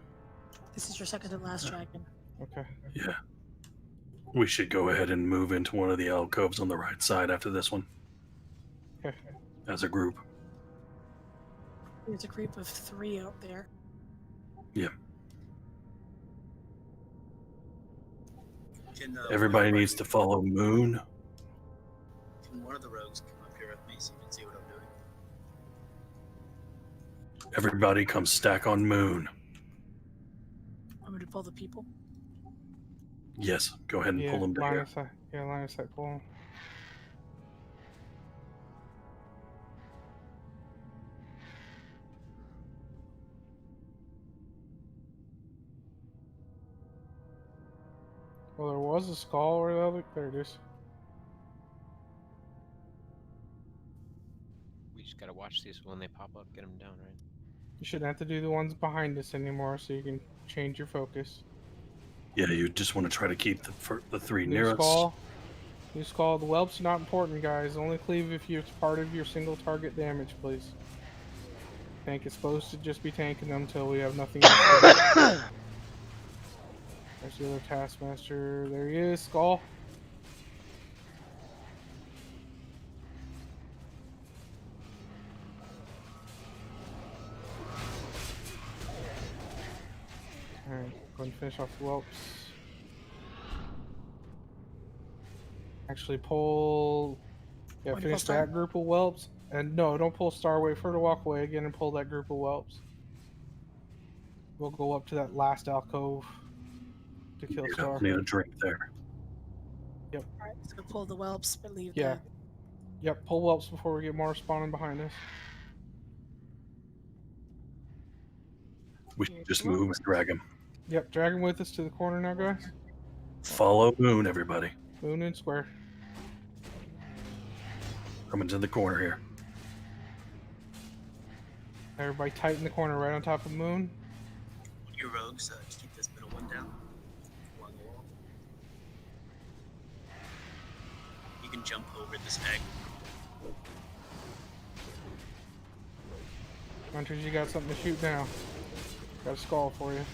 This is your second to last dragon. Okay. Yeah. We should go ahead and move into one of the alcoves on the right side after this one. Okay. As a group. There's a group of 3 out there. Yeah. Can, Everybody needs to follow Moon. Can one of the rogues come up here with me so you can see what I'm doing? Everybody come stack on Moon. I'm going to pull the people. Yes, go ahead and pull them line down. of sight. Yeah, line of sight, pull them. Well, there was a skull or the other. There it is. We just gotta watch these when they pop up, get them down, right? You shouldn't have to do the ones behind us anymore, so you can change your focus. Yeah, you just want to try to keep the 3 New nearest. skull. New skull. The whelps are not important, guys. Only cleave if it's part of your single target damage, please. Tank is supposed to just be tanking them until we have nothing else. There's the other Taskmaster. There he is, Skull. Alright, go and finish off the whelps. Actually pull... Yeah, Want to finish pull Star? that group of whelps. And no, don't pull Star. Wait for her to walk away again and pull that group of whelps. We'll go up to that last alcove to kill You Star. don't need a drink there. Yep. Alright, let's go pull the whelps, but leave Yeah. Yep, pull whelps before we get more spawning behind us. We should just move and drag him. Yep, drag him with us to the corner now, guys. Follow Moon, everybody. Moon and square. Coming to the corner here. Everybody tight in the corner right on top of Moon. Your rogues, keep this middle one down along the wall. You can jump over this egg. Hunters, you got something to shoot now. Got a skull for you.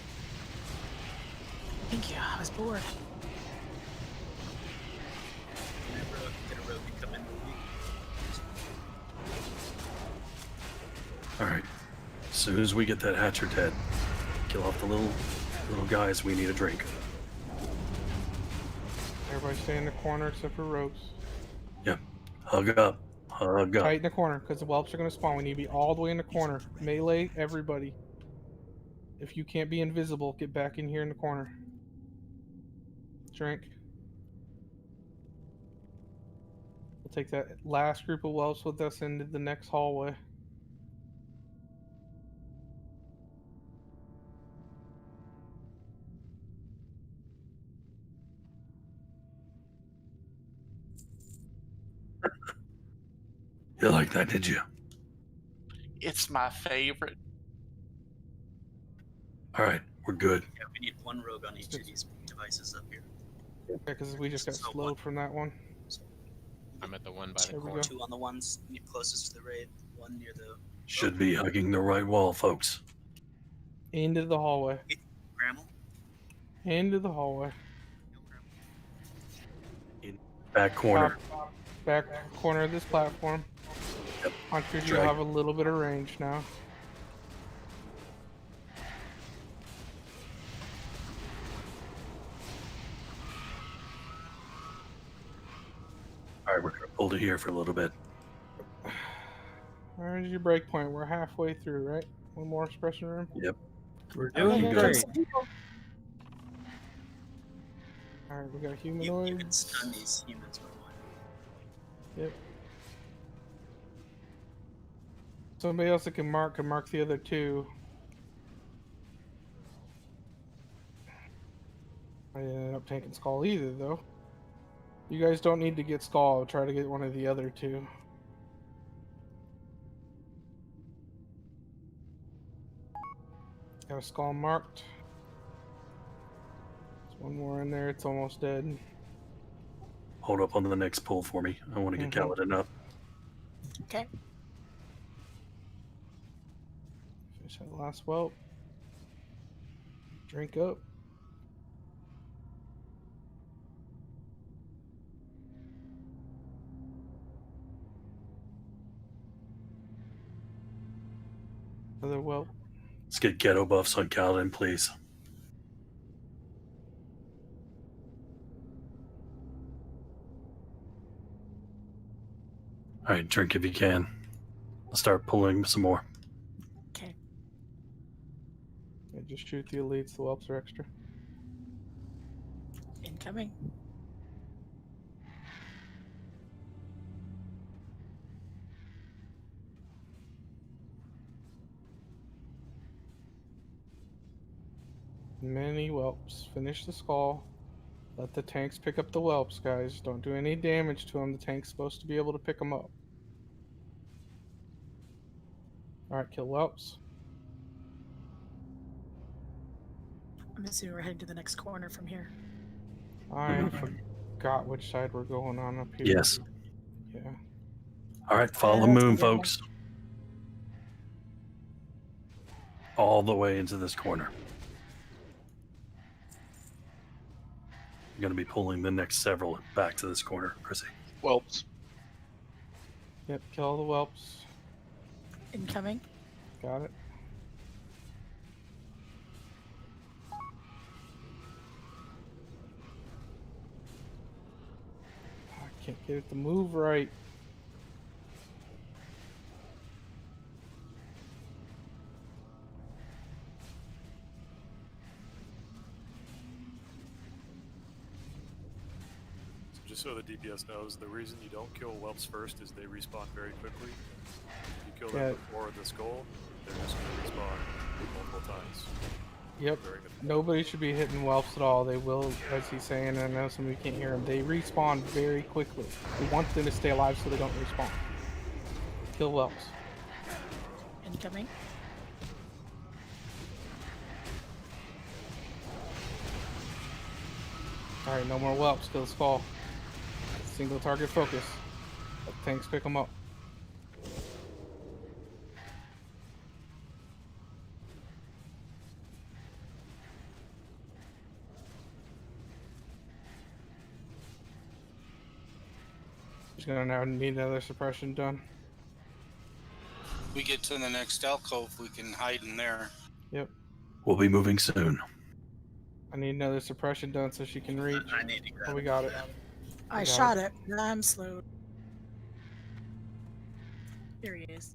Thank you. I was bored. Get a rogue to come in with me. Alright. As soon as we get that Hatcher dead, kill off the little guys, we need a drink. Everybody stay in the corner except for rogues. Yep. Hug up. Hug up. Tight in the corner, because the whelps are going to spawn. We need to be all the way in the corner. Melee, everybody. If you can't be invisible, get back in here in the corner. Drink. We'll take that last group of whelps with us into the next hallway. You like that, did you? It's my favorite. Alright, we're good. Yeah, we need one rogue on each of these devices up here. Yeah, because we just got slowed from that one. I'm at the one by the There we corner. go. 2 on the ones closest to the raid, 1 near the Should be hugging the right wall, folks. Into the hallway. Grammel. Into the hallway. Back corner. Back corner of this platform. Yep. Hunters, you Drag. have a little bit of range now. Alright, we're gonna hold it here for a little bit. Where's your break point? We're halfway through, right? One more expression room. Yep. We're doing doing great. great. Alright, we got You can humanoids. stun these humans with one. Yep. Somebody else that can mark the other two. I didn't end up taking Skull either, though. You guys don't need to get Skull. I'll try to get one of the other two. Got a Skull marked. There's one more in there. It's almost dead. Hold up on the next pull for me. I want to get Galadin up. Okay. Finish that last whelp. Drink up. Another whelp. Let's get ghetto buffs on Galadin, please. Alright, drink if you can. I'll start pulling some more. Okay. Yeah, just shoot the elites. The whelps are extra. Incoming. Many whelps. Finish the skull. Let the tanks pick up the whelps, guys. Don't do any damage to them. The tank's supposed to be able to pick them up. Alright, kill whelps. I'm assuming we're heading to the next corner from here. I forgot which side we're going on up here. Yes. Yeah. Alright, follow the moon, folks. All the way into this corner. I'm going to be pulling the next several back to this corner, Chrissy. Whelps. Yep, kill all the whelps. Incoming. Got it. I can't get it to move right. Just so the DPS knows, the reason you don't kill whelps first is they respawn very quickly. If you kill them before the skull, they're just going to respawn multiple times. Yep. Nobody should be hitting whelps at all. They will, as he's saying, and I know some of you can't hear him, they respawn very quickly. We want them to stay alive so they don't respawn. Kill whelps. Incoming. Alright, no more whelps. Kill the skull. Single target focus. Let tanks pick them up. Just gonna now need another suppression done. We get to the next alcove, we can hide in there. Yep. We'll be moving soon. I need another suppression done so she can reach. I need to grab Oh, we got it. I got shot it. I'm slowed. Here he is.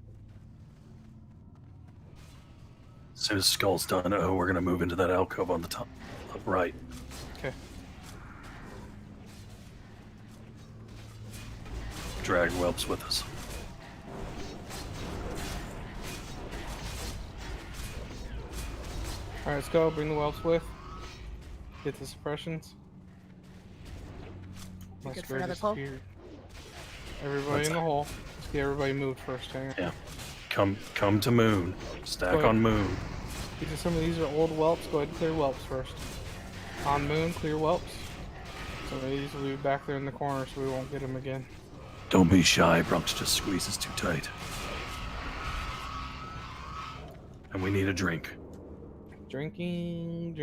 As soon as skull's done, we're gonna move into that alcove on the top right. Okay. Drag whelps with us. Alright, let's go. Bring the whelps with. Get the suppressions. You My good for spirit another pull? disappeared. Everybody in the hole. Let's get everybody moved first, Hanger. Yeah. Come to moon. Stack on moon. Some of these are old whelps. Go ahead and clear whelps first. On moon, clear whelps. Some of these will be back there in the corner so we won't get them again. Don't be shy, Bronx just squeezes too tight. And we need a drink. Drinking.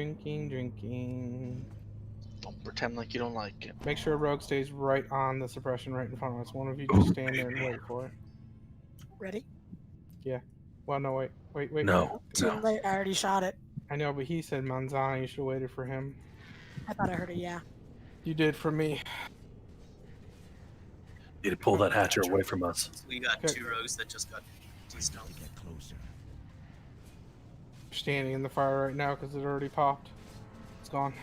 Don't pretend like you don't like it. Make sure Rogue stays right on the suppression right in front of us. One of you just stand there and wait for it. Ready? Yeah. Well, no, wait. No. Too late. I already shot it. I know, but he said Manzana. You should have waited for him. I thought I heard a yeah. You did for me. Need to pull that hatcher away from us. We got two rogues that just got de-stoned. Get closer. Standing in the fire right now because it already popped. It's gone.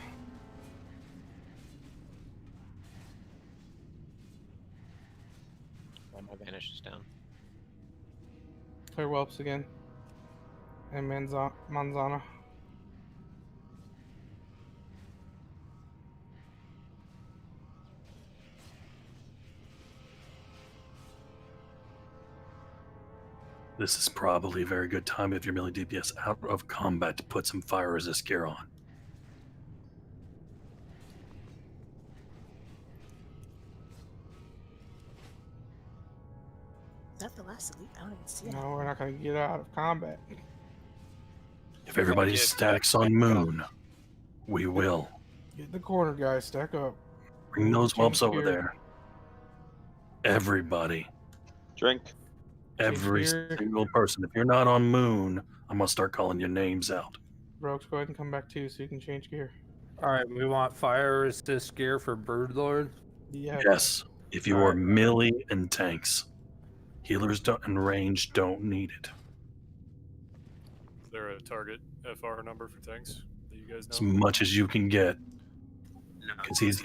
My vanish is down. Clear whelps again. And Manzana. This is probably a very good time if you're melee DPS out of combat to put some fire resist gear on. Is that the last elite? I don't even see it. No, we're not going to get out of combat. If everybody stacks on moon, we will. Get in the corner, guys. Stack up. Bring those whelps over here. there. Everybody. Drink. Every single person. If you're not on moon, I'm going to start calling your names out. Rogues, go ahead and come back too so you can change gear. Alright, we want fire resist gear for Birdlord. Yeah. Yes. If you are melee and tanks. Healers and range don't need it. Is there a target FR number for tanks that you guys know? As much as you can get. No, Because he's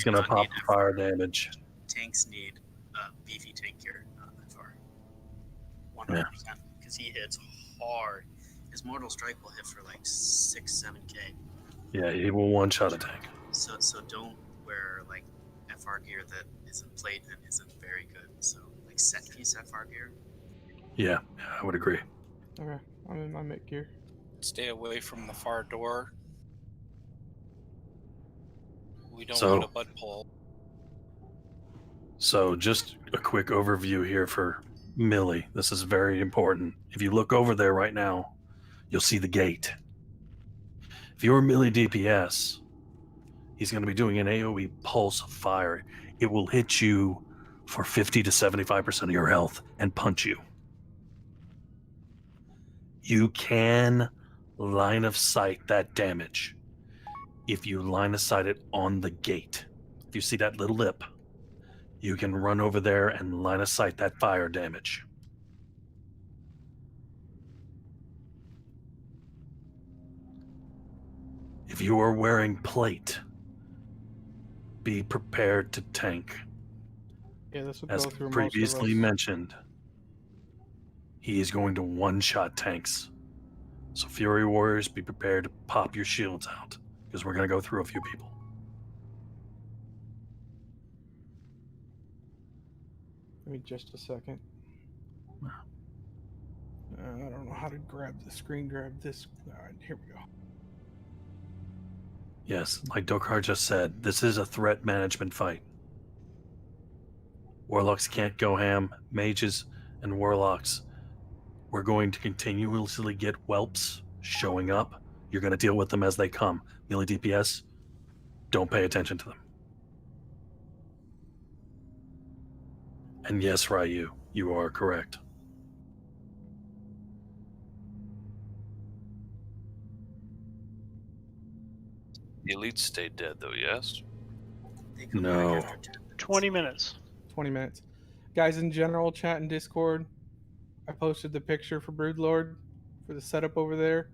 gonna pop the fire damage. Tanks need beefy tank gear, not FR. 100%. Because he hits hard. His mortal strike will hit for like 6-7k. Yeah, he will one-shot a tank. So don't wear like FR gear that isn't plate and isn't very good. So like set piece FR gear. Yeah, I would agree. Okay, I'm in my mid gear. Stay away from the far door. We don't So- want a butt pull. So just a quick overview here for melee. This is very important. If you look over there right now, you'll see the gate. If you're melee DPS, he's going to be doing an AoE pulse of fire. It will hit you for 50 to 75% of your health and punch you. You can line of sight that damage if you line of sight it on the gate. If you see that little lip, you can run over there and line of sight that fire damage. If you are wearing plate, be prepared to tank. Yeah, this would As go through previously most of us. mentioned, he is going to one-shot tanks. So Fury Warriors, be prepared to pop your shields out, because we're going to go through a few people. Give me just a second. I don't know how to grab the screen grab this. Alright, here we go. Yes, like Dokar just said, this is a threat management fight. Warlocks can't go ham. Mages and warlocks, we're going to continuously get whelps showing up. You're going to deal with them as they come. Melee DPS, don't pay attention to them. And yes, Ryu, you are correct. The elites stay dead, though, yes? No. 20 minutes. 20 minutes. Guys, in general, chat and Discord, I posted the picture for Broodlord for the setup over there.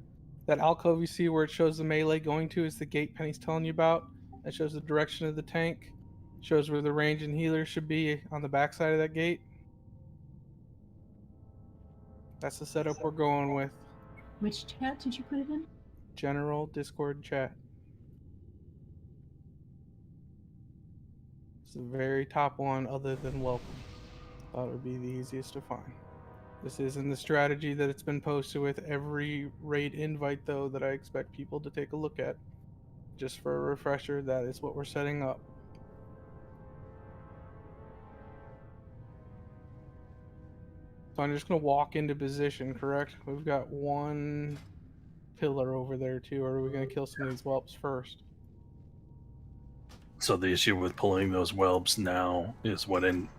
That alcove you see where it shows the melee going to is the gate Penny's telling you about. That shows the direction of the tank. Shows where the range and healer should be on the backside of that gate. That's the setup we're going with. Which chat did you put it in? General Discord chat. It's the very top one other than welcome. Thought it would be the easiest to find. This isn't the strategy that it's been posted with every raid invite, though, that I expect people to take a look at. Just for a refresher, that is what we're setting up. So I'm just going to walk into position, correct? We've got one pillar over there, too. Or are we going to kill some of these whelps first? So the issue with pulling those whelps now is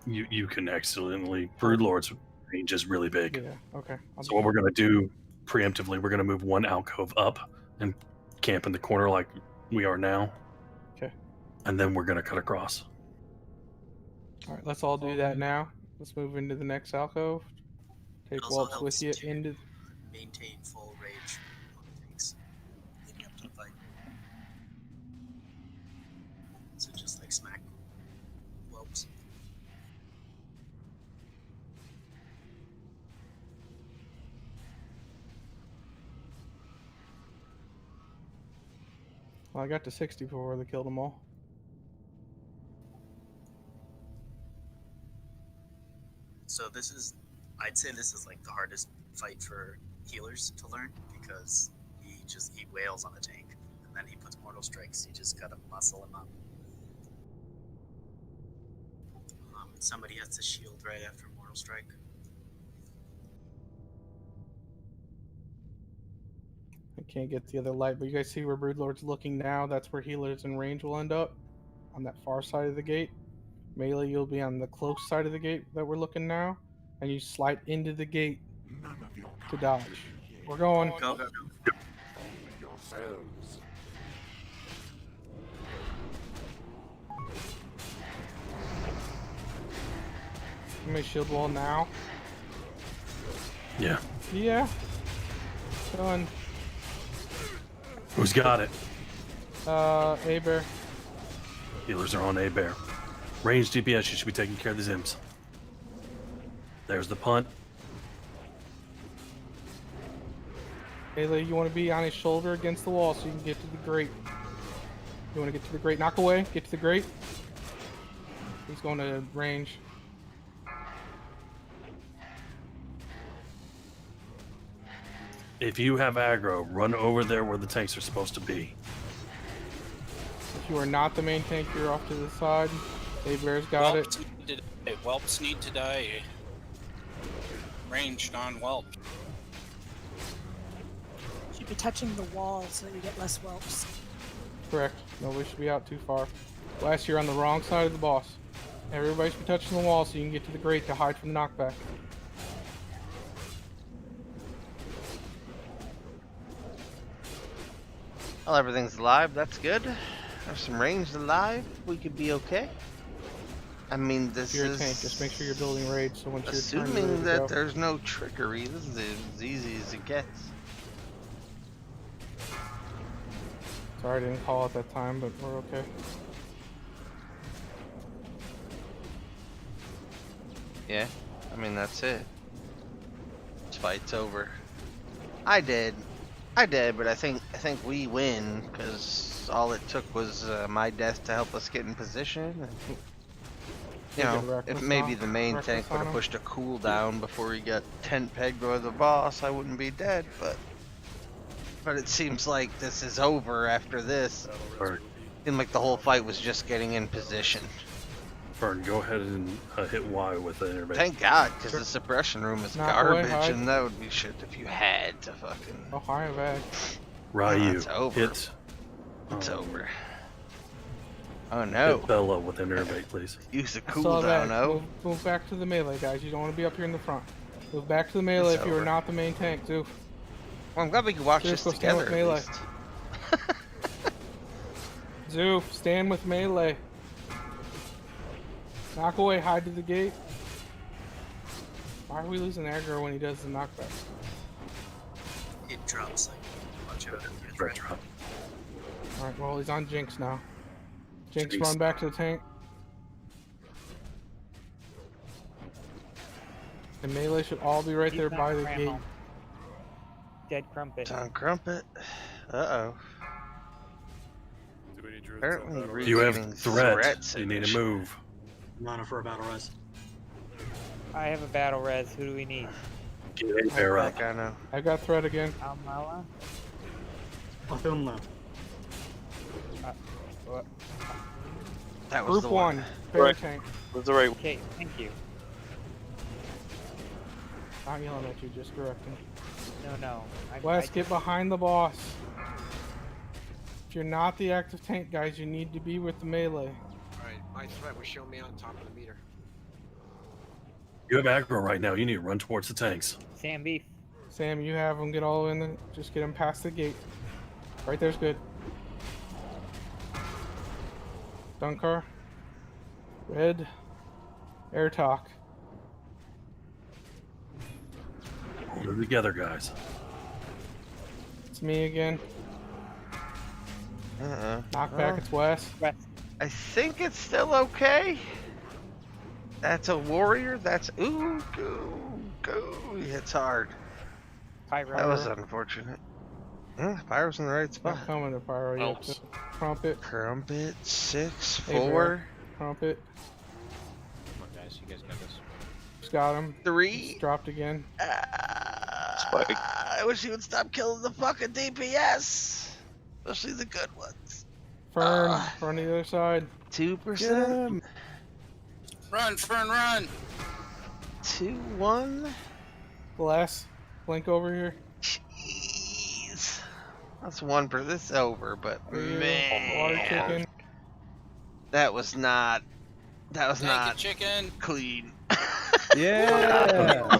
you can accidentally... Broodlord's range is really big. Yeah, okay. So what we're going to do preemptively, we're going to move one alcove up and camp in the corner like we are now. Okay. And then we're going to cut across. All right, let's all do that now. Let's move into the next alcove. Take whelps with you into... Maintain full rage on tanks leading up to the fight. So just like smack whelps. Well, I got to 60 before they killed them all. So this is, I'd say this is like the hardest fight for healers to learn because he wails on the tank and then he puts mortal strikes. You just gotta muscle him up. Somebody has to shield right after mortal strike. I can't get the other light, but you guys see where Broodlord's looking now? That's where healers in range will end up, on that far side of the gate. Melee, you'll be on the close side of the gate that we're looking now, and you slide into the gate to dodge. We're going. Go, go, go. Yourselves. Give me a shield wall now. Yeah. Yeah. Done. Who's got it? A-Bear. Healers are on A-Bear. Range DPS, you should be taking care of these imps. There's the punt. Pagle, you want to be on his shoulder against the wall so you can get to the grate. You want to get to the grate. Knock away. Get to the grate. He's going to range. If you have aggro, run over there where the tanks are supposed to be. If you are not the main tank, you're off to the side. A-Bear's got it. Whelps need to die. Ranged on whelp. Should be touching the wall so that you get less whelps. Correct. Nobody should be out too far. Last, you're on the wrong side of the boss. Everybody should be touching the wall so you can get to the grate to hide from the knockback. Well, everything's alive. That's good. There's some range alive. We could be okay. I mean, this If you're is... a tank, just make sure you're building rage so once you're assuming that there's no trickery, this is as easy as it gets. Sorry I didn't call at that time, but we're okay. Yeah, I mean, that's it. This fight's over. I did, but I think we win because all it took was my death to help us get in position. You Get know, reckless if maybe on- the main reckless tank would on have him. pushed a cooldown before he got tent pegged by the boss, I wouldn't be dead, but it seems like this is over after this. Seemed like the whole fight was just getting in position. Fern, go ahead and hit Y with the interbase. Thank God, because the suppression room is Knock away, garbage, hide. and that would be shit if you had to fucking. Oh, hi, bad. Ryu, it's over. hit. It's over. Oh no. Hit Bella with interbase, please. Use a I saw that. cooldown, oh. Move back to the melee, guys. You don't want to be up here in the front. Move back to the melee It's if you are over. not the main tank, Zoof. Well, I'm glad we can watch Zoof, this go stand with together at melee. least. Zoof, stand with melee. Knock away, hide to the gate. Why are we losing aggro when he does the knockback? It drops like a bunch of Threat drop. Alright, well, he's on Jinx now. Jinx, Jinx. run back to the tank. The melee should all be right there by the gate. Dead Crumpet. It's on Crumpet. Uh-oh. Do we need druids Apparently on we're You have getting threat. You need to signature. move. Mana for a battle res. I have a battle res. Who do we need? Get a bear up. I know. I got threat again. Almala? Othunla. What? That was Group the 1, one. bear Right. tank. Was the right. Okay, thank you. Not yelling at you, just directing. No. Wes, get behind the boss. If you're not the active tank, guys, you need to be with the melee. Alright, my threat was showing me on top of the meter. You have aggro right now. You need to run towards the tanks. Sam Beef. Sam, you have him get all in the. Just get him past the gate. Right there's good. Dunkar. Red. Air talk. Hold it together, guys. It's me again. Knock back, Well, it's Wes. I think it's still okay. That's a warrior. That's ooh, go. He hits hard. Pyro. That was unfortunate. Pyro's in the right spot. Not coming to Pyro yet. Helps. Just Crumpet. Crumpet 6, Hey, 4, Bear. Crumpet. Come on, guys. You guys got this. Just got him. 3. Just dropped again. Spike. I wish he would stop killing the fucking DPS, especially the good ones. Fern, run to the other side. 2%. Run, Fern, run! 2-1. Bless. Blink over here. Jeez. That's 1 per. This is over, but Water man, chicken. that was not. That was Thank you, not chicken. clean. Yeah.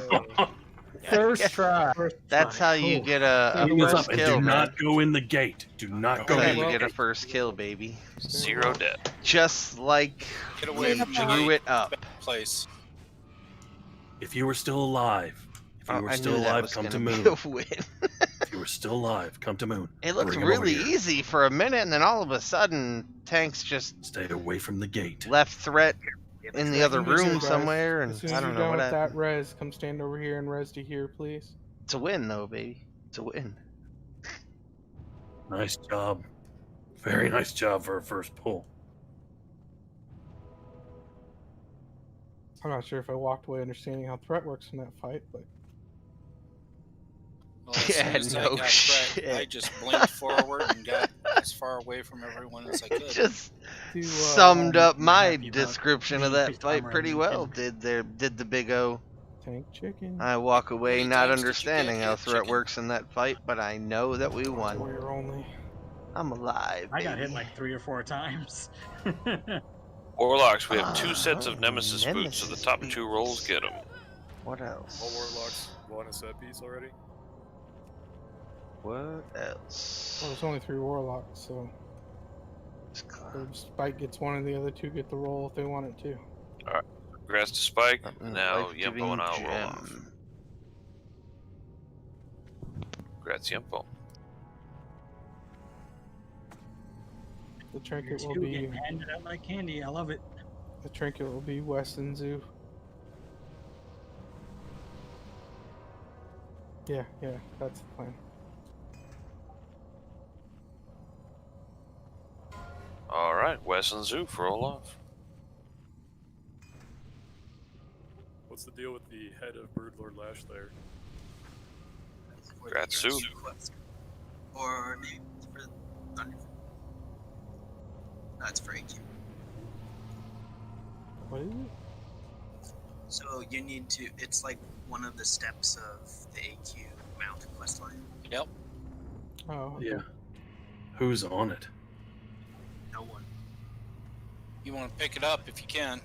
First try. That's how you get a Keep this first up and kill. do man. not go in the gate. Do not go That's in how the you gate. get a first kill, baby. 0 dead. Just like Get away you from the drew gate. it up. Place. If you were still alive, if you Oh, were I still knew that alive, was come to gonna Moon. be a win. If you were still alive, come to Moon. It looked Bring 'em over really here. easy for a minute, and then all of a sudden, tanks just Stay away from the gate. left threat in the other As soon as room you guys- somewhere, and As soon I as don't you're know done what with happened. that res, come stand over here and res to here, please. It's a win, though, baby. It's a win. Nice job. Very nice job for a first pull. I'm not sure if I walked away understanding how threat works in that fight, but Well, as soon as I no got shit. threat, I just blinked forward and got as far away from everyone as I could. Just to, summed up my happy about description of being that fixed fight armor pretty and well. everything. Did the big O. tank chicken. I walk away many not times did you understanding get how hit, threat chicken? works in that fight, but I know that we won. Warrior only. I'm alive. I got hit baby. like 3 or 4 times. Warlocks, we have 2 sets of Nemesis boots, so the Nemesis top 2 rolls get them. What All else? warlocks want a set piece already? What else? Well, there's only 3 warlocks, so Spike gets one and the other 2 get the roll if they want it to. Alright, congrats to Spike. Now Life-giving Yempo and I'll roll off. gem. Congrats, Yempo. The trinket Two will be getting handed out like candy. I love it. the trinket will be Wes and Zoo. Yeah, that's the plan. Alright, Wes and Zoop, roll off. What's the deal with the head of Broodlord Lash there? For the Gratsu. quest. Or maybe for Thunder. No, it's for AQ. What is it? So you need to. It's like one of the steps of the AQ mount quest line. Yep. Oh, okay. Yeah. Who's on it? No one. You want to pick it up if you can.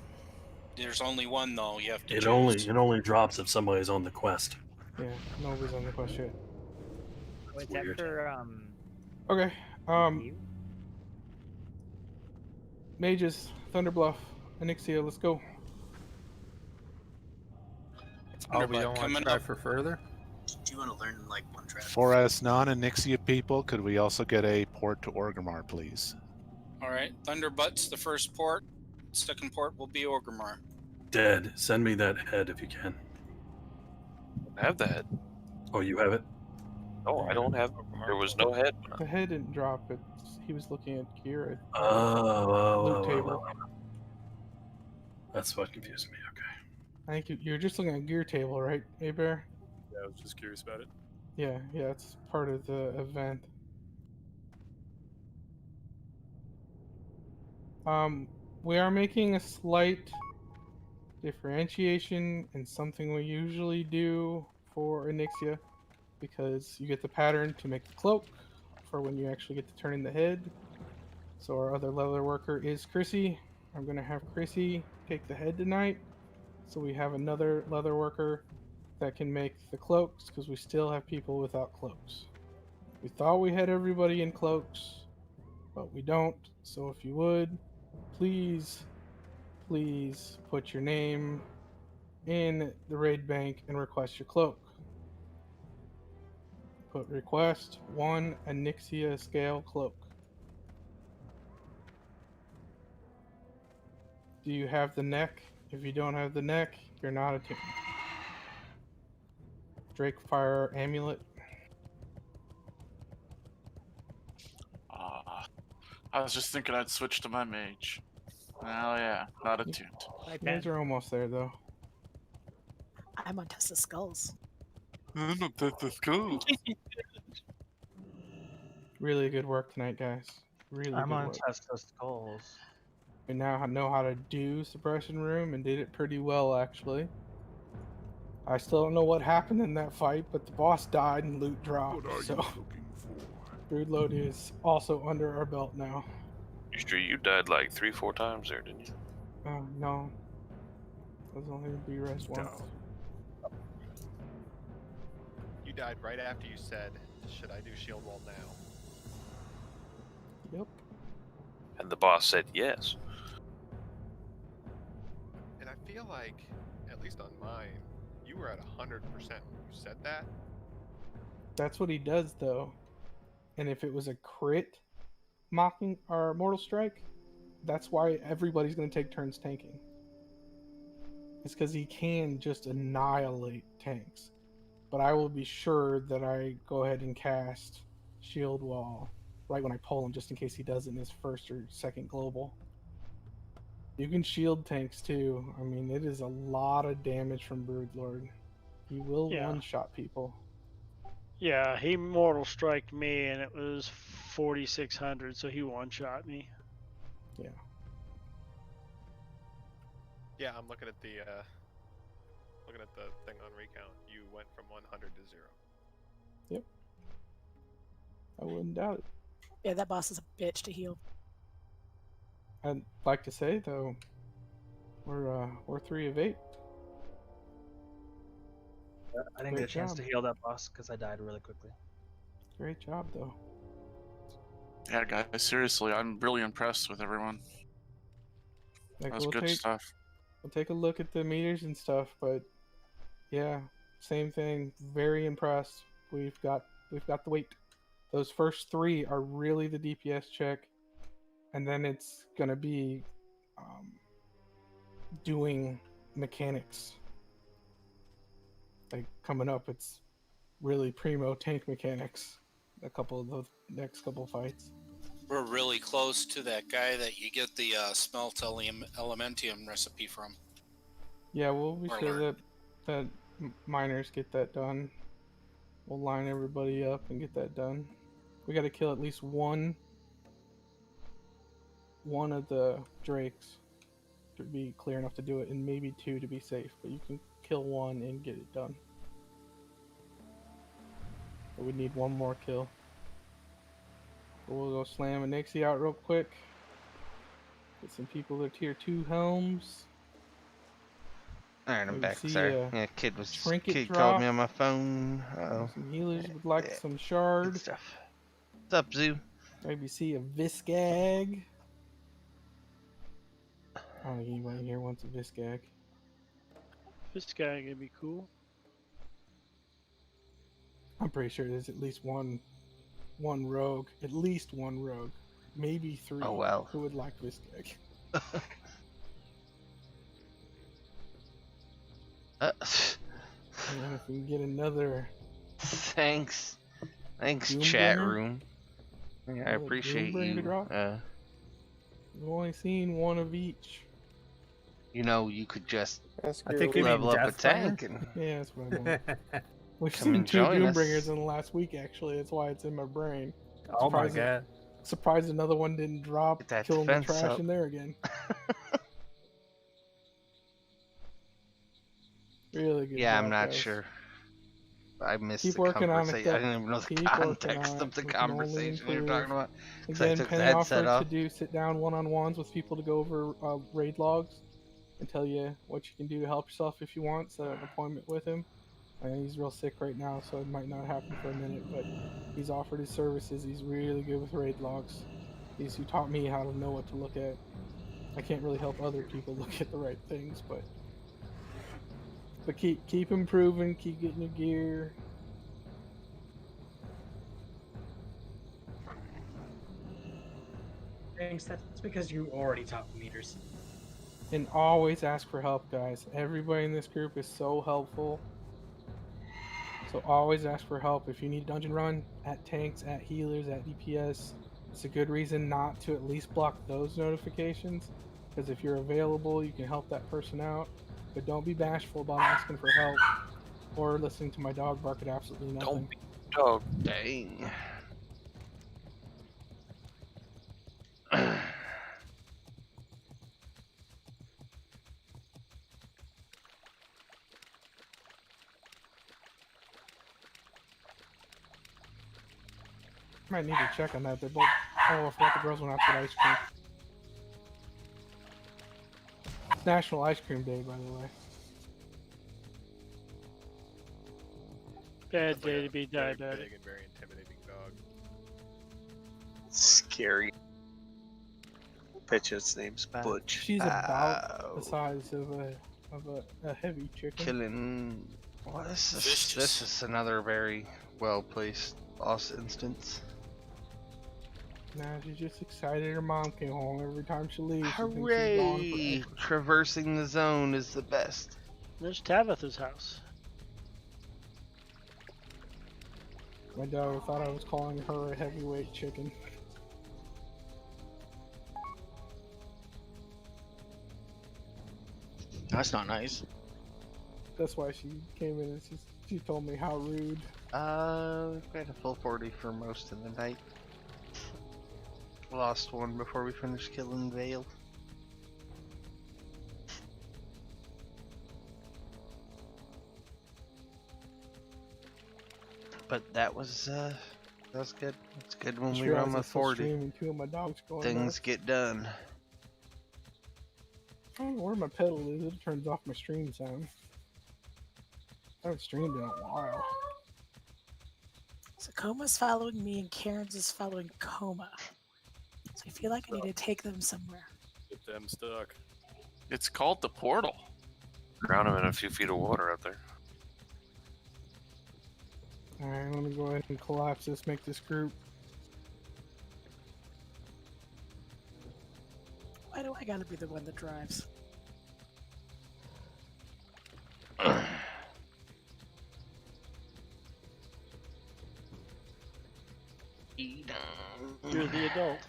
There's only one though. You have to It choose. only drops if somebody's on the quest. Yeah, nobody's on the quest yet. Wait, It's weird. Okay. Mages, Thunderbluff, Anixia, let's go. Oh, we don't want to try for further? Do you want to learn like one track? For us non-Anixia people, could we also get a port to Orgrimmar, please? All right. Thunderbutt's the first port. Second port will be Orgrimmar. Dead. Send me that head if you can. I have the head. Oh, you have it? No, I don't have. There was no head. The head didn't drop it. He was looking at gear. Oh, table. That's what confused me. Okay. I think you're just looking at gear table, right, Bear? Yeah, I was just curious about it. Yeah, it's part of the event. We are making a slight differentiation in something we usually do for Anixia, because you get the pattern to make the cloak for when you actually get to turn in the head. So our other leather worker is Chrissy. I'm gonna have Chrissy take the head tonight, so we have another leather worker that can make the cloaks, because we still have people without cloaks. We thought we had everybody in cloaks, but we don't. So if you would, please put your name in the raid bank and request your cloak. Put request 1 Anixia scale cloak. Do you have the neck? If you don't have the neck, you're not a team. Drake Fire amulet. I was just thinking I'd switch to my mage. Well, yeah, not attuned. You guys are almost there, though. I'm on Test of Skulls. I'm not that cool. Really good work tonight, guys. Really I'm good on work. Test of Skulls. We now know how to do Suppression Room and did it pretty well, actually. I still don't know what happened in that fight, but the boss died and loot dropped. So Broodload is also under our belt now. You sure you died like 3-4 times there, didn't you? No. I was only B-res once. You died right after you said, should I do shield wall now? Yep. And the boss said yes. And I feel like, at least on mine, you were at 100% when you said that. That's what he does, though. And if it was a crit mocking or mortal strike, that's why everybody's going to take turns tanking. It's because he can just annihilate tanks. But I will be sure that I go ahead and cast Shield Wall right when I pull him, just in case he does it in his first or second global. You can shield tanks too. I mean, it is a lot of damage from Broodlord. He will one-shot people. Yeah, he mortal striked me, and it was 4,600, so he one-shot me. Yeah. Yeah, I'm looking at the thing on recount. You went from 100 to 0. Yep. I wouldn't doubt it. Yeah, that boss is a bitch to heal. I'd like to say though, we're 3 of 8. I didn't get a chance to heal that boss because I died really quickly. Great job though. Yeah, guys, seriously, I'm really impressed with everyone. Like, That's good stuff. We'll take a look at the meters and stuff, but yeah, same thing. Very impressed. We've got the weight. Those first 3 are really the DPS check, and then it's gonna be doing mechanics. Like coming up, it's really primo tank mechanics. A couple of the next couple fights. We're really close to that guy that you get the Smelt Elementium recipe from. Yeah, we'll be Or sure learn. that miners get that done. We'll line everybody up and get that done. We got to kill at least one of the drakes to be clear enough to do it, and maybe 2 to be safe. But you can kill 1 and get it done. But we need 1 more kill. So we'll go slam a Nixie out real quick. Get some people that are tier 2 helms. Alright, I'm Maybe back. see Sorry. a Yeah, trinket kid drop. called me on my phone. Uh-oh. Some healers would like some shard. Good stuff. What's up, Zoo? Maybe see a Viscag. I don't think anybody here wants a Viscag. This guy gonna be cool. I'm pretty sure there's at least one rogue. At least 1 rogue. Maybe 3. Oh, well. Who would like Viscag? And if we can get another... Thanks, Doombringer? chat room. Yeah, I Another appreciate Doombringer to you. drop? We've only seen 1 of each. You know, you could just I think you level mean up a Deathbringer? tank and Yeah, that's what I want. We've come seen and 2 join us. Doombringers in the last week, actually. That's why it's in my brain. Oh my god. Surprised another one didn't drop, Get that killing the defense trash up. in there again. Really good yeah, job, I'm not guys. sure. I missed Keep the working on it, conversation. I though. didn't even know the Keep working context on of it. the We can only conversation you're improve. talking about. 'Cause I Again, took the Penny headset offered off. to do sit-down one-on-ones with people to go over raid logs and tell you what you can do to help yourself if you want. Set an appointment with him. He's real sick right now, so it might not happen for a minute, but he's offered his services. He's really good with raid logs. He's who taught me how to know what to look at. I can't really help other people look at the right things, but keep improving, keep getting your gear. Thanks. That's because you already top the meters. And always ask for help, guys. Everybody in this group is so helpful. So always ask for help. If you need a dungeon run, at tanks, at healers, at DPS, it's a good reason not to at least block those notifications. Because if you're available, you can help that person out. But don't be bashful about asking for help or listening to my dog bark at absolutely nothing. Don't be a dog. Dang. Might need to check on that. They're both. Oh, I forgot the girls went out to get ice cream. It's National Ice Cream Day, by the way. Bad day to be Very diabetic. big and very intimidating dog. Scary. Bitch, its name's Butch. She's about the size of a heavy chicken. Killing. What is this? This is another very well placed boss instance. Nah, she's just excited her mom came home every time she leaves. She thinks she's gone Hooray! forever. Traversing the zone is the best. There's Tabitha's house. My daughter thought I was calling her a heavyweight chicken. That's not nice. That's why she came in and she told me how rude. We've got a full 40 for most of the night. Lost one before we finished killing Vale. But that was good. It's good when we run with 40. And 2 of my dogs going Things nuts. get done. I don't know where my pedal is. It turns off my stream sound. I haven't streamed in a while. So Coma's following me and Karen's is following Coma. So I feel like I need to take them somewhere. Get them stuck. It's called the portal. Drown him in a few feet of water out there. Alright, let me go ahead and collapse this, make this group. Why do I gotta be the one that drives? You're the adult.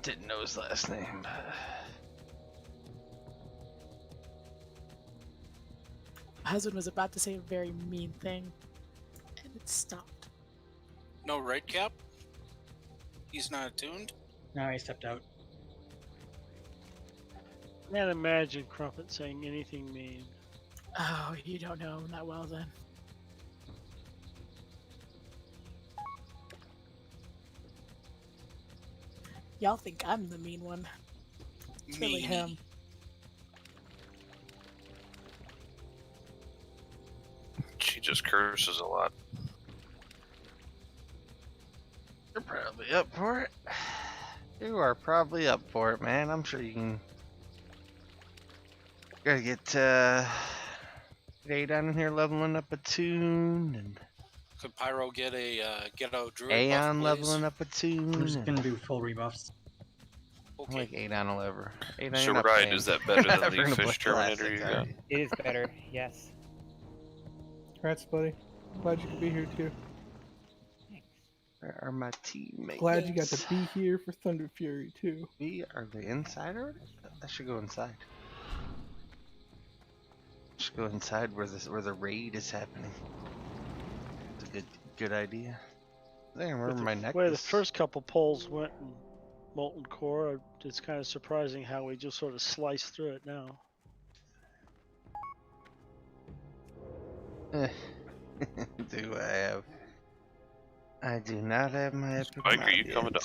Didn't know his last name. My husband was about to say a very mean thing, and it stopped. No red cap? He's not attuned? No, he stepped out. Can't imagine Crumpet saying anything mean. Oh, you don't know him that well then. Y'all think I'm the mean one. It's really him. She just curses a lot. You're probably up for it. You are probably up for it, man. I'm sure you can. Gotta get 8 down in here leveling up a tune, and Could Pyro get a druid Aeon buff, please? leveling up a tune. I'm just and gonna do full rebuffs. I like 8 on a lever. 8 So on right, is that better than the fish Terminator Terminator you got? It is better, yes. Congrats, buddy. Glad you could be here too. Where are my teammates? Glad you got to be here for Thunder Fury too. Are they inside already? I should go inside. Should go inside where the raid is happening. It's a good idea. I think I remember my necklace. Where the first couple polls went in Molten Core, it's kind of surprising how we just sort of sliced through it now. Do I have? I do not have my epic. Spike, are you coming to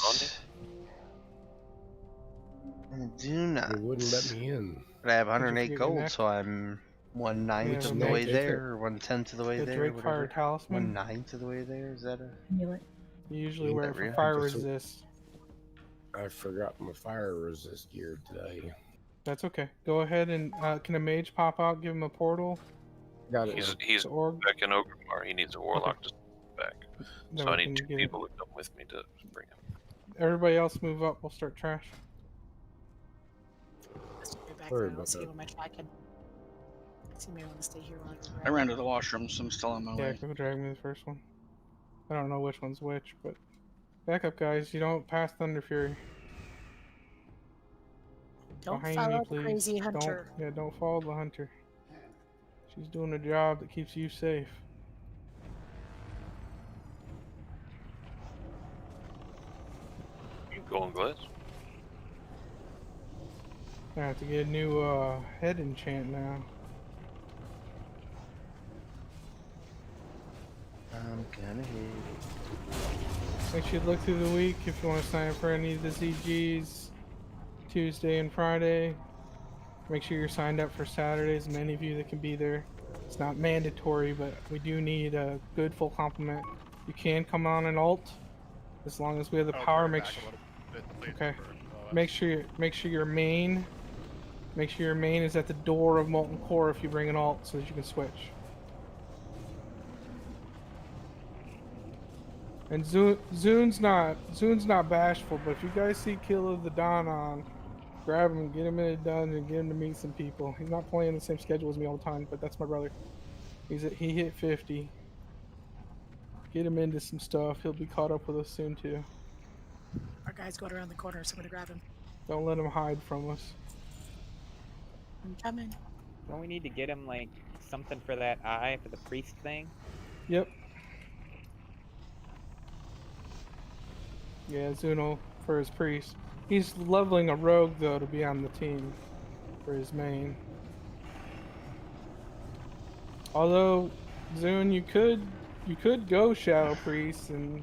Omni? I do not. They wouldn't let me in. But I have 108 gold, so I'm 1/9 of the way there, or 1/10 of the way The there. Drake Fire Talisman. 1/9 of the way there. Is that a? Amulet. You usually Ain't wear that it for real? fire resist. I forgot my fire resist gear today. That's okay. Go ahead and can a mage pop out? Give him a portal. Got it. He's back in Orgrimmar. He needs a warlock to back. Then So I we need can 2 get it. people to come with me to bring him. Everybody else move up. We'll start trash. Let's be back Sorry there. about Let's see that. what my track can. So you may want to stay here while I ran to the washroom, so I'm still on my Yeah, way. go drag me the first one. I don't know which one's which, but back up, guys. You don't pass Thunder Fury. Don't Behind follow me, the please. crazy hunter. Don't follow the hunter. She's doing a job that keeps you safe. You going, Glass? I have to get a new head enchant now. I'm gonna hit. Make sure you look through the week if you want to sign up for any of the ZGs. Tuesday and Friday. Make sure you're signed up for Saturdays, many of you that can be there. It's not mandatory, but we do need a good full complement. You can come on an alt as long as we have the power. Make sure. Okay. Make sure your main. Make sure your main is at the door of Molten Core if you bring an alt, so that you can switch. And Zune's not bashful, but if you guys see Kill of the Dawn on, grab him, get him in a dungeon, get him to meet some people. He's not playing the same schedule as me all the time, but that's my brother. He hit 50. Get him into some stuff. He'll be caught up with us soon too. Our guy's going around the corner, so I'm gonna grab him. Don't let him hide from us. I'm coming. Don't we need to get him like something for that eye for the priest thing? Yep. Yeah, Zuno for his priest. He's leveling a rogue though to be on the team for his main. Although, Zune, you could go Shadow Priest and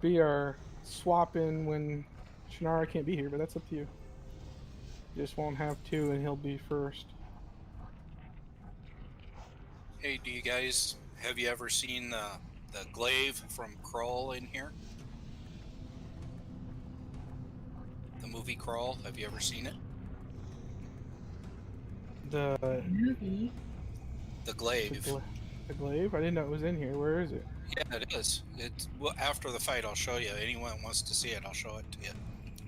be our swap in when Shannara can't be here, but that's up to you. You just won't have 2 and he'll be first. Hey, do you guys have you ever seen the glaive from Crawl in here? The movie Crawl. Have you ever seen it? The movie. The glaive. The glaive? I didn't know it was in here. Where is it? Yeah, it is. It's well after the fight. I'll show you. Anyone wants to see it, I'll show it to you.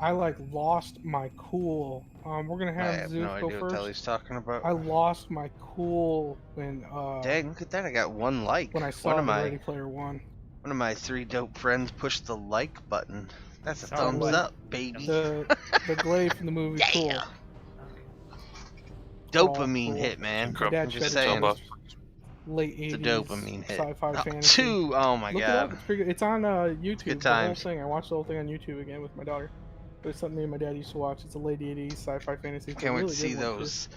I lost my cool. We're gonna have I have Zeus no go idea what first. the hell he's talking about. I lost my cool when Dang, look at that! I got 1 like. when I saw one of the my Ready Player One. One of my 3 dope friends pushed the like button That's a So thumbs what? up, baby. The glaive from the movie Cool. Dopamine cool. hit, man. My dad I'm showed just it to saying. me. Late It's a 80s dopamine hit. sci-fi Oh, fantasy. two. Oh my Look god. it up. It's pretty good. It's on YouTube. Good The whole times. thing. I watched the whole thing on YouTube again with my daughter. But it's something me and my dad used to watch. It's a late 80s sci-fi fantasy. It's a Can't wait really to see good one, too. those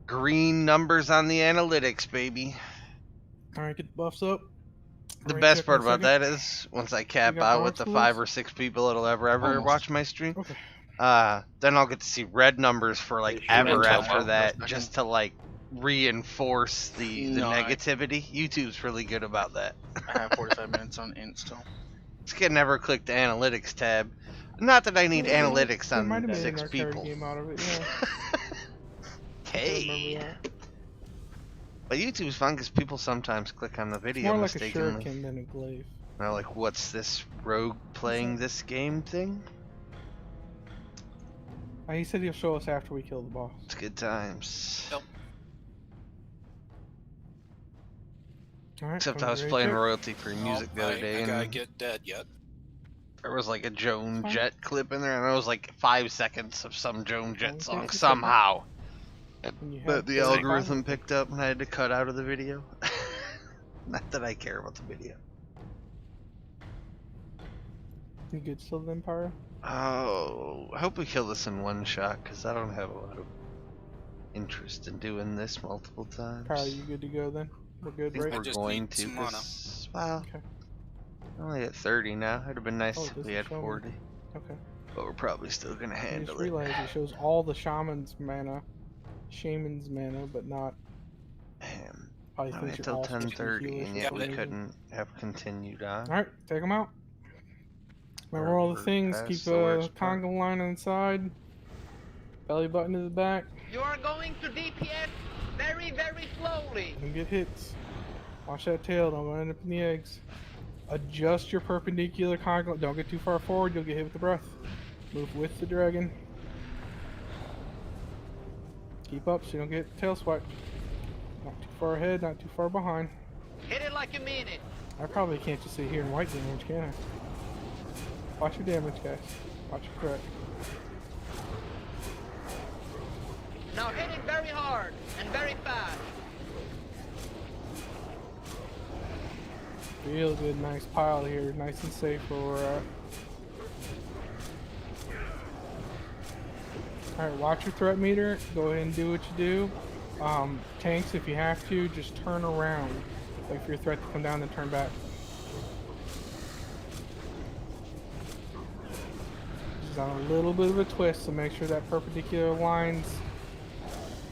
green numbers on the analytics, baby. All right, get the buffs up. The Range best check part in a about second. that is once I cap got out power with the tools? 5 or 6 people that'll ever Almost. watch my stream, Okay. then I'll get to see red numbers for like Hey, ever Mental, after for a that, second. just to like reinforce the No, negativity. YouTube's really good about that. I have 45 minutes on int still. Just can never click the analytics tab. Not that I need Yeah, analytics they might on have made 6 an arcade people. game out of it, yeah. Okay. But YouTube's fun because people sometimes click on the It's video more like a mistakenly. shuriken than a glaive. They're like, what's this rogue playing this game thing? He said he'll show us after we kill the boss. It's good times. Yep. All right, Except are I we was ready, playing Jack? royalty free music the other day, I gotta and get dead yet. there was like a Joan Fine. Jett clip in there, and it was like 5 seconds of some Joan Jett Only song takes a somehow. When you But have the the algorithm picked up, and I had to cut out of the video. Not that I care about the video. You good still then, Pyro? Oh, I hope we kill this in one shot, because I don't have a lot of interest in doing this multiple times. Pyro, you good to go then? We're good, I think right? we're going to, some mana. 'cause, well, Okay. we're only at 30 now. It'd have been nice Oh, it if we doesn't had show me. 40. Okay. But we're probably still gonna I handle just it. realized it shows all the shaman's mana, but not. Probably I thinks waited you're till all supposed to be 10:30, healers and for yet some we reason. couldn't have continued on. Alright, take them out. Remember all the We're things, past keep the worst part. conga line on the side, belly button to the back, You are going to DPS very, very slowly. don't get hits. Watch that tail, don't end up in the eggs. Adjust your perpendicular conga, don't get too far forward, you'll get hit with the breath. Move with the dragon. Keep up so you don't get tail swipe. Not too far ahead, not too far behind. Hit it like you mean it. I probably can't just sit here and white damage, can I? Watch your damage, guys. Watch your threat. Now hit it very hard and very fast. Real good, nice pile here, nice and safe where we're at. Alright, watch your threat meter. Go ahead and do what you do. Tanks, if you have to, just turn around. Wait for your threat to come down, then turn back. This is on a little bit of a twist, so make sure that perpendicular lines.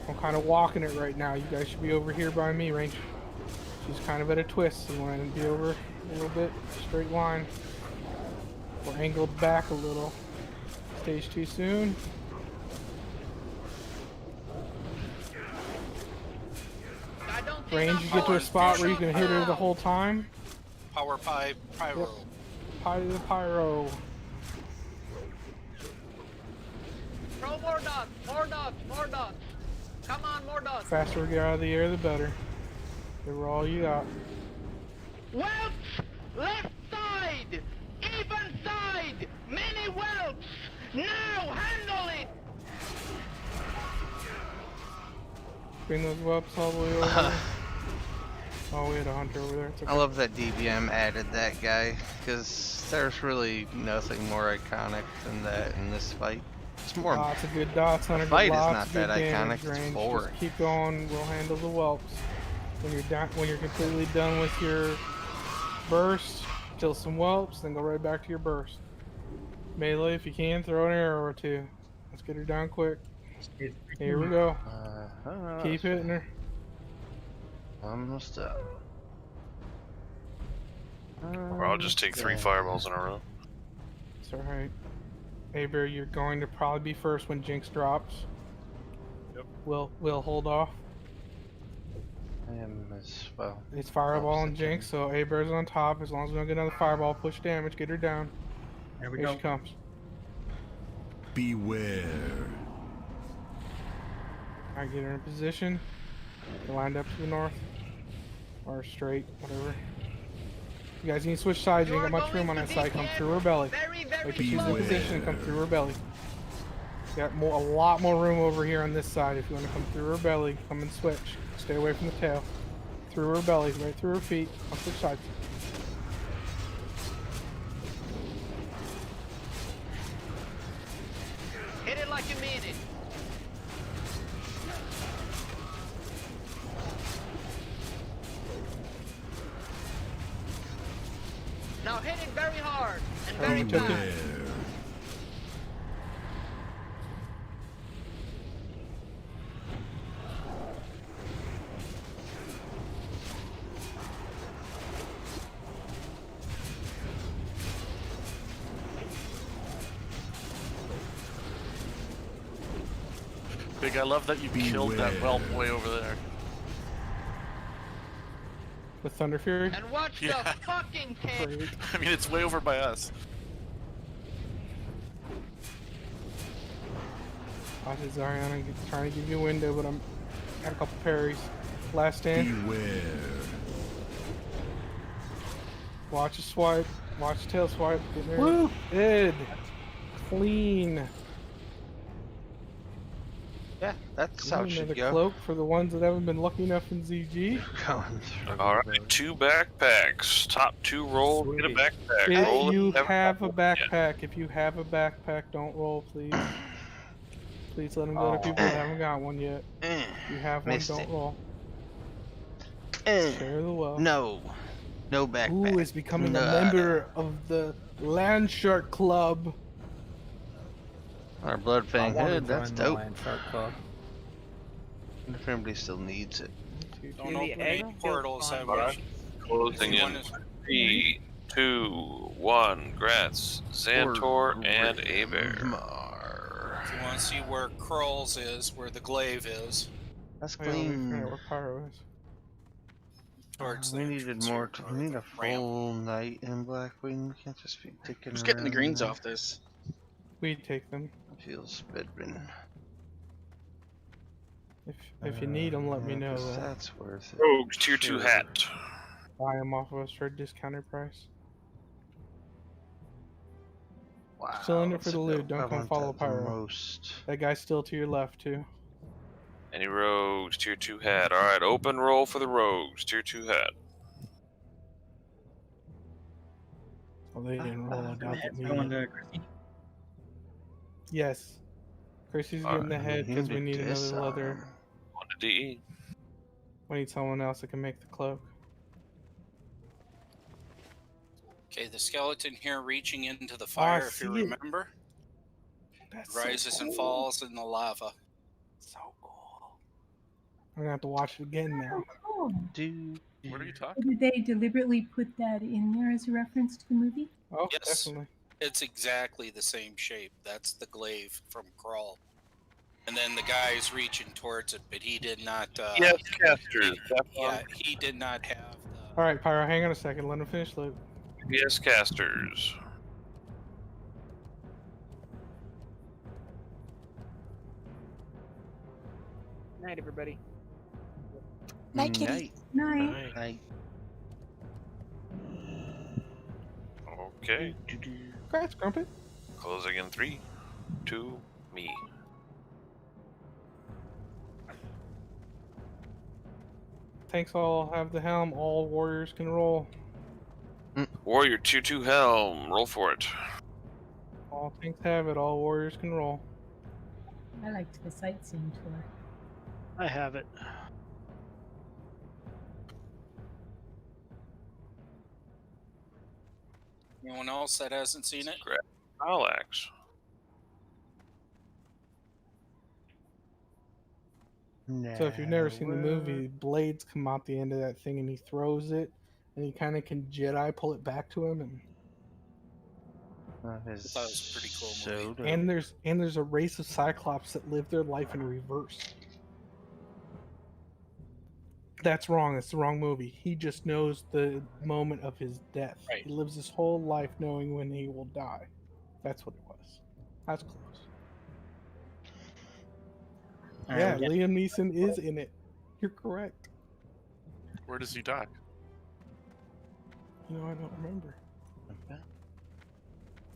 I'm kind of walking it right now. You guys should be over here by me, range. She's kind of at a twist, so you want to be over a little bit, straight line. Or angled back a little. Stage too soon. Range, you get to a spot where you can hit her the whole time. Power Pyro. Yep. Pie to the pyro. Throw more dots, more dots, more dots. Come on, more dots. Faster we get out of the air, the better. Give her all you got. Whelps, left side, even side, many whelps. Now handle it. Bring those whelps all the way over. Oh, we had a hunter over there. It's okay. I love that DBM added that guy, because there's really nothing more iconic than that in this fight. It's more. Lots of good dots, the hunter. fight is lots not of good that damage iconic. It's range. boring. Just keep going. We'll handle the whelps. When you're done, when you're completely done with your burst, kill some whelps, then go right back to your burst. Melee, if you can, throw an arrow or two. Let's get her down quick. Here we go. Keep hitting her. Almost up. Or I'll just take 3 fireballs in a row. It's alright. Aber, you're going to probably be first when Jinx drops. Yep. We'll hold off. I am as well. It's Fireball and Jinx, so Aber's on top. As long as we don't get another Fireball, push damage, get her down. There we Here go. she comes. Beware. Alright, get her in position. Lined up to the north. Or straight, whatever. You guys need to switch sides. You ain't got much room on that side. Come through her belly. Like she's in position and come through her belly. Got a lot more room over here on this side. If you want to come through her belly, come and switch. Stay away from the tail. Through her belly, right through her feet. On switch sides. Hit it like you mean it. Now hit it very hard and very fast. Big, I love that you killed that whelp way over there. With Thunder Fury? And watch the fucking cake. I mean, it's way over by us. Watch it, Zariana. I'm trying to give you a window, but I'm got a couple parries. Last stand. Beware. Watch a swipe. Watch a tail swipe. Get there. Woo! Good. Clean. Yeah, that's how it should Another go. cloak for the ones that haven't been lucky enough in ZG. Alright, 2 backpacks. Top 2 roll, get a backpack. If you Roll have a backpack, don't roll, please. Please let them go to people that haven't got one yet. If you have one, Missed don't it. roll. Share the wealth. No backpack. Who is becoming a Nada. member of the Land Shark Club? Our Bloodfang I wanna hood, that's join the dope. Land Shark Club. If anybody still needs it. Don't open any portals. I Alright, wish. closing Anyone in is- 3, 2, 1. Grats, Xantor, and Aber. If you want to see where Krulls is, where the glaive is, That's Oh, yeah, let me clean. figure out where Pyro is. towards We the needed entrance more. or We need the a ramp. full night in BlackWing. We can't just be ticking Who's getting the around greens there. off this? We take them. I feel bedridden. If you need them, let me know. though. That's worth it. Rogues, tier 2 hat. Buy them off of us for a discounted price. Wow. Still in it for that's the a loot. bit- I Don't come want follow that the Pyro. most. That guy's still to your left too. Any rogues, tier 2 hat. Alright, open roll for the rogues, tier 2 hat. Well, they didn't roll. I doubt that Going needed. to Chrissy. Yes. Chrissy's getting the head because we need another leather. On to DE. We need someone else that can make the cloak. Okay, the skeleton here reaching into the fire, if you see it. remember, That's so rises and cool. falls in the lava. So cool. I'm gonna have to watch it again now. Oh, What are you talking? did they deliberately put that in there as a reference to the movie? Oh, Yes. definitely. It's exactly the same shape. That's the glaive from Crawl. And then the guy is reaching towards it, but he did not. Yes, casters. Yeah, he did not have. All right, Pyro, hang on a second. Let him finish loot. Yes, casters. Night, everybody. Night, kitty. Night. Night. Okay. Congrats, Grumpet. Closing in 3, 2, me. Tanks all have the helm. All warriors can roll. Warrior tier 2 helm. Roll for it. All tanks have it. All warriors can roll. I liked the sightseeing tour. I have it. Anyone else that hasn't seen it? Parallax. So if you've never seen the movie, blades come out the end of that thing, and he throws it, and he kind of can Jedi pull it back to him, and That is That was a pretty cool so dope. and there's a race of Cyclops that live their life in reverse. That's wrong. It's the wrong movie. He just knows the moment of his death. Right. He lives his whole life knowing when he will die. That's what it was. That's close. All Yeah, right, we Liam Neeson is in it. You're correct. Where does he die? You know, I don't remember.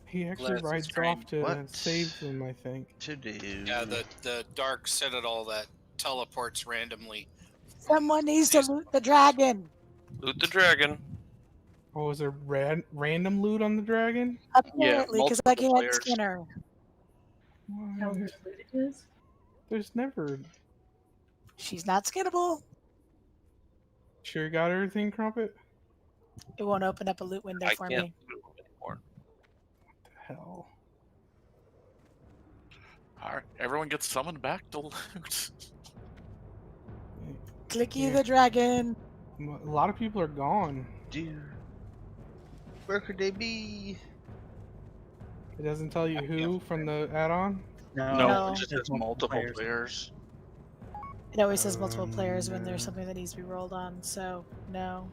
He actually Glass is rides green. off to What? save them, I think. To do. Yeah, the Dark Citadel that teleports randomly. Someone needs to loot the dragon. Loot the dragon. Oh, is there random loot on the dragon? Apparently, because I can't players. skin her. Tell her what it is. There's never. She's not skinnable. Sure, you got everything, Crumpet? It won't open up a loot window I for can't me. loot anymore. What the hell? Alright, everyone gets summoned back to loot. Clicky the dragon. A lot of people are gone. Dude. Where could they be? It doesn't tell you who from the add-on? No, it just says multiple players. It always says multiple players when there's something that needs to be rolled on, so no.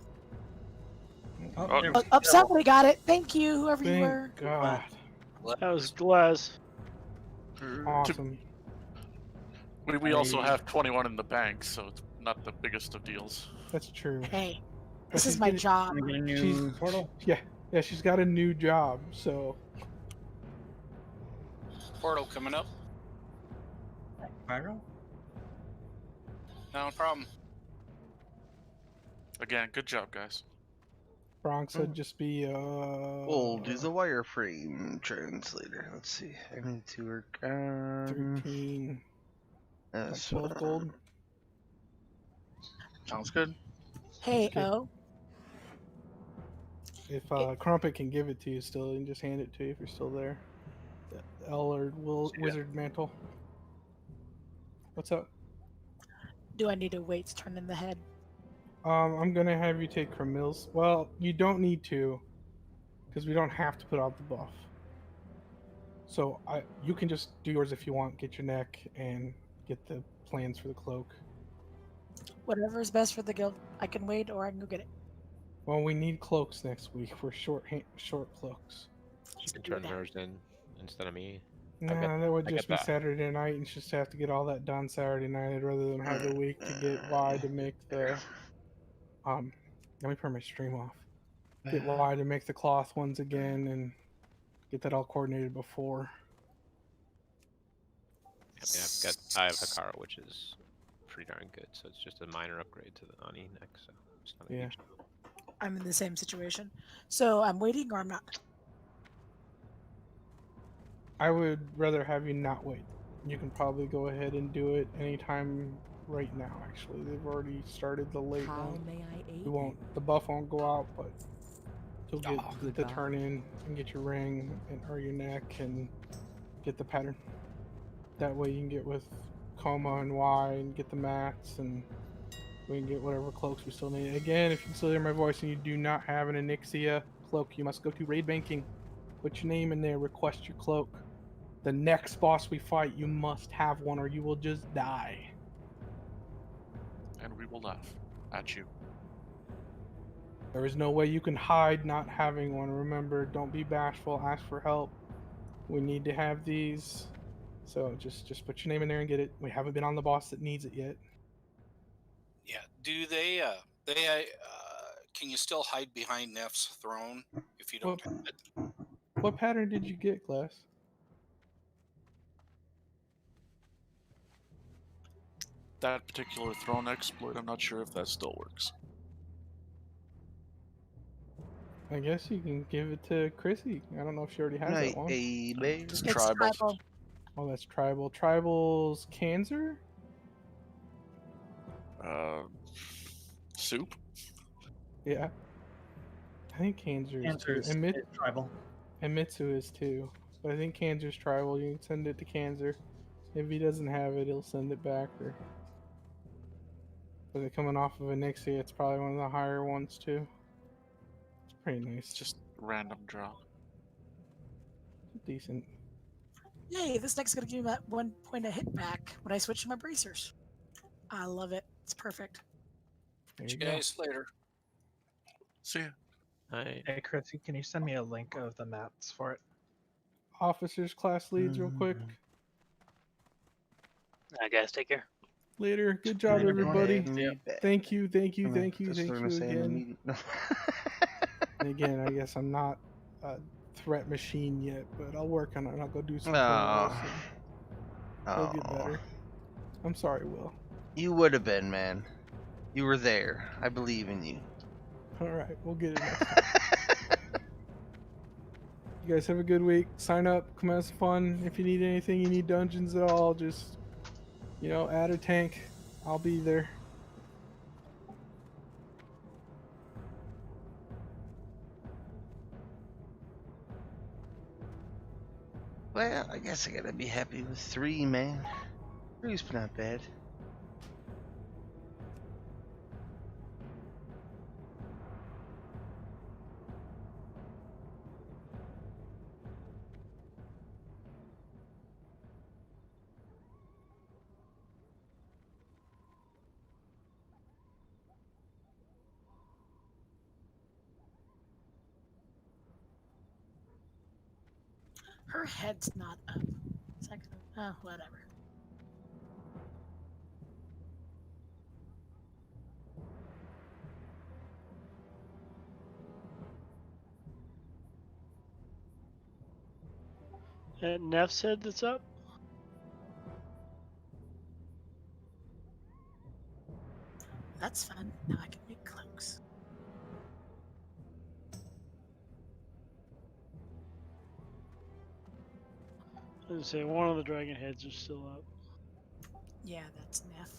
Oh, somebody got it. Thank you, whoever you were. God. That was Glass. Awesome. We also have 21 in the bank, so it's not the biggest of deals. That's true. Hey, But this is she's my getting- job. She's, yeah, she's got a new job, so. Portal coming up. Viral? No problem. Again, good job, guys. Bronx would just be We'll do the wireframe translator. Let's see. I need to work on 13. That's 12 gold. Sounds good. Hey, Okay. oh. If Crumpet can give it to you still, you can just hand it to you if you're still there. The L or Wizard Mantle. What's up? Do I need to wait to turn in the head? I'm gonna have you take Cremil's. Well, you don't need to, because we don't have to put out the buff. So you can just do yours if you want. Get your neck and get the plans for the cloak. Whatever is best for the guild. I can wait, or I can go get it. Well, we need cloaks next week. We're short cloaks. She can turn hers in instead of me. Nah, that would just be Saturday night, and just have to get all that done Saturday night rather than have the week to get Y to make the. Let me turn my stream off. Get Y to make the cloth ones again, and get that all coordinated before. I have Hakara, which is pretty darn good. So it's just a minor upgrade to the Ani neck. So it's not a huge deal. I'm in the same situation. So I'm waiting, or I'm not. I would rather have you not wait. You can probably go ahead and do it anytime right now, actually. They've already started the late one. The buff won't go out, but you'll get the turn in and get your ring or your neck and get the pattern. That way you can get with Coma and Y and get the mats, and we can get whatever cloaks we still need. Again, if you can still hear my voice and you do not have an Onyxia cloak, you must go to raid banking. Put your name in there, request your cloak. The next boss we fight, you must have one or you will just die. And we will laugh at you. There is no way you can hide not having one. Remember, don't be bashful, ask for help. We need to have these. So just put your name in there and get it. We haven't been on the boss that needs it yet. Yeah. Do they? Can you still hide behind Neff's throne if you don't have it? What pattern did you get, Glass? That particular throne exploit, I'm not sure if that still works. I guess you can give it to Chrissy. I don't know if she already has that one. It's tribal. Oh, that's tribal. Tribal's Cancer? Soup? Yeah. I think Cancer is tribal. And Mitsu is too. But I think Cancer's tribal. You can send it to Cancer. If he doesn't have it, he'll send it back. Or with it coming off of Onyxia, it's probably one of the higher ones too. It's pretty nice. Just random drop. Decent. Yay, this neck's gonna give me that 1 point of hit back when I switch to my bracers. I love it. It's perfect. Catch you guys later. See ya. Hey, Chrissy, can you send me a link of the mats for it? Officers, class leads, real quick. Guys, take care. Later. Good job, everybody. Yeah. Thank you again. Yeah, again, I guess I'm not a threat machine yet, but I'll work on it. I'll go do some Oh. promos and it'll get Oh. better. I'm sorry, Will. You would have been, man. You were there. I believe in you. Alright, we'll get it next time. You guys have a good week. Sign up, come have some fun. If you need anything, you need dungeons at all, just, add a tank. I'll be there. Well, I guess I gotta be happy with 3, man. 3's not bad. Her head's not up. It's like, oh, whatever. Neff's head that's up? That's fun. Now I can make cloaks. I was gonna say, one of the dragon heads are still up. Yeah, that's Neff.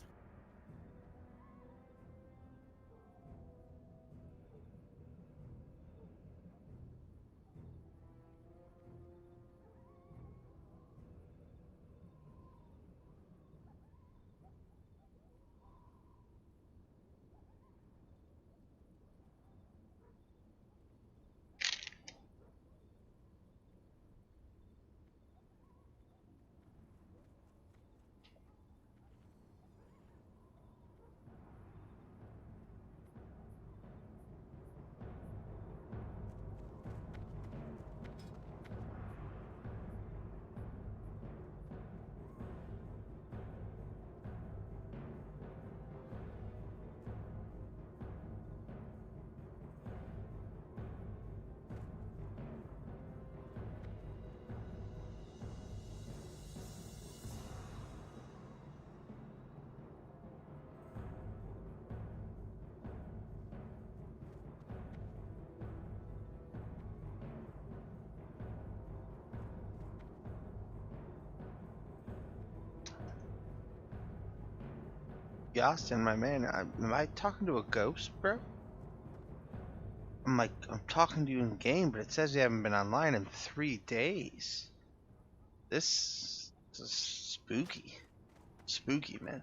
Austin, my man, am I talking to a ghost, bro? I'm talking to you in game, but it says you haven't been online in 3 days. This is spooky. Spooky, man.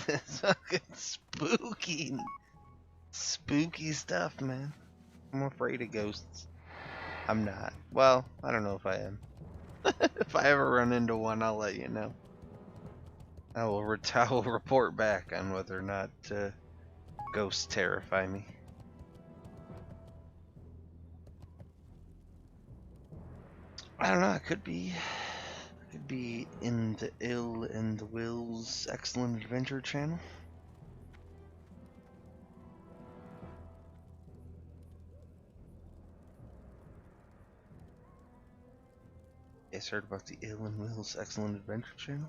It's fucking spooky. Spooky stuff, man. I'm afraid of ghosts. I'm not. Well, I don't know if I am. If I ever run into one, I'll let you know. I will report back on whether or not ghosts terrify me. I don't know. It could be in the Ill and the Will's Excellent Adventure channel. You guys heard about the Ill and Will's Excellent Adventure channel?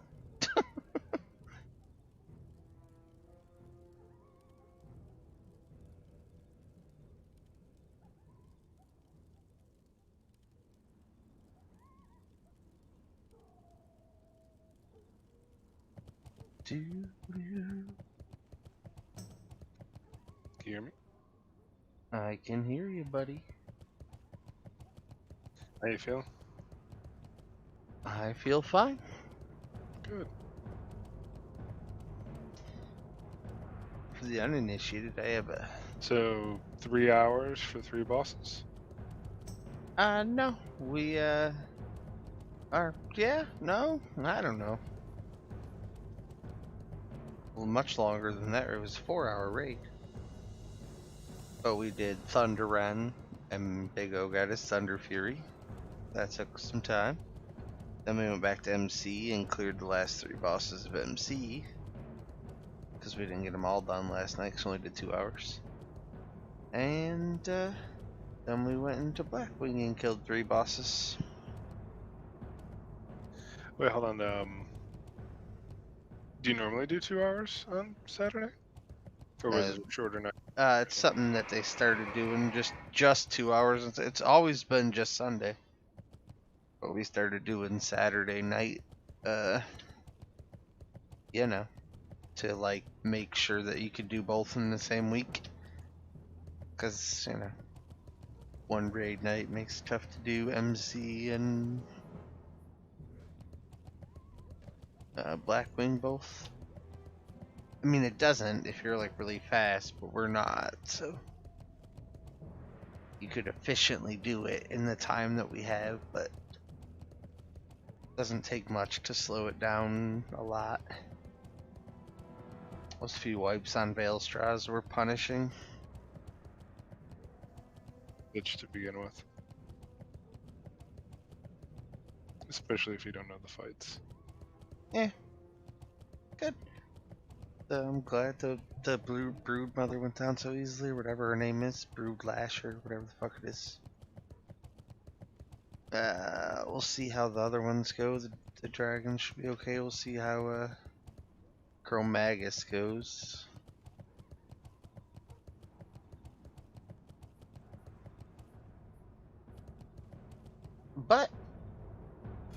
Can you hear me? I can hear you, buddy. How you feel? I feel fine. Good. For the uninitiated, I have a... So, 3 hours for 3 bosses? No. We, are... Yeah? No? I don't know. Well, much longer than that. It was a 4-hour raid. But we did Thunder Run, and Big O got his Thunder Fury. That took some time. Then we went back to MC and cleared the last 3 bosses of MC. because we didn't get them all done last night, because we only did 2 hours. And then we went into BlackWing and killed 3 bosses. Wait, hold on. Do you normally do 2 hours on Saturday? Or was it shorter night? It's something that they started doing, just 2 hours. It's always been just Sunday, but we started doing Saturday night. You know, to like make sure that you could do both in the same week. Because, you know, one raid night makes it tough to do MC and BlackWing both. I mean, it doesn't if you're like really fast, but we're not, so you could efficiently do it in the time that we have, but it doesn't take much to slow it down a lot. Those few wipes on Veil Straws were punishing. Bitch to begin with. Especially if you don't know the fights. Yeah. Good. I'm glad the Brood Mother went down so easily, or whatever her name is. Brood Lash, or whatever the fuck it is. We'll see how the other ones go. The dragon should be okay. We'll see how Chromagus goes. But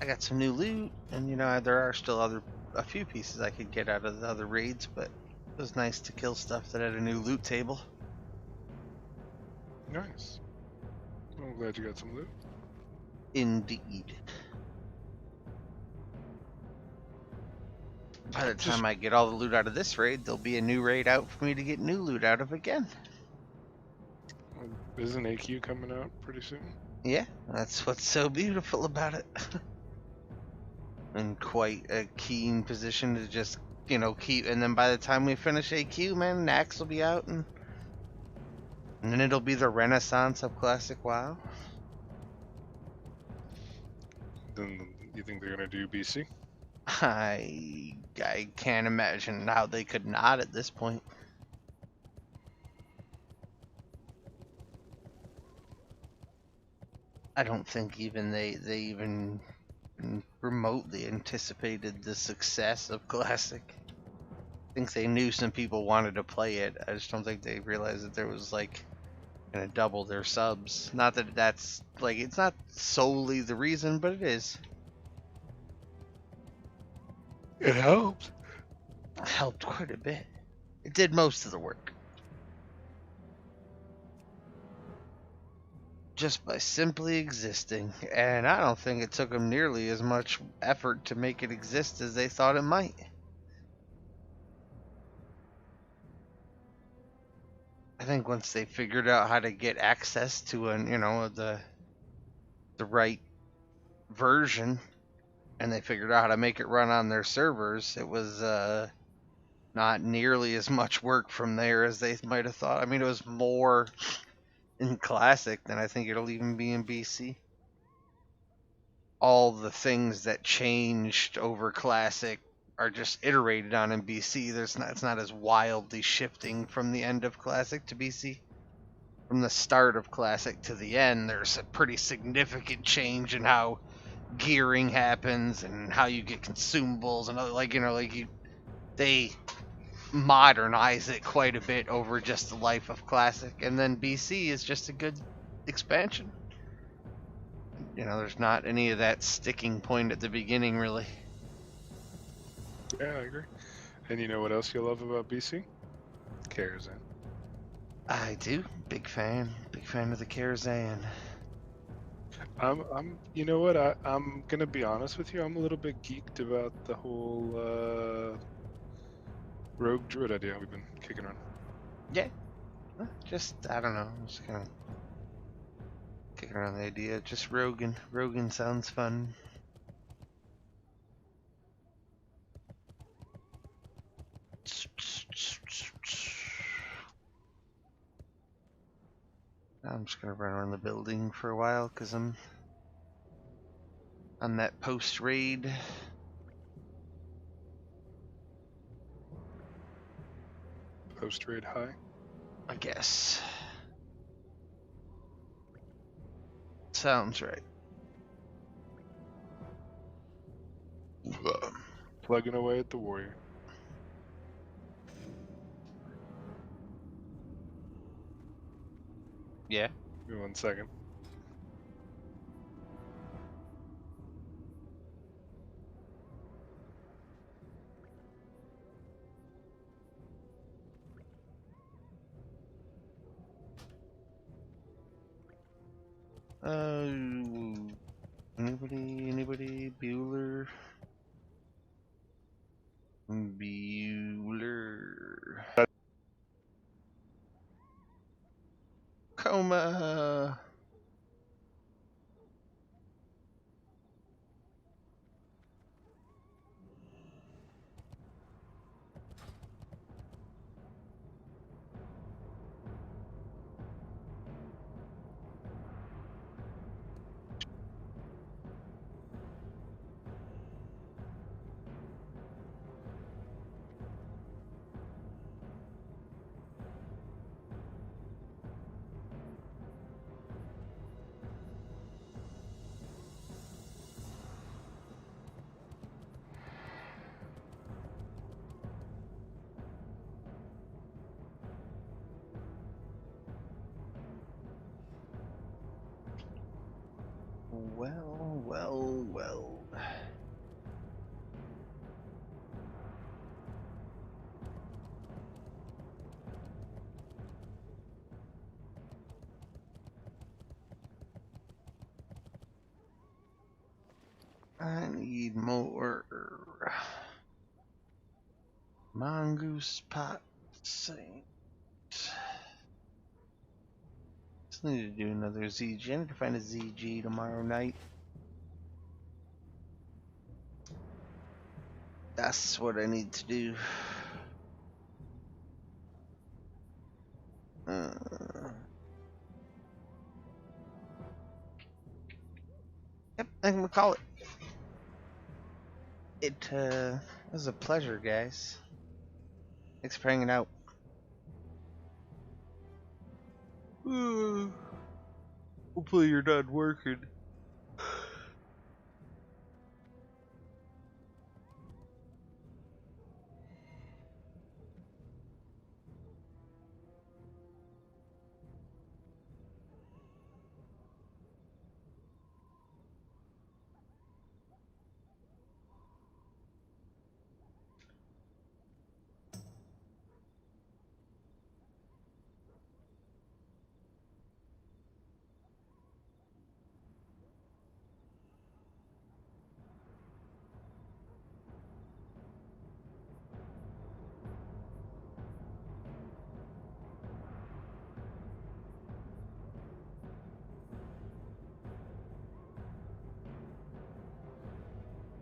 I got some new loot, and you know there are still a few pieces I could get out of the other raids, but it was nice to kill stuff that had a new loot table. Nice. Well, I'm glad you got some loot. Indeed. By the time I get all the loot out of this raid, there'll be a new raid out for me to get new loot out of again. Isn't AQ coming out pretty soon? Yeah, that's what's so beautiful about it. In quite a keen position to just, you know, keep, and then by the time we finish AQ, man, Nax will be out, and then it'll be the renaissance of classic WoW. Then you think they're gonna do BC? I can't imagine how they could not at this point. I don't think even they even remotely anticipated the success of Classic. I think they knew some people wanted to play it. I just don't think they realized that there was like gonna double their subs. Not that that's like, it's not solely the reason, but it is. It helped. It helped quite a bit. It did most of the work. Just by simply existing, and I don't think it took them nearly as much effort to make it exist as they thought it might. I think once they figured out how to get access to the right version, and they figured out how to make it run on their servers, it was not nearly as much work from there as they might have thought. I mean, it was more in Classic than I think it'll even be in BC. All the things that changed over Classic are just iterated on in BC. It's not as wildly shifting from the end of Classic to BC. From the start of Classic to the end, there's a pretty significant change in how gearing happens and how you get consumables and other, they modernize it quite a bit over just the life of Classic, and then BC is just a good expansion. There's not any of that sticking point at the beginning, really. Yeah, I agree. And you know what else you love about BC? Karazhan. I do. Big fan of the Karazhan. You know what? I'm gonna be honest with you. I'm a little bit geeked about the whole rogue druid idea we've been kicking around. Yeah. I don't know. I'm just kind of kicking around the idea. Just Rogan. Rogan sounds fun. I'm just gonna run around the building for a while because I'm on that post raid. post raid high. I guess. Sounds right. Plugging away at the warrior. Yeah. Give me 1 second. Anybody? Bueller? Coma. Well. I need more mongoose pot saint. Just need to do another ZG. I need to find a ZG tomorrow night. That's what I need to do. Yep, I'm gonna call it. It was a pleasure, guys. Thanks for hanging out. Hopefully you're not working.